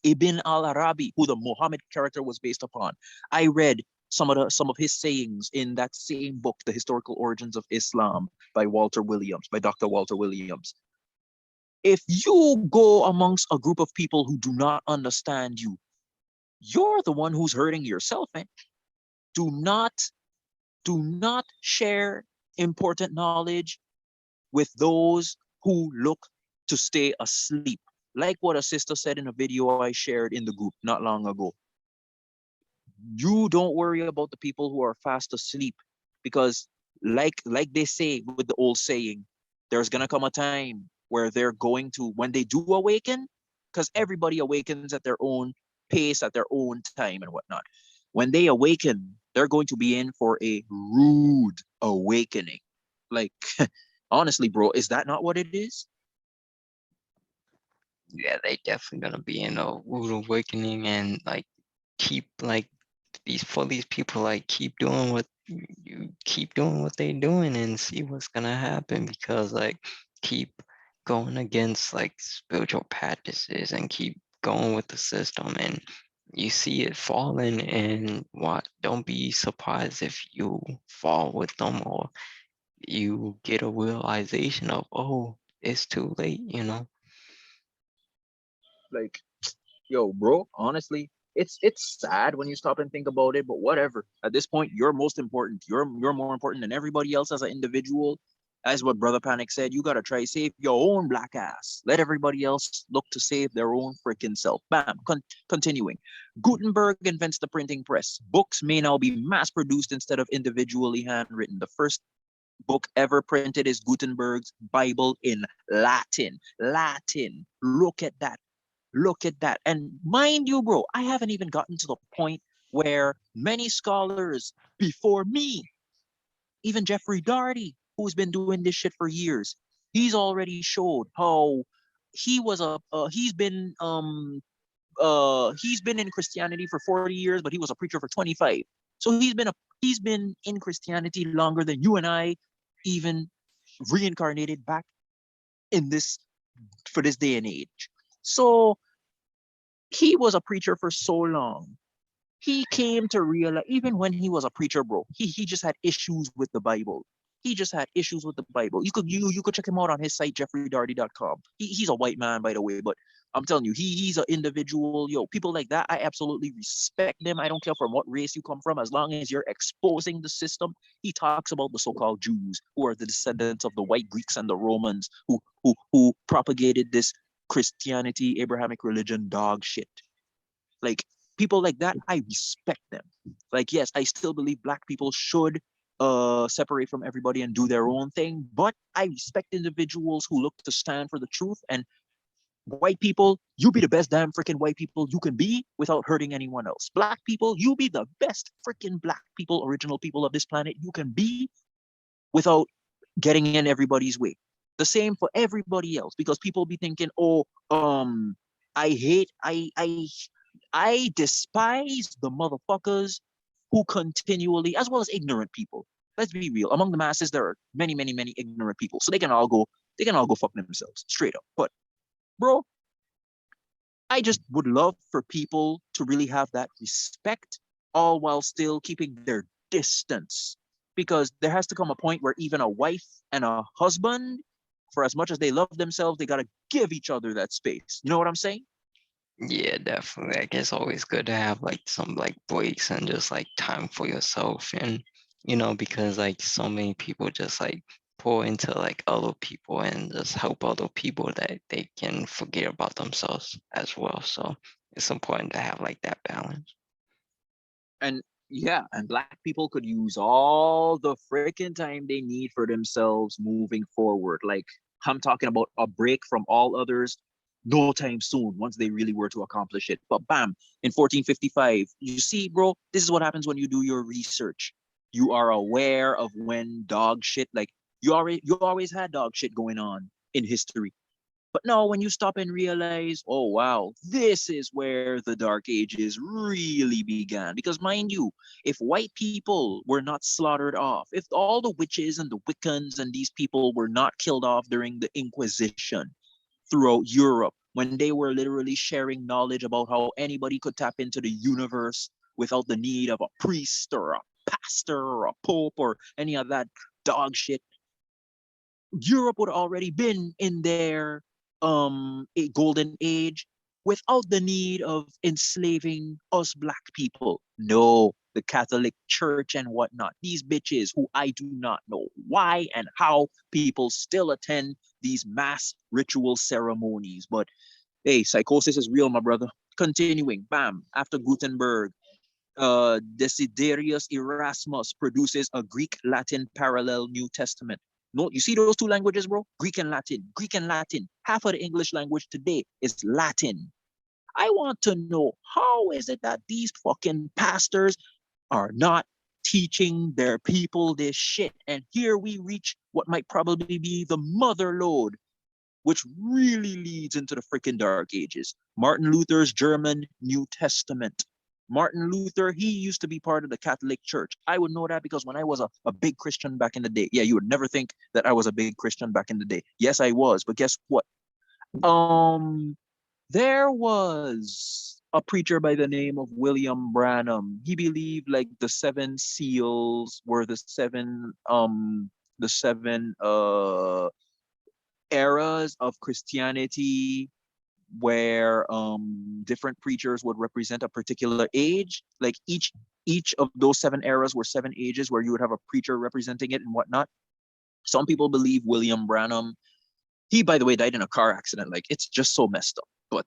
Ibn al-Arabi, who the Muhammad character was based upon, I read some of his sayings in that same book, The Historical Origins of Islam, by Dr. Walter Williams. If you go amongst a group of people who do not understand you, you're the one who's hurting yourself, man. Do not share important knowledge with those who look to stay asleep. Like what a sister said in a video I shared in the group not long ago. You don't worry about the people who are fast asleep because like they say with the old saying, there's gonna come a time where they're going to, when they do awaken, because everybody awakens at their own pace, at their own time and whatnot. When they awaken, they're going to be in for a rude awakening. Like, honestly, bro, is that not what it is? Yeah, they definitely gonna be in a rude awakening and like keep like these people like keep doing what they're doing and see what's gonna happen because like keep going against like spiritual practices and keep going with the system and you see it falling and what don't be surprised if you fall with them or you get a realization of oh it's too late. Like, yo, bro, honestly, it's sad when you stop and think about it, but whatever. At this point, you're most important. You're more important than everybody else as an individual. As what Brother Panic said, you gotta try save your own black ass. Let everybody else look to save their own freaking self. Bam. Continuing. Gutenberg invents the printing press. Books may now be mass produced instead of individually handwritten. The first book ever printed is Gutenberg's Bible in Latin. Latin. Look at that. Look at that. And mind you, bro, I haven't even gotten to the point where many scholars before me, even Jeffrey Darty, who's been doing this shit for years, he's already showed how he was he's been in Christianity for 40 years, but he was a preacher for 25. So he's been in Christianity longer than you and I even reincarnated back in this for this day and age. So he was a preacher for so long. He came to realize, even when he was a preacher, bro, he just had issues with the Bible. He just had issues with the Bible. You could check him out on his site, jeffreydarty.com. He's a white man, by the way, but I'm telling you, he's an individual. Yo, people like that, I absolutely respect them. I don't care from what race you come from, as long as you're exposing the system. He talks about the so-called Jews, who are the descendants of the white Greeks and the Romans, who propagated this Christianity, Abrahamic religion, dog shit. Like, people like that, I respect them. Like, yes, I still believe black people should separate from everybody and do their own thing, but I respect individuals who look to stand for the truth. And white people, you be the best damn freaking white people you can be without hurting anyone else. Black people, you be the best freaking black people, original people of this planet you can be without getting in everybody's way. The same for everybody else, because people be thinking, oh, I hate, I despise the motherfuckers who continually, as well as ignorant people. Let's be real. Among the masses, there are many, many, many ignorant people. So they can all go fuck themselves, straight up. But bro, I just would love for people to really have that respect, all while still keeping their distance. Because there has to come a point where even a wife and a husband, for as much as they love themselves, they gotta give each other that space. You know what I'm saying? Yeah, definitely. Like it's always good to have like some like breaks and just like time for yourself, and because like so many people just like pour into like other people and just help other people that they can forget about themselves as well. So it's important to have like that balance. And yeah, and black people could use all the freaking time they need for themselves moving forward. Like, I'm talking about a break from all others no time soon once they really were to accomplish it. But bam, in 1455, you see, bro, this is what happens when you do your research. You are aware of when dog shit, like, you always had dog shit going on in history. But no, when you stop and realize, oh wow, this is where the Dark Ages really began. Because mind you, if white people were not slaughtered off, if all the witches and the Wiccans and these people were not killed off during the Inquisition throughout Europe, when they were literally sharing knowledge about how anybody could tap into the universe without the need of a priest or a pastor or a pope or any of that dog shit, Europe would already been in their a golden age without the need of enslaving us black people. No, the Catholic Church and whatnot. These bitches who I do not know why and how people still attend these mass ritual ceremonies. But hey, psychosis is real, my brother. Continuing, bam, after Gutenberg, Desiderius Erasmus produces a Greek Latin parallel New Testament. No, you see those two languages, bro? Greek and Latin. Greek and Latin. Half of the English language today is Latin. I want to know, how is it that these fucking pastors are not teaching their people this shit? And here we reach what might probably be the mother lode, which really leads into the freaking Dark Ages. Martin Luther's German New Testament. Martin Luther, he used to be part of the Catholic Church. I would know that because when I was a big Christian back in the day, yeah, you would never think that I was a big Christian back in the day. Yes, I was, but guess what? Um, there was a preacher by the name of William Branham. He believed like the seven seals were the seven eras of Christianity where different preachers would represent a particular age. Like each of those seven eras were seven ages where you would have a preacher representing it and whatnot. Some people believe William Branham, he, by the way, died in a car accident. Like, it's just so messed up. But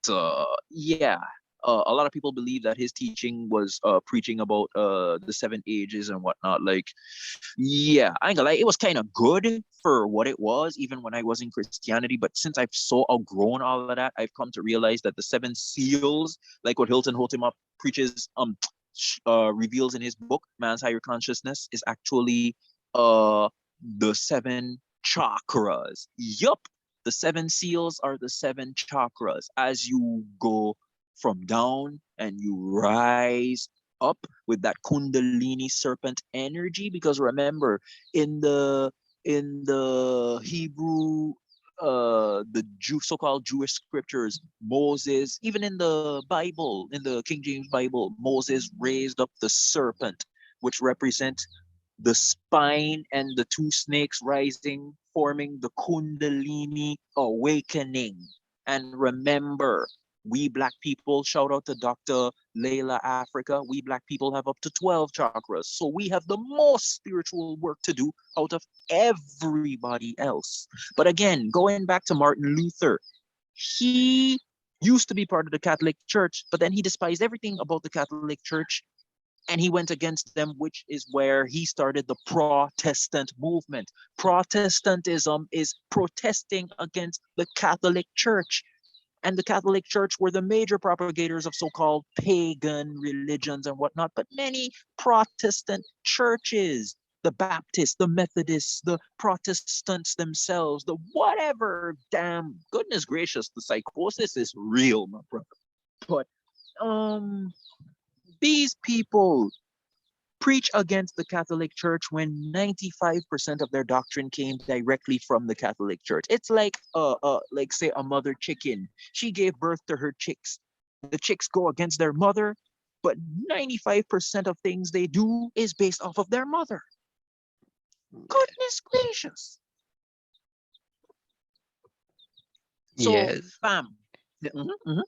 yeah, a lot of people believe that his teaching was preaching about the seven ages and whatnot. Like, yeah, I ain't gonna lie, it was kind of good for what it was, even when I was in Christianity. But since I've so outgrown all of that, I've come to realize that the seven seals, like what Hilton Hotema preaches, reveals in his book, Man's Higher Consciousness, is actually uh the seven chakras. Yup, the seven seals are the seven chakras. As you go from down and you rise up with that kundalini serpent energy, because remember, in the Hebrew, the so-called Jewish scriptures, Moses, even in the Bible, in the King James Bible, Moses raised up the serpent, which represents the spine and the two snakes rising, forming the Kundalini awakening. And remember, we black people, shout out to Dr. Layla Africa, we black people have up to 12 chakras. So we have the most spiritual work to do out of everybody else. But again, going back to Martin Luther, he used to be part of the Catholic Church, but then he despised everything about the Catholic Church and he went against them, which is where he started the Protestant movement. Protestantism is protesting against the Catholic Church. And the Catholic Church were the major propagators of so-called pagan religions and whatnot, but many Protestant churches, the Baptists, the Methodists, the Protestants themselves, the whatever, damn, goodness gracious, the psychosis is real, my brother. But these people preach against the Catholic Church when 95% of their doctrine came directly from the Catholic Church. It's like say a mother chicken. She gave birth to her chicks. The chicks go against their mother, but 95% of things they do is based off of their mother. Goodness gracious. So, Yes. bam.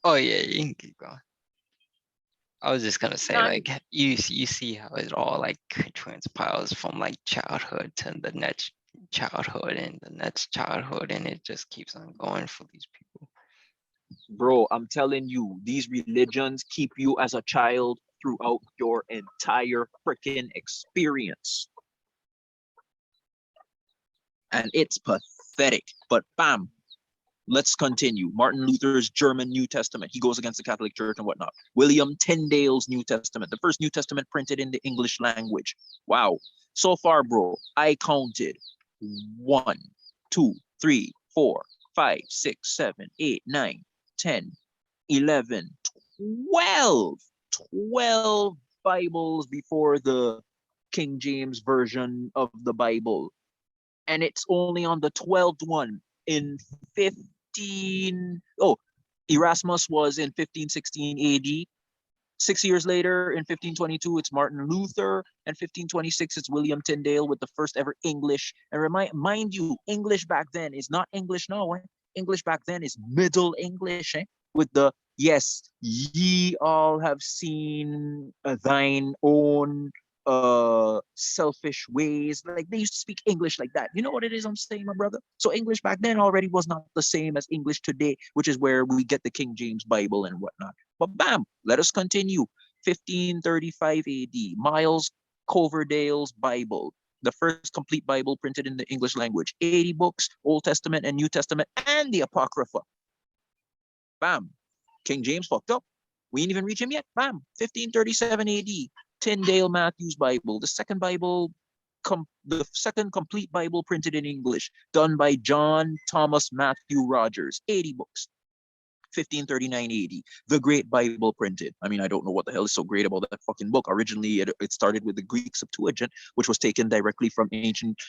Oh yeah, you can keep going. I was just gonna say, None. like, you see how it all like transpires from like childhood to the next childhood and the next childhood, and it just keeps on going for these people. Bro, I'm telling you, these religions keep you as a child throughout your entire freaking experience. And it's pathetic. But bam, let's continue. Martin Luther's German New Testament. He goes against the Catholic Church and whatnot. William Tyndale's New Testament, the first New Testament printed in the English language. Wow. So far, bro, I counted 1, 2, 3, 4, 5, 6, 7, 8, 9, 10, 11, 12. 12 Bibles before the King James version of the Bible. And it's only on the 12th one in 15. Oh, Erasmus was in 1516 AD. 6 years later, in 1522, it's Martin Luther, and 1526, it's William Tyndale with the first ever English. And mind you, English back then is not English now. English back then is Middle English, with the yes, ye all have seen thine own selfish ways. Like they used to speak English like that. You know what it is I'm saying, my brother? So English back then already was not the same as English today, which is where we get the King James Bible and whatnot. But bam, let us continue. 1535 AD, Miles Coverdale's Bible, the first complete Bible printed in the English language. 80 books, Old Testament and New Testament, and the Apocrypha. Bam. King James fucked up. We ain't even reach him yet. Bam. 1537 AD. Tyndale Matthew's Bible, the second Bible, the second complete Bible printed in English, done by John Thomas Matthew Rogers. 80 books. 1539 AD, the Great Bible printed. I mean, I don't know what the hell is so great about that fucking book. Originally, it started with the Greek Septuagint, which was taken directly from ancient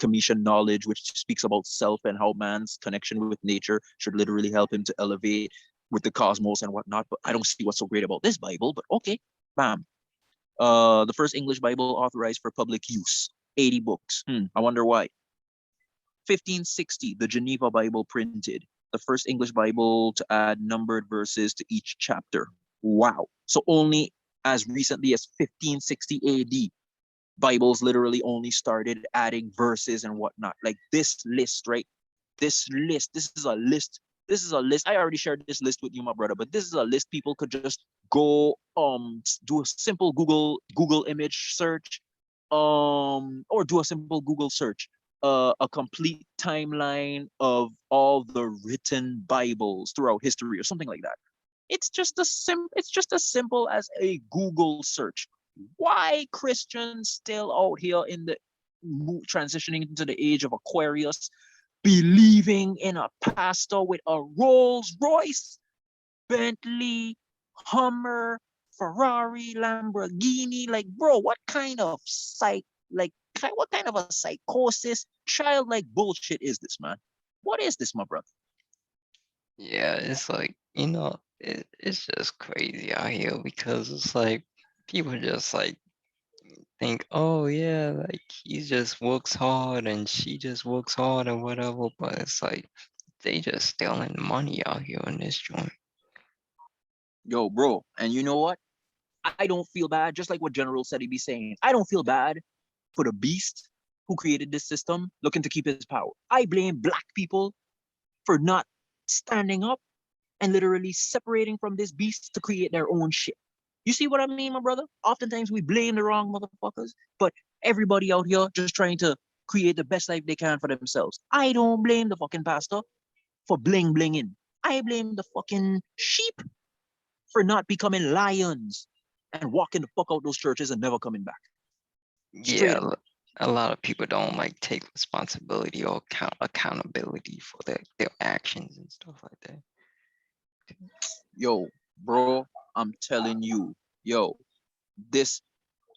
Commission knowledge, which speaks about self and how man's connection with nature should literally help him to elevate with the cosmos and whatnot. But I don't see what's so great about this Bible, but okay, bam. The first English Bible authorized for public use, 80 books. I wonder why. 1560, the Geneva Bible printed, the first English Bible to add numbered verses to each chapter. Wow. So only as recently as 1560 AD, Bibles literally only started adding verses and whatnot. Like this list, right? This is a list. This is a list. I already shared this list with you, my brother, but this is a list people could just go do a simple Google image search, or do a simple Google search. A complete timeline of all the written Bibles throughout history or something like that. It's just as simple as a Google search. Why Christians still out here in the transitioning into the age of Aquarius, believing in a pastor with a Rolls Royce, Bentley, Hummer, Ferrari, Lamborghini? Like, bro, what kind of what kind of a psychosis, childlike bullshit is this, man? What is this, my brother? Yeah, it's like, it's just crazy out here because it's like people just like think, oh yeah, like he just works hard and she just works hard or whatever, but it's like they just stealing money out here in this joint. Yo, bro, and you know what? I don't feel bad, just like what General said he'd be saying. I don't feel bad for the beast who created this system looking to keep his power. I blame black people for not standing up and literally separating from this beast to create their own shit. You see what I mean, my brother? Oftentimes we blame the wrong motherfuckers, but everybody out here just trying to create the best life they can for themselves. I don't blame the fucking pastor for bling blinging. I blame the fucking sheep for not becoming lions and walking the fuck out those churches and never coming back. Straight Yeah, up. a lot of people don't like take responsibility or accountability for their actions and stuff like that. Yo, bro, I'm telling you, yo, this,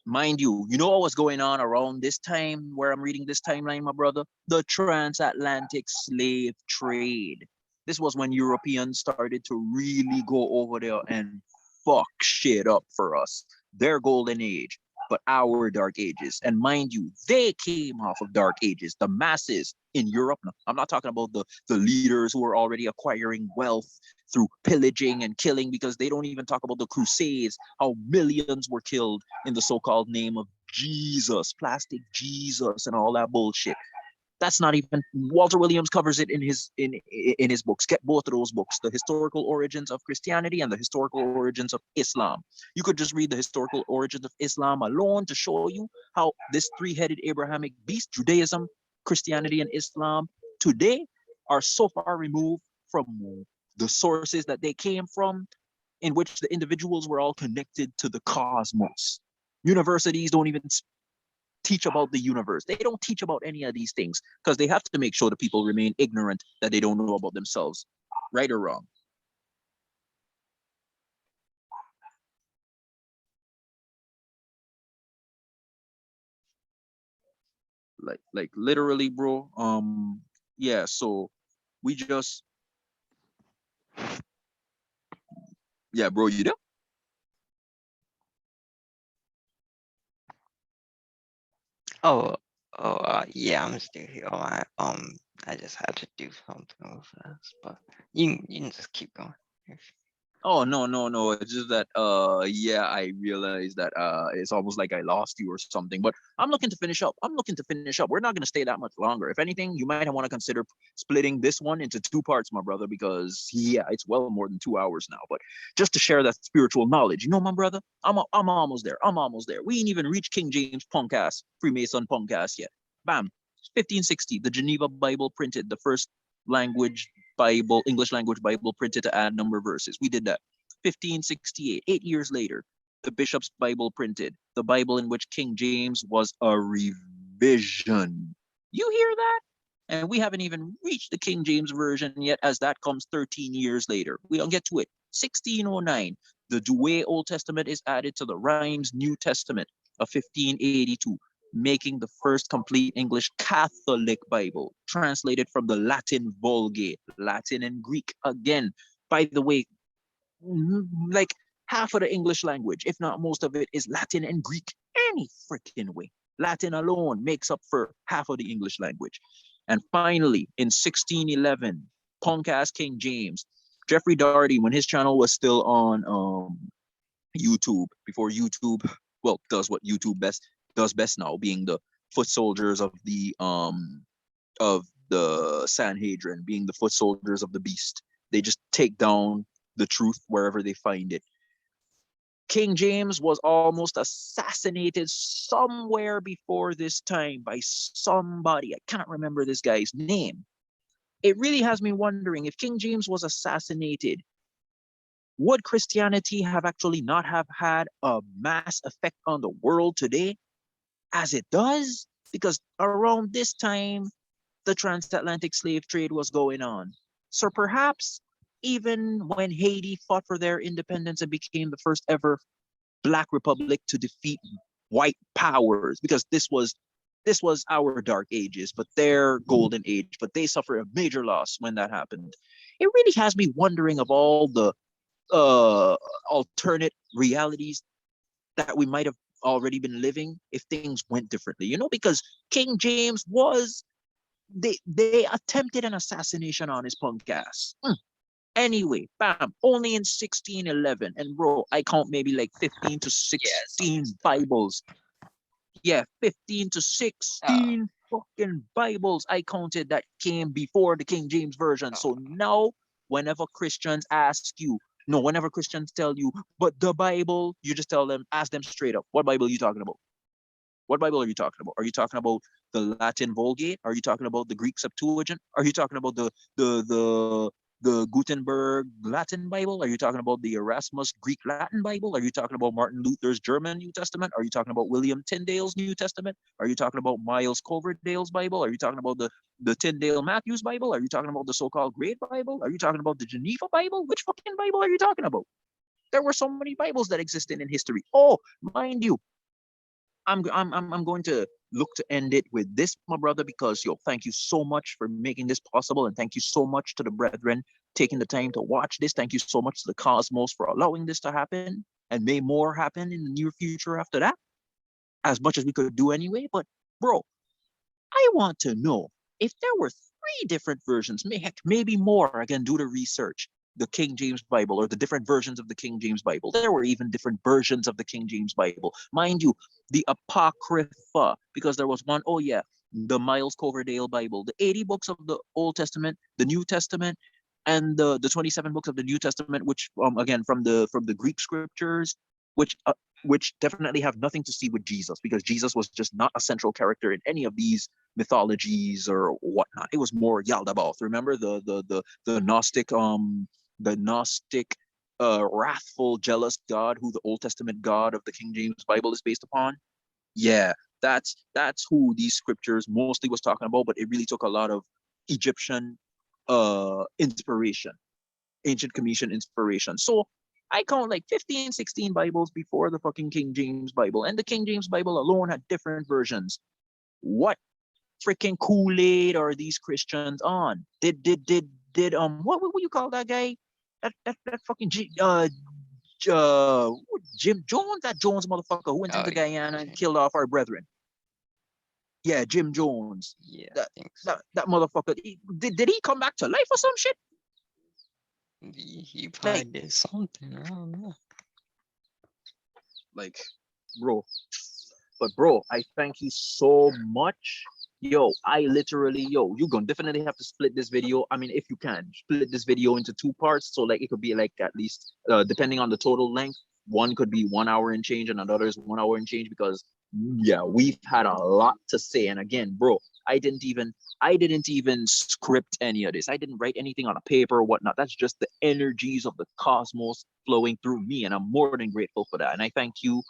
mind you, you know what was going on around this time where I'm reading this timeline, my brother? The transatlantic slave trade. This was when Europeans started to really go over there and fuck shit up for us. Their golden age, but our dark ages. And mind you, they came off of dark ages. The masses in Europe, I'm not talking about the leaders who are already acquiring wealth through pillaging and killing, because they don't even talk about the Crusades, how millions were killed in the so-called name of Jesus, plastic Jesus, and all that bullshit. That's not even, Walter Williams covers it in his books. Get both of those books, the historical origins of Christianity and the historical origins of Islam. You could just read the historical origins of Islam alone to show you how this three-headed Abrahamic beast, Judaism, Christianity, and Islam, today are so far removed from the sources that they came from, in which the individuals were all connected to the cosmos. Universities don't even teach about the universe. They don't teach about any of these things because they have to make sure the people remain ignorant, that they don't know about themselves, right or wrong. Like literally, bro. Yeah. So we just, yeah, bro. You know? Oh, yeah, I'm still here. I just had to do something real fast, but you can just keep going. Oh, no, no, no. It's just that yeah, I realized that it's almost like I lost you or something. But I'm looking to finish up. I'm looking to finish up. We're not gonna stay that much longer. If anything, you might want to consider splitting this one into two parts, my brother, because yeah, it's well more than 2 hours now. But just to share that spiritual knowledge, you know, my brother, I'm almost there. I'm almost there. We ain't even reached King James punk ass, Freemason punk ass yet. Bam. 1560, the Geneva Bible printed, the first language Bible, English language Bible printed to add number of verses. We did that. 1568, 8 years later, the Bishop's Bible printed, the Bible in which King James was a revision. You hear that? And we haven't even reached the King James Version yet, as that comes 13 years later. We don't get to it. 1609, the Douay Old Testament is added to the Rheims New Testament of 1582, making the first complete English Catholic Bible, translated from the Latin Vulgate, Latin and Greek again. By the way, like half of the English language, if not most of it, is Latin and Greek any freaking way. Latin alone makes up for half of the English language. And finally, in 1611, punk ass King James, Jeffrey Doherty, when his channel was still on YouTube, before YouTube, well, does what YouTube does best now, being the foot soldiers of the Sanhedrin, being the foot soldiers of the beast. They just take down the truth wherever they find it. King James was almost assassinated somewhere before this time by somebody. I can't remember this guy's name. It really has me wondering, if King James was assassinated, would Christianity have actually not have had a mass effect on the world today as it does? Because around this time, the transatlantic slave trade was going on. So perhaps even when Haiti fought for their independence and became the first ever Black republic to defeat white powers, because this was our dark ages, but their golden age, but they suffered a major loss when that happened. It really has me wondering of all the alternate realities that we might have already been living if things went differently, you know, because King James was, they attempted an assassination on his punk ass. Anyway, bam, only in 1611. And bro, I count maybe like 15 to 16 Bibles. Yeah, 15 to 16 fucking Bibles I counted that came before the King James Version. So now, whenever Christians ask you, no, whenever Christians tell you, but the Bible, you just tell them, ask them straight up, what Bible are you talking about? What Bible are you talking about? Are you talking about the Latin Vulgate? Are you talking about the Greek Septuagint? Are you talking about the Gutenberg Latin Bible? Are you talking about the Erasmus Greek Latin Bible? Are you talking about Martin Luther's German New Testament? Are you talking about William Tyndale's New Testament? Are you talking about Miles Coverdale's Bible? Are you talking about the Tyndale Matthews Bible? Are you talking about the so-called Great Bible? Are you talking about the Geneva Bible? Which fucking Bible are you talking about? There were so many Bibles that existed in history. Oh, mind you, I'm going to look to end it with this, my brother, because yo, thank you so much for making this possible, and thank you so much to the brethren taking the time to watch this. Thank you so much to the cosmos for allowing this to happen, and may more happen in the near future after that, as much as we could do anyway. But bro, I want to know if there were three different versions, heck, maybe more. I can do the research. The King James Bible, or the different versions of the King James Bible. There were even different versions of the King James Bible. Mind you, the Apocrypha, because there was one, oh yeah, the Miles Coverdale Bible, the 80 books of the Old Testament, the New Testament, and the 27 books of the New Testament, which again from the Greek scriptures, which definitely have nothing to see with Jesus, because Jesus was just not a central character in any of these mythologies or whatnot. It was more Yaldabaoth. Remember the Gnostic, wrathful, jealous God who the Old Testament God of the King James Bible is based upon? Yeah, that's who these scriptures mostly was talking about, but it really took a lot of Egyptian inspiration, ancient Commission inspiration. So I count like 15, 16 Bibles before the fucking King James Bible, and the King James Bible alone had different versions. What freaking Kool-Aid are these Christians on? What would you call that guy? That fucking Jim Jones, that Jones motherfucker who went into Guyana and killed off our brethren. Yeah, Jim Jones. Yeah, That I think so. that motherfucker. Did he come back to life or some shit? He probably Like, did something. I don't know. like, bro. But bro, I thank you so much. Yo, I literally, yo, you're gonna definitely have to split this video. I mean, if you can, split this video into two parts. So like it could be like at least depending on the total length, one could be 1 hour and change and another is 1 hour and change, because yeah, we've had a lot to say. And again, bro, I didn't even script any of this. I didn't write anything on a paper or whatnot. That's just the energies of the cosmos flowing through me. And I'm more than grateful for that. And I thank you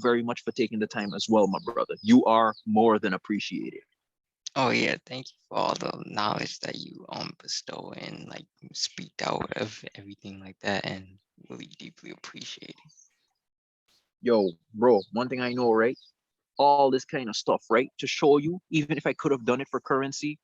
very much for taking the time as well, my brother. You are more than appreciated. Oh yeah, thank you for all the knowledge that you bestow and like speak out of everything like that, and really deeply appreciate it. Yo, bro, one thing I know, right? All this kind of stuff, right? To show you, even if I could have done it for currency,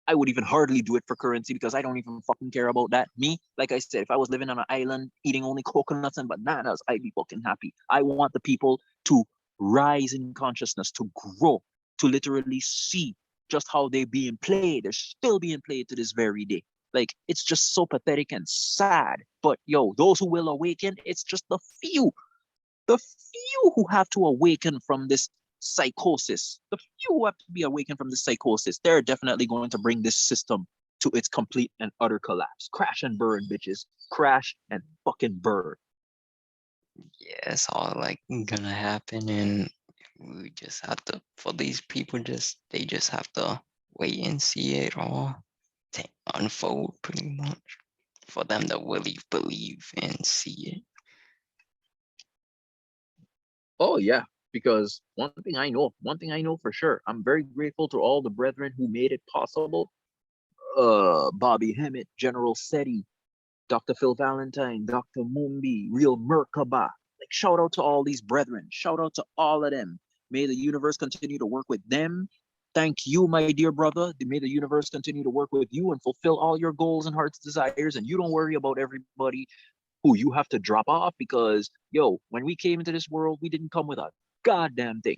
I would even hardly do it for currency, because I don't even fucking care about that. Me, like I said, if I was living on an island eating only coconuts and bananas, I'd be fucking happy. I want the people to rise in consciousness, to grow, to literally see just how they're being played. They're still being played to this very day. Like, it's just so pathetic and sad. But yo, those who will awaken, it's just the few who have to awaken from this psychosis, the few who have to be awakened from this psychosis, they're definitely going to bring this system to its complete and utter collapse. Crash and burn, bitches. Crash and fucking burn. Yeah, it's all like gonna happen, and we just have to, for these people, they just have to wait and see it all unfold pretty much for them to really believe and see it. Oh yeah, because one thing I know for sure, I'm very grateful to all the brethren who made it possible. Bobby Hemmett, General Seti, Dr. Phil Valentine, Dr. Mumbi, Real Merkaba. Like, shout out to all these brethren. Shout out to all of them. May the universe continue to work with them. Thank you, my dear brother. May the universe continue to work with you and fulfill all your goals and heart's desires. And you don't worry about everybody who you have to drop off because, yo, when we came into this world, we didn't come with a goddamn thing.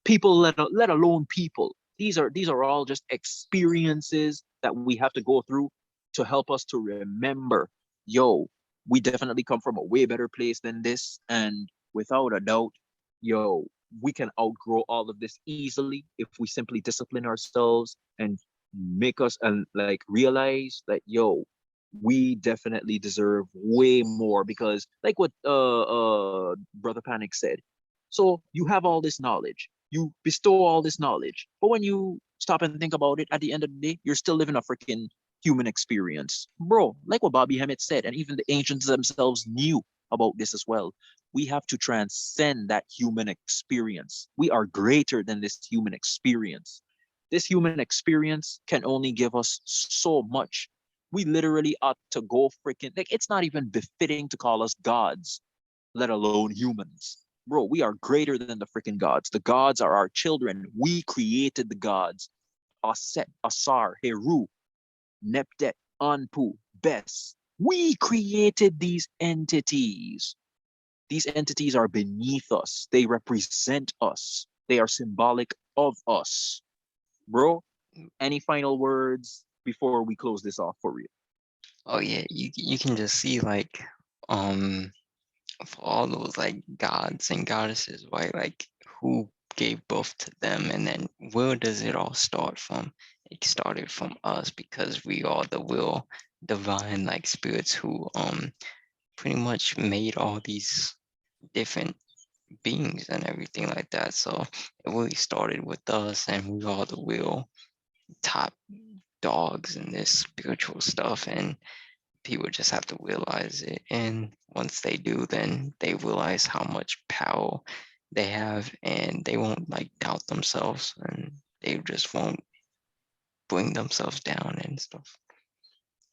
People, let alone people. These are all just experiences that we have to go through to help us to remember, yo, we definitely come from a way better place than this. And without a doubt, yo, we can outgrow all of this easily if we simply discipline ourselves and make us and like realize that, yo, we definitely deserve way more because like what Brother Panic said. So you have all this knowledge, you bestow all this knowledge, but when you stop and think about it, at the end of the day, you're still living a freaking human experience, bro. Like what Bobby Hemmett said, and even the ancients themselves knew about this as well. We have to transcend that human experience. We are greater than this human experience. This human experience can only give us so much. We literally ought to go freaking, like, it's not even befitting to call us gods, let alone humans. Bro, we are greater than the freaking gods. The gods are our children. We created the gods. Aset, Asar, Heru, Neptet, Anpu, Bes. We created these entities. These entities are beneath us. They represent us. They are symbolic of us. Bro, any final words before we close this off for real? Oh yeah, you can just see like for all those like gods and goddesses, right? Like who gave birth to them, and then where does it all start from? It started from us because we are the will divine like spirits who pretty much made all these different beings and everything like that. So it really started with us, and we are the real top dogs in this spiritual stuff, and people just have to realize it. And once they do, then they realize how much power they have, and they won't like doubt themselves, and they just won't bring themselves down and stuff,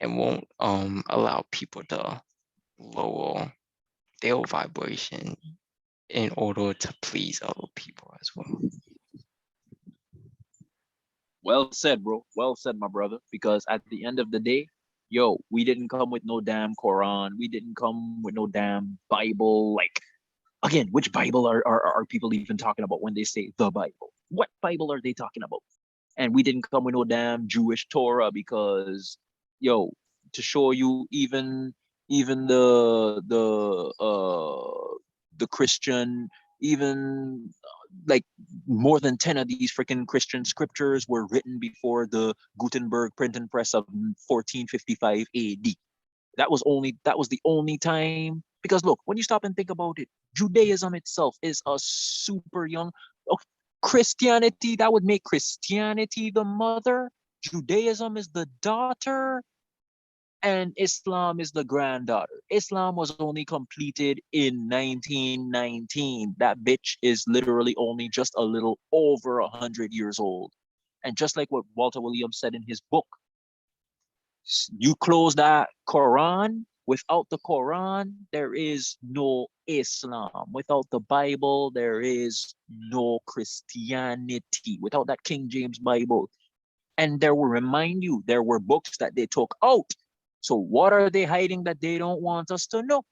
and won't allow people to lower their vibration in order to please other people as well. Well said, bro. Well said, my brother. Because at the end of the day, yo, we didn't come with no damn Quran. We didn't come with no damn Bible. Like, again, which Bible are people even talking about when they say the Bible? What Bible are they talking about? And we didn't come with no damn Jewish Torah because, yo, to show you even the Christian, even like more than 10 of these freaking Christian scriptures were written before the Gutenberg printing press of 1455 AD. That was the only time, because look, when you stop and think about it, Judaism itself is a super young, okay, Christianity, that would make Christianity the mother, Judaism is the daughter, and Islam is the granddaughter. Islam was only completed in 1919. That bitch is literally only just a little over 100 years old. And just like what Walter Williams said in his book, you close that Quran, without the Quran, there is no Islam. Without the Bible, there is no Christianity. Without that King James Bible. And there will remind you, there were books that they took out. So what are they hiding that they don't want us to know?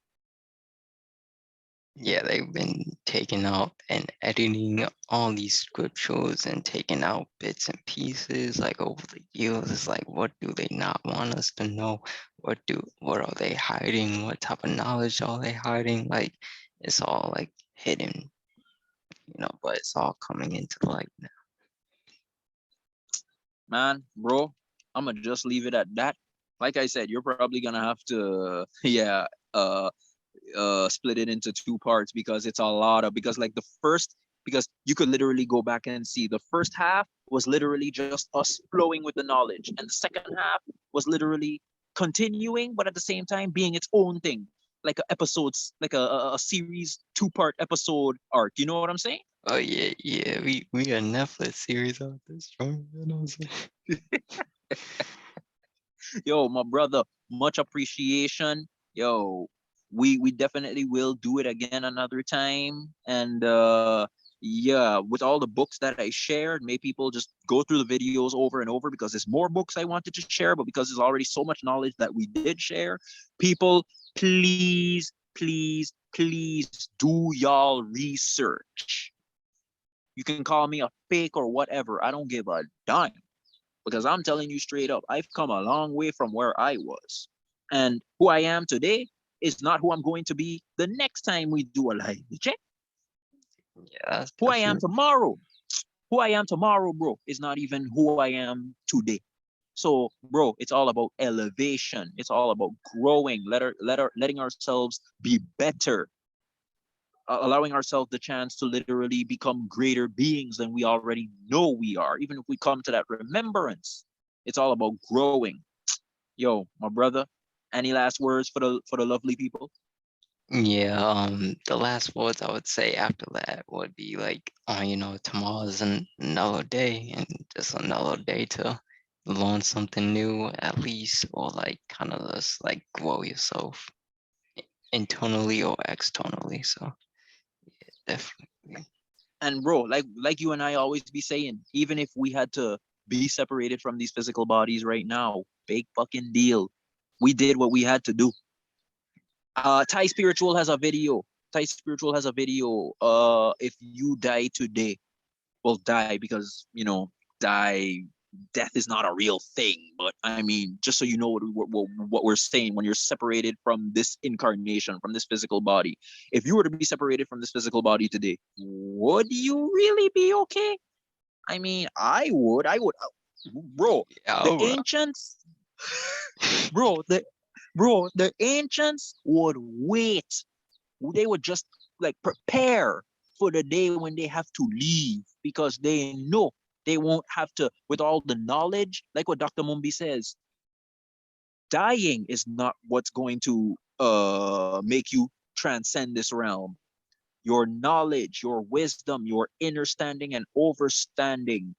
Yeah, they've been taking out and editing all these scriptures and taking out bits and pieces like over the years. It's like, what do they not want us to know? What are they hiding? What type of knowledge are they hiding? Like, it's all like hidden, but it's all coming into light now. Man, bro, I'm gonna just leave it at that. Like I said, you're probably gonna have to, yeah, split it into two parts because it's a lot of, because like the first, because you could literally go back and see the first half was literally just us flowing with the knowledge, and the second half was literally continuing, but at the same time being its own thing, like a episodes, like a series 2-part episode arc. You know what I'm saying? Oh yeah, we got a Netflix series out this, you know what I'm saying? Yo, my brother, much appreciation. Yo, we definitely will do it again another time. And yeah, with all the books that I shared, may people just go through the videos over and over because there's more books I wanted to share, but because there's already so much knowledge that we did share, people, please, please, please do y'all research. You can call me a fake or whatever. I don't give a dime because I'm telling you straight up, I've come a long way from where I was. And who I am today is not who I'm going to be the next time we do a live check. Yeah, that's Who I am definitely. tomorrow, bro, is not even who I am today. So, bro, it's all about elevation. It's all about growing, letting ourselves be better, allowing ourselves the chance to literally become greater beings than we already know we are. Even if we come to that remembrance, it's all about growing. Yo, my brother, any last words for the lovely people? Yeah, the last words I would say after that would be like, tomorrow is another day and just another day to learn something new at least, or like kind of just like grow yourself internally or externally. So yeah, definitely. And bro, like you and I always be saying, even if we had to be separated from these physical bodies right now, big fucking deal. We did what we had to do. Thai Spiritual has a video. Thai Spiritual has a video. If you die today, well, die because death is not a real thing. But I mean, just so you know what we're saying, when you're separated from this incarnation, from this physical body, if you were to be separated from this physical body today, would you really be okay? I mean, I would. Bro. Yeah, The all right. ancients, bro. The ancients would wait. They would just like prepare for the day when they have to leave because they know they won't have to, with all the knowledge, like what Dr. Mumbi says, dying is not what's going to make you transcend this realm. Your knowledge, your wisdom, your understanding and overstanding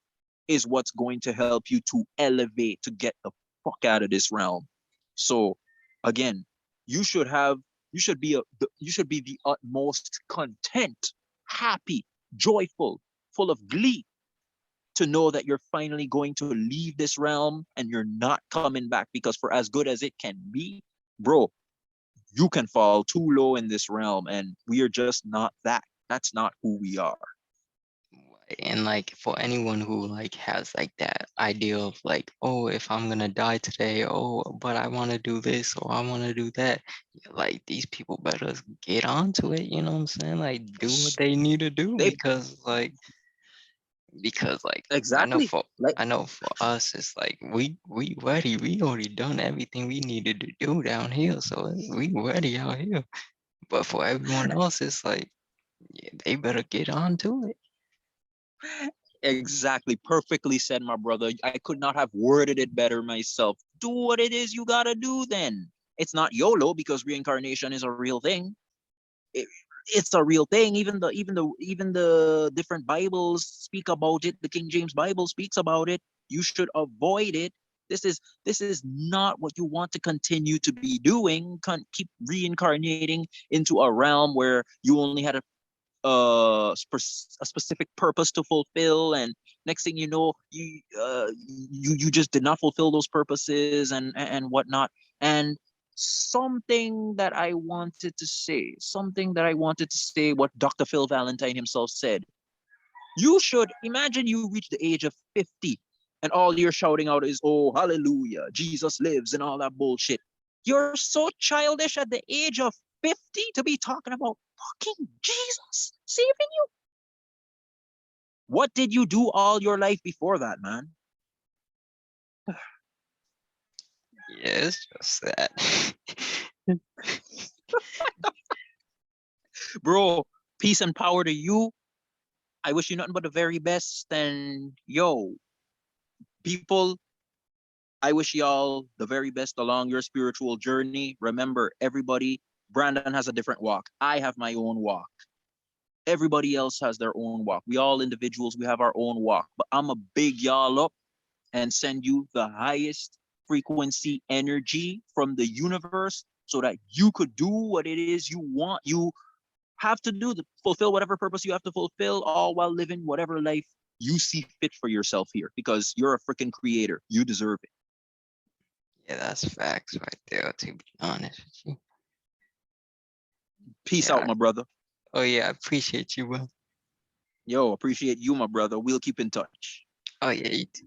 is what's going to help you to elevate, to get the fuck out of this realm. So again, you should have, you should be the utmost content, happy, joyful, full of glee to know that you're finally going to leave this realm and you're not coming back, because for as good as it can be, bro, you can fall too low in this realm and we are just not that. That's not who we are. And like for anyone who like has like that idea of like, oh, if I'm gonna die today, oh, but I want to do this or I want to do that, like these people better get onto it. You know what I'm saying? Like do what they need to do They because I know exactly for like I know for us it's like we ready. We already done everything we needed to do down here, so we ready out here. But for everyone else, it's like yeah, they better get on to it. exactly perfectly said, my brother. I could not have worded it better myself. Do what it is you gotta do then. It's not YOLO because reincarnation is a real thing. It, it's a real thing. Even the different Bibles speak about it. The King James Bible speaks about it. You should avoid it. This is not what you want to continue to be doing. Keep reincarnating into a realm where you only had a specific purpose to fulfill, and next thing you know, you just did not fulfill those purposes and whatnot. And something that I wanted to say, what Dr. Phil Valentine himself said. You should imagine you reach the age of 50 and all you're shouting out is, oh, hallelujah, Jesus lives, and all that bullshit. You're so childish at the age of 50 to be talking about fucking Jesus saving you. What did you do all your life before that, man? Yeah, it's just that. Bro, peace and power to you. I wish you nothing but the very best. And yo, people, I wish y'all the very best along your spiritual journey. Remember, everybody, Brandon has a different walk. I have my own walk. Everybody else has their own walk. We all individuals, we have our own walk. But I'm a big y'all up and send you the highest frequency energy from the universe so that you could do what it is you want. You have to do, to fulfill whatever purpose you have to fulfill, all while living whatever life you see fit for yourself here, because you're a freaking creator. You deserve it. Yeah, that's facts right there, to be honest with you. Peace Yeah. out, my brother. Oh yeah, I appreciate you, bro. Yo, appreciate you, my brother. We'll keep in touch. Oh yeah, you too.